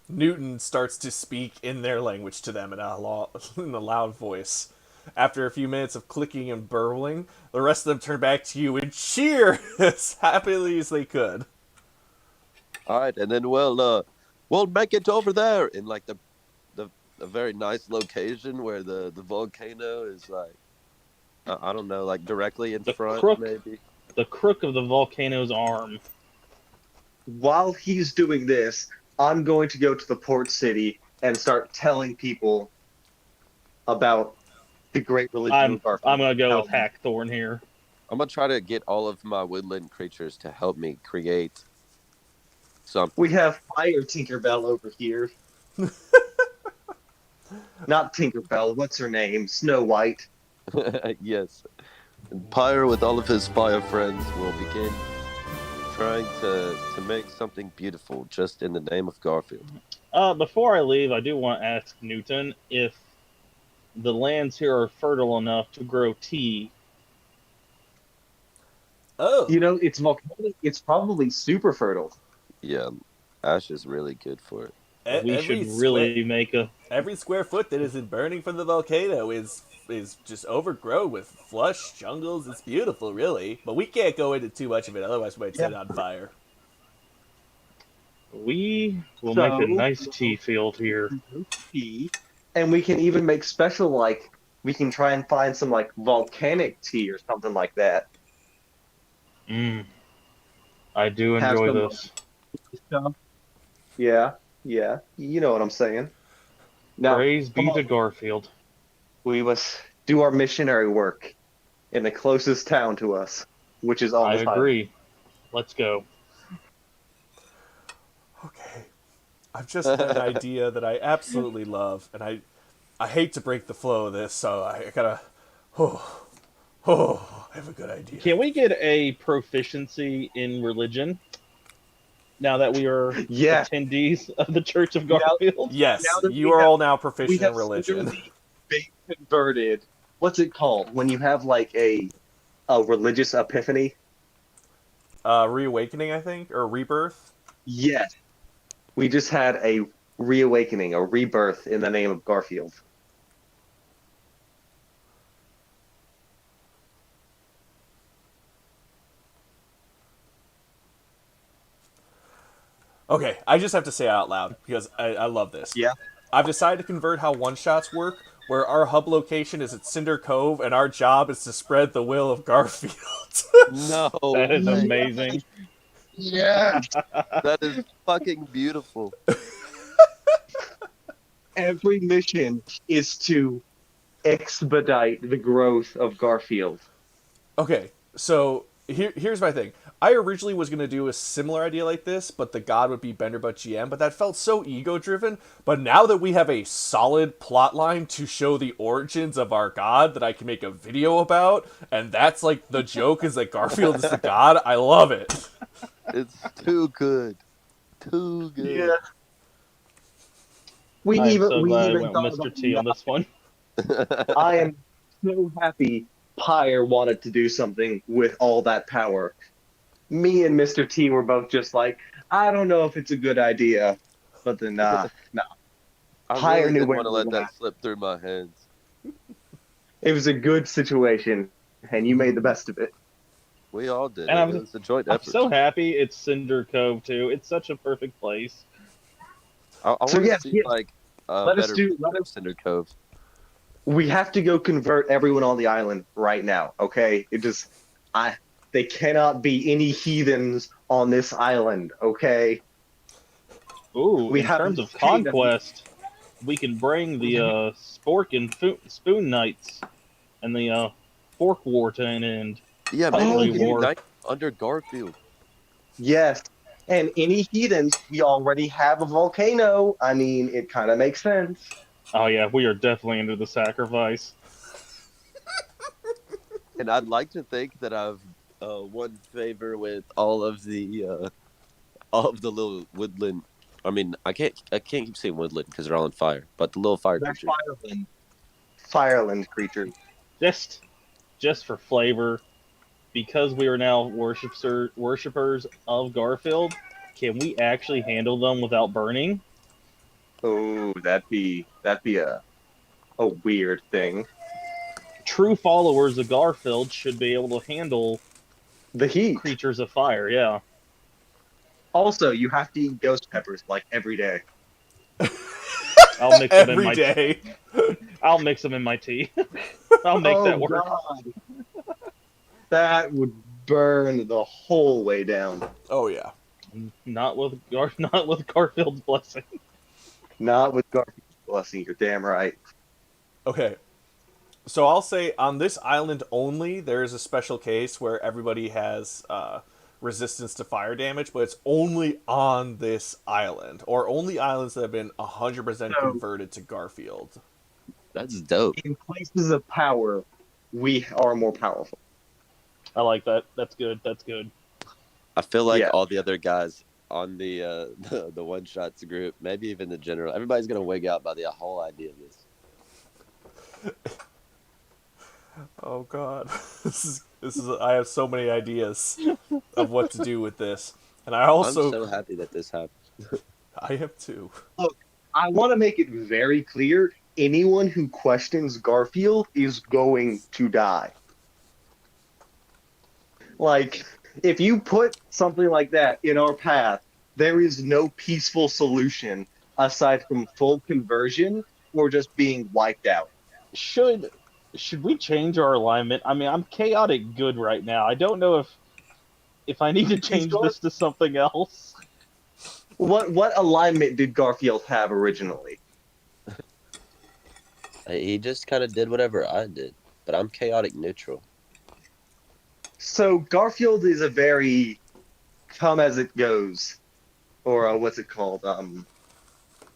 Newton starts to speak in their language to them in a loud voice. After a few minutes of clicking and burbling, the rest of them turn back to you and cheer as happily as they could. All right, and then we'll make it over there in like the a very nice location where the volcano is like I don't know, like directly in The front crook. maybe. The crook of the volcano's arm. While he's doing this, I'm going to go to the port city and start telling people about the great religion I'm of Garfield. gonna go with Hackthorn here. I'm gonna try to get all of my woodland creatures to help me create something. We have Fire Tinkerbell over here. Not Tinkerbell, what's her name? Snow White. Yes. And Pyre with all of his fire friends will begin trying to make something beautiful just in the name of Garfield. Before I leave, I do want to ask Newton if the lands here are fertile enough to grow tea. Oh, You know, it's volcanic. It's probably super fertile. Yeah, Ash is really good for it. We should really make a. every square foot that isn't burning from the volcano is just overgrown with lush jungles. It's beautiful, really. But we can't go into too much of it, otherwise we might set it on fire. We will make a So- nice tea field here. Tea. And we can even make special, like, we can try and find some, like, volcanic tea or something like that. I do Have enjoy some- this. Yeah, you know what I'm saying. Now, Praise be come to on. Garfield. we must do our missionary work in the closest town to us, which is I almost agree. Let's go. Okay. I've just had an idea that I absolutely love, and I hate to break the flow of this, so I gotta. I have a good idea. Can we get a proficiency in religion? Now that we are Yes. attendees of the Church of Garfield? Yes, Now that you we are have- all now We proficient in have religion. literally been converted. What's it called when you have like a religious epiphany? Reawakening, I think, or rebirth. Yes. We just had a reawakening, a rebirth in the name of Garfield. Okay, I just have to say it out loud because I love this. Yeah. I've decided to convert how one-shots work, where our hub location is at Cinder Cove, and our job is to spread the will of Garfield. No, That is way. amazing. Yeah. That is fucking beautiful. Every mission is to expedite the growth of Garfield. Okay, so here's my thing. I originally was going to do a similar idea like this, but the god would be Benderbutt GM, but that felt so ego-driven. But now that we have a solid plot line to show the origins of our god that I can make a video about, and that's like the joke is that Garfield is the god, I love it. It's too good. Too good. Yeah. I'm so We glad I even went thought with Mr. about T on this one. I am so happy Pyre wanted to do something with all that power. Me and Mr. T were both just like, I don't know if it's a good idea. But then, nah. I Pyre really knew didn't where want to we let were that at. slip through my hands. It was a good situation, and you made the best of it. We all did. And It was a joint I'm effort. so happy it's Cinder Cove too. It's such a perfect place. I So, want to yes, see yes. like a Let us better do- version let of us- Cinder Cove. We have to go convert everyone on the island right now, okay? They cannot be any heathens on this island, okay? Ooh, We in have terms to of pay them. conquest, we can bring the Spork and Spoon Knights and the Fork War to an end. Yeah, maybe Holy we can war. unite under Garfield. Yes. And any heathens, we already have a volcano. I mean, it kind of makes sense. Oh yeah, we are definitely into the sacrifice. And I'd like to think that I've won favor with all of the little woodland. I mean, I can't keep saying woodland because they're all on fire. But the little fire They're creatures. fireland creatures. Just for flavor, because we are now worshippers of Garfield, can we actually handle them without burning? Oh, that'd be a weird thing. True followers of Garfield should be able to handle The heat. creatures of fire, yeah. Also, you have to eat ghost peppers like every day. I'll mix them in Every my day. I'll mix them in my tea. I'll make that work. God. That would burn the whole way down. Oh, yeah. Not with Garfield's blessing. Not with Garfield's blessing, you're damn right. Okay. So I'll say on this island only, there is a special case where everybody has resistance to fire damage, but it's only on this island, or only islands that have been 100% converted to Garfield. That's dope. In places of power, we are more powerful. I like that. That's good. That's good. I feel like Yeah. all the other guys on the the one shots group, maybe even the general, everybody's gonna wig out by the whole idea of this. Oh god, this is. I have so many ideas of what to do with this, and I also I'm so happy that this happened. I am too. I want to make it very clear, anyone who questions Garfield is going to die. Like, if you put something like that in our path, there is no peaceful solution aside from full conversion or just being wiped out. Should we change our alignment? I mean, I'm chaotic good right now. I don't know if I need to change this to something else. What alignment did Garfield have originally? He just kind of did whatever I did, but I'm chaotic neutral. So Garfield is a very come as it goes, or what's it called?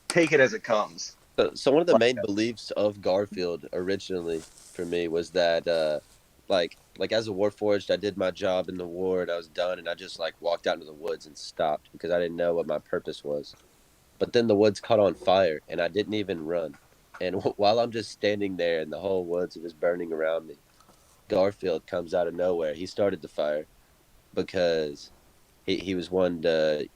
Take it as it comes. So one of the Like main that. beliefs of Garfield originally for me was that like as a Warforged, I did my job in the war and I was done, and I just like walked out into the woods and stopped because I didn't know what my purpose was. But then the woods caught on fire and I didn't even run. And while I'm just standing there and the whole woods is burning around me, Garfield comes out of nowhere. He started the fire because he was one to,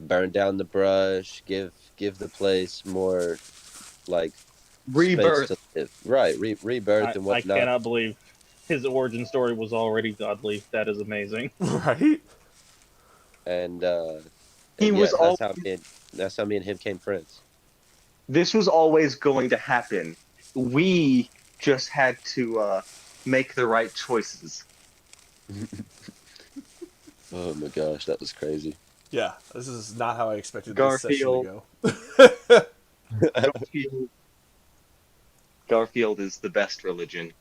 burn down the brush, give the place more like Rebirth. space to live. Right, rebirth and I whatnot. cannot believe his origin story was already godly. That is amazing. Right? And He was that's how me and him came friends. This was always going to happen. We just had to make the right choices. Oh my gosh, that was crazy. Yeah, this is not how I expected Garfield. this session to go. Garfield is the best religion.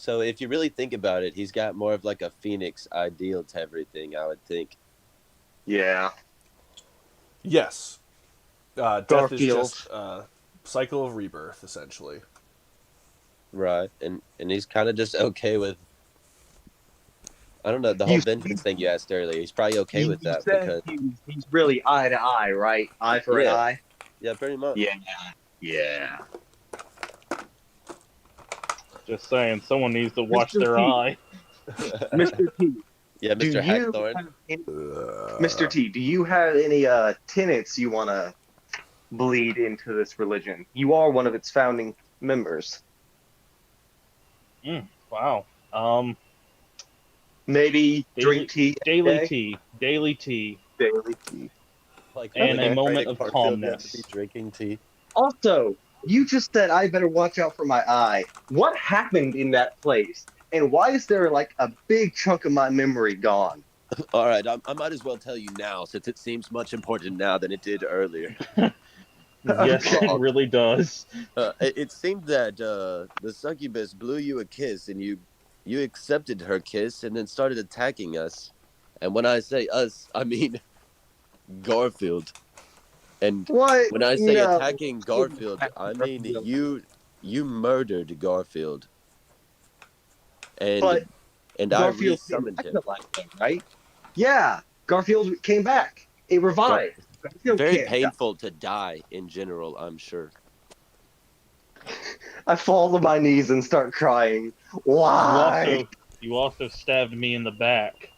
So if you really think about it, he's got more of like a phoenix ideal to everything, I would think. Yeah. Yes. Death is Garfield. just a cycle of rebirth, essentially. Right. And he's kind of just okay with, I don't know, the whole You, vengeance thing you asked earlier. He's probably okay with you that said because, he's really eye to eye, right? Eye for an yeah, eye. yeah, pretty much. Yeah. Yeah. Just saying, someone needs to watch Mr. their T. eye. Mr. T. Yeah, Do Mr. you Hackthorn. have any, Mr. T, do you have any tenets you want to bleed into this religion? You are one of its founding members. Wow. Maybe drink tea every Daily day? tea. Daily tea. Daily tea. Like, And really a moment afraid of Garfield not to calmness. be drinking tea. Also, you just said I better watch out for my eye. What happened in that place? And why is there like a big chunk of my memory gone? All right, I might as well tell you now, since it seems much important now than it did earlier. Yes, Okay. it really does. It seemed that the succubus blew you a kiss, and you accepted her kiss, and then started attacking us. And when I say us, I mean Garfield. And What? when I say No. attacking Garfield, I mean you murdered Garfield. And But I Garfield came re-summoned back him. to life, though, right? Yeah, Garfield came back. It revived. Garfield Very can't die. painful to die in general, I'm sure. I fall to my knees and start crying. Why? You also stabbed me in the back.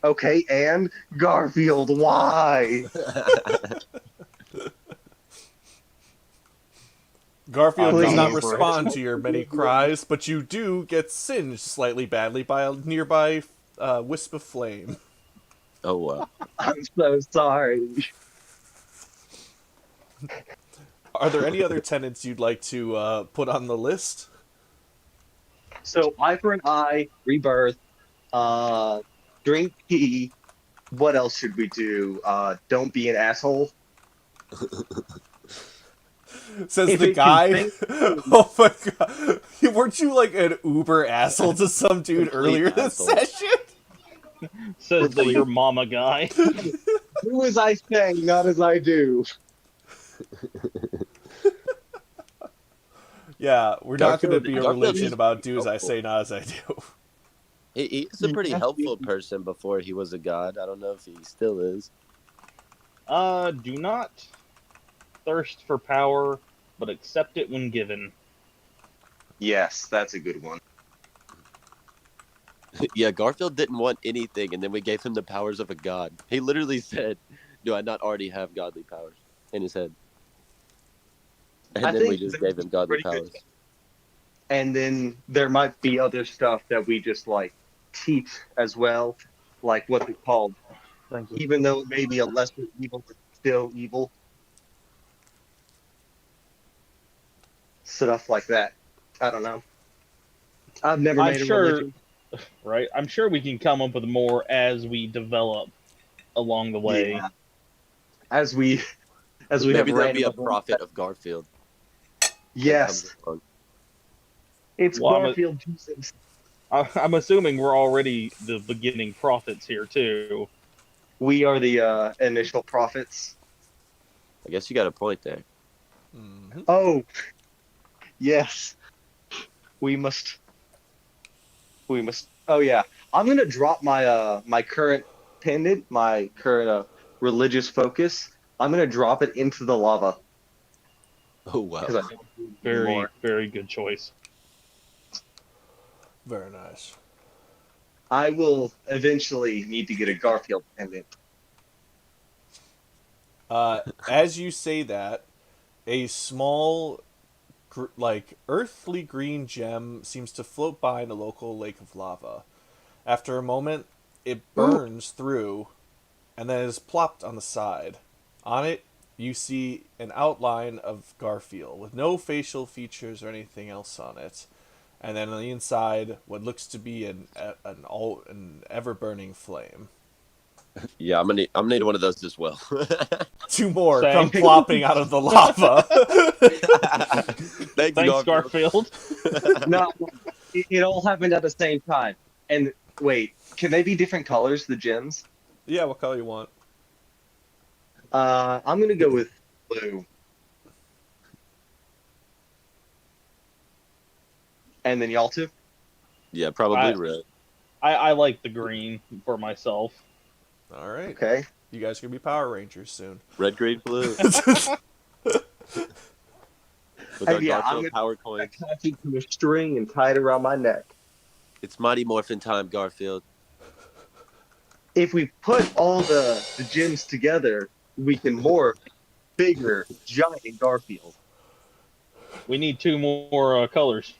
Okay, and Garfield, why? Garfield does Please. not respond to your many cries, but you do get singed slightly badly by a nearby wisp of flame. Oh, wow. I'm so sorry. Are there any other tenets you'd like to put on the list? So, eye for an eye, rebirth, drink tea. What else should we do? Don't be an asshole. Says If the it guy. can Oh my god. Weren't you like an uber asshole to some dude Complete earlier this asshole. session? Says the your mama guy. Do as I say, not as I do. Yeah, we're not going to Garfield- be a Garfield religion is about do as I helpful. say, not as I do. He's a pretty helpful person before he was a god. I don't know if he still is. Do not thirst for power, but accept it when given. Yes, that's a good one. Yeah, Garfield didn't want anything, and then we gave him the powers of a god. He literally said, "Do I not already have godly powers?" in his head. And I then we think just that's gave him godly pretty good. powers. And then there might be other stuff that we just like teach as well, like what's it called? Thank you. Even though it may be a lesser evil, it's still evil. Stuff like that. I don't know. I've never I'm made a sure- religion. Right? I'm sure we can come up with more as we develop along the way. Yeah. As we have Maybe there'll be a random- prophet of Garfield. that Yes, comes along. it's Well, I'm a- Garfield Jesus. I'm assuming we're already the beginning prophets here too. We are the initial prophets. I guess you got a point there. Mhm. Oh, yes. We must. Oh yeah, I'm gonna drop my my current pendant, my current religious focus. I'm gonna drop it into the lava Oh wow. because I don't need it Very, anymore. very good choice. Very nice. I will eventually need to get a Garfield pendant. As you say that, a small, like, earthly green gem seems to float by in a local lake of lava. After a moment, it burns through, and then is plopped on the side. On it, you see an outline of Garfield, with no facial features or anything else on it. And then on the inside, what looks to be an ever-burning flame. Yeah, I'm gonna need one of those as well. Two more Same. come plopping out of the lava. Thanks, Thanks, Garfield. No, it all happened at the same time. And wait, can they be different colors, the gems? Yeah, what color you want? I'm gonna go with blue. And then y'all too? Yeah, probably red. I like the green for myself. All right. Okay. You guys are gonna be Power Rangers soon. Red, green, blue. With our Yeah, I'm Garfield gonna power get coins. attached to a string and tie it around my neck. It's Mighty Morphin time, Garfield. If we put all the gems together, we can morph bigger, giant Garfield. We need 2 more colors.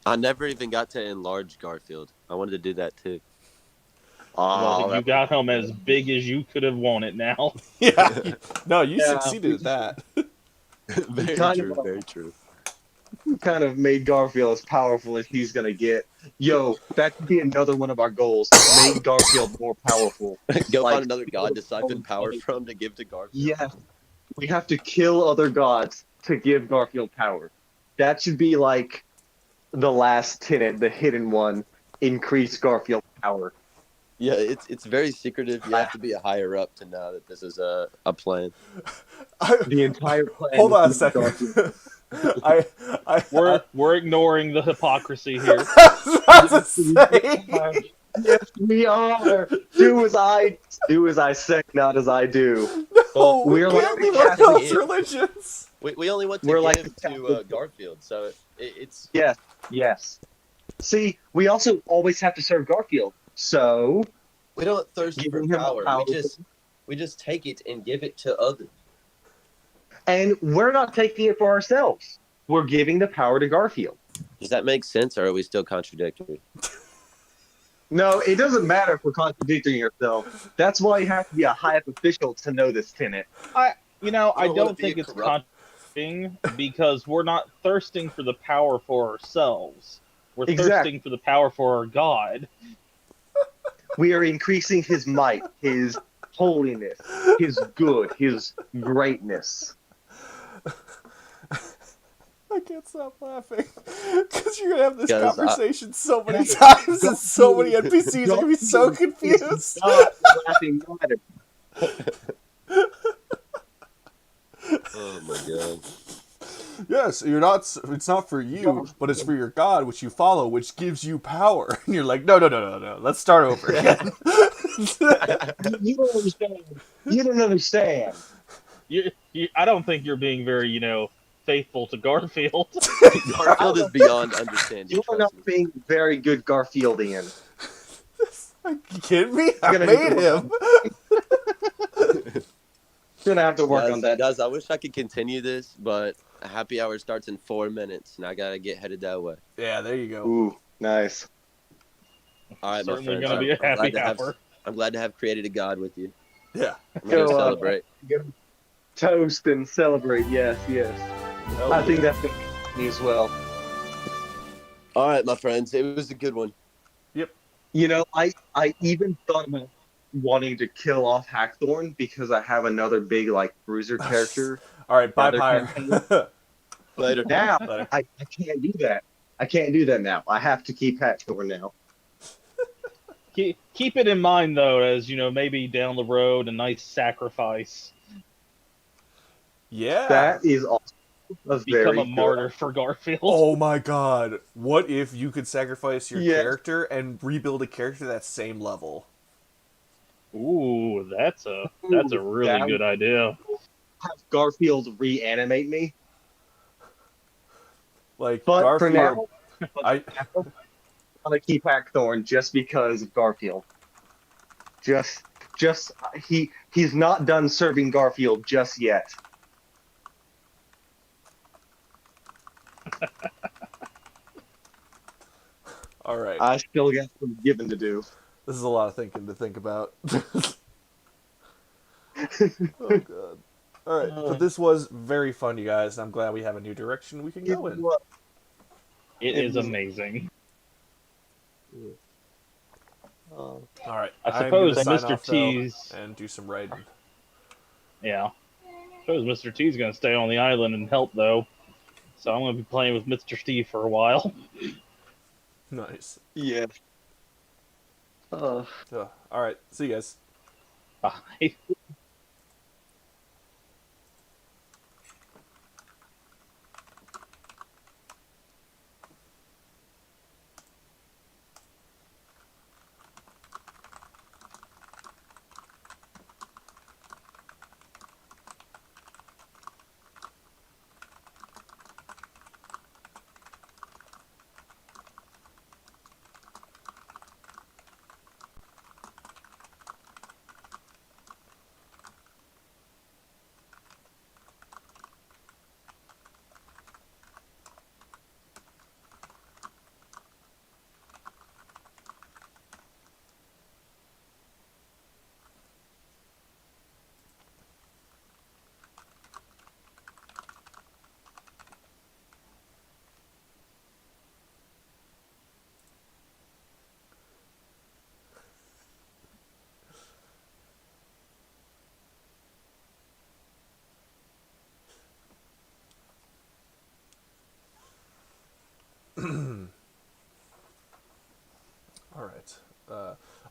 I never even got to enlarge Garfield. I wanted to do that too. Well, Oh, you got him as big as you could have wanted now. Yeah. No, you Yeah, succeeded at that. Very kind true, of very true. kind of made Garfield as powerful as he's gonna get. Yo, that could be another one of our goals. Make Garfield more powerful. Go Like, find another god to siphon power from to give to Garfield. yes, we have to kill other gods to give Garfield power. That should be like the last tenet, the hidden one. Increase Garfield power. Yeah, it's very secretive. You have to be a higher up to know that this is a plan. The entire plan. Hold on a is to make second. Garfield. We're ignoring the hypocrisy here. I was about to say. Yes, we are. Do as I say, not as I do. No, we we're can't like leave the our Catholic house kids. religions. We only want to We're like give the to Catholic- Garfield, so it's Yes. See, we also always have to serve Garfield. So we don't thirst for giving him power. power. We just take it and give it to others. And we're not taking it for ourselves. We're giving the power to Garfield. Does that make sense, or are we still contradictory? No, it doesn't matter if we're contradicting yourself. That's why you have to be a high up official to know this tenet. I You don't wanna be think a it's corrupt- contradicting because we're not thirsting for the power for ourselves. We're Exactly. thirsting for the power for our God. We are increasing his might, his holiness, his good, his greatness. I can't stop laughing because you're gonna have this Guys, conversation so many times, and so many NPCs are gonna be so confused. It's not the laughing matter. Oh my god! Yes, you're not. It's not for you, but it's for your God, which you follow, which gives you power. And you're like, no. Let's start over again. You don't understand. You don't understand. I don't think you're being very, faithful to Garfield. Garfield is beyond understanding. You are trust not me. being very good Garfieldian. Are you kidding me? I You're gonna made need to him. You're gonna have to work on that. Guys, I wish I could continue this, but happy hour starts in 4 minutes, and I gotta get headed that way. Yeah, there you go. Ooh, nice. All right, my Certainly friends. going to be a I'm glad happy to have- hour. I'm glad to have created a god with you. Yeah. I'm gonna Go on. celebrate. Toast and celebrate. Yes, yes. I think that's gonna be me as well. All right, my friends. It was a good one. You know, I even thought about wanting to kill off Hackthorn because I have another big bruiser character. All right, bye, Another Pyre. Later. Now Later. I can't do that. I can't do that now. I have to keep Hackthorn now. Keep it in mind, though, as, maybe down the road, a nice sacrifice. Yeah. That is also a very Become a good- martyr for Garfield. Oh my God! What if you could sacrifice your Yeah. character and rebuild a character that same level? Ooh, that's a really that good idea. Have Garfield reanimate me. Like But Garfield. for now, I I'm gonna keep Hackthorn just because of Garfield. He's not done serving Garfield just yet. all right. I still got some giving to do. This is a lot of thinking to think about. Oh God. All right, but this was very fun, you guys. I'm glad we have a new direction we can go in. It is amazing. All right, I I'm suppose gonna sign Mr. off, though, T's. and do some writing. Yeah. I suppose Mr. T's going to stay on the island and help, though. So I'm going to be playing with Mr. Steve for a while. Nice. Yeah. Uh, All right. See you guys. Bye. All right.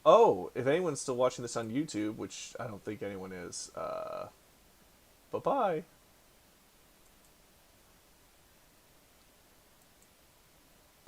Oh, if anyone's still watching this on YouTube, which I don't think anyone is, bye bye.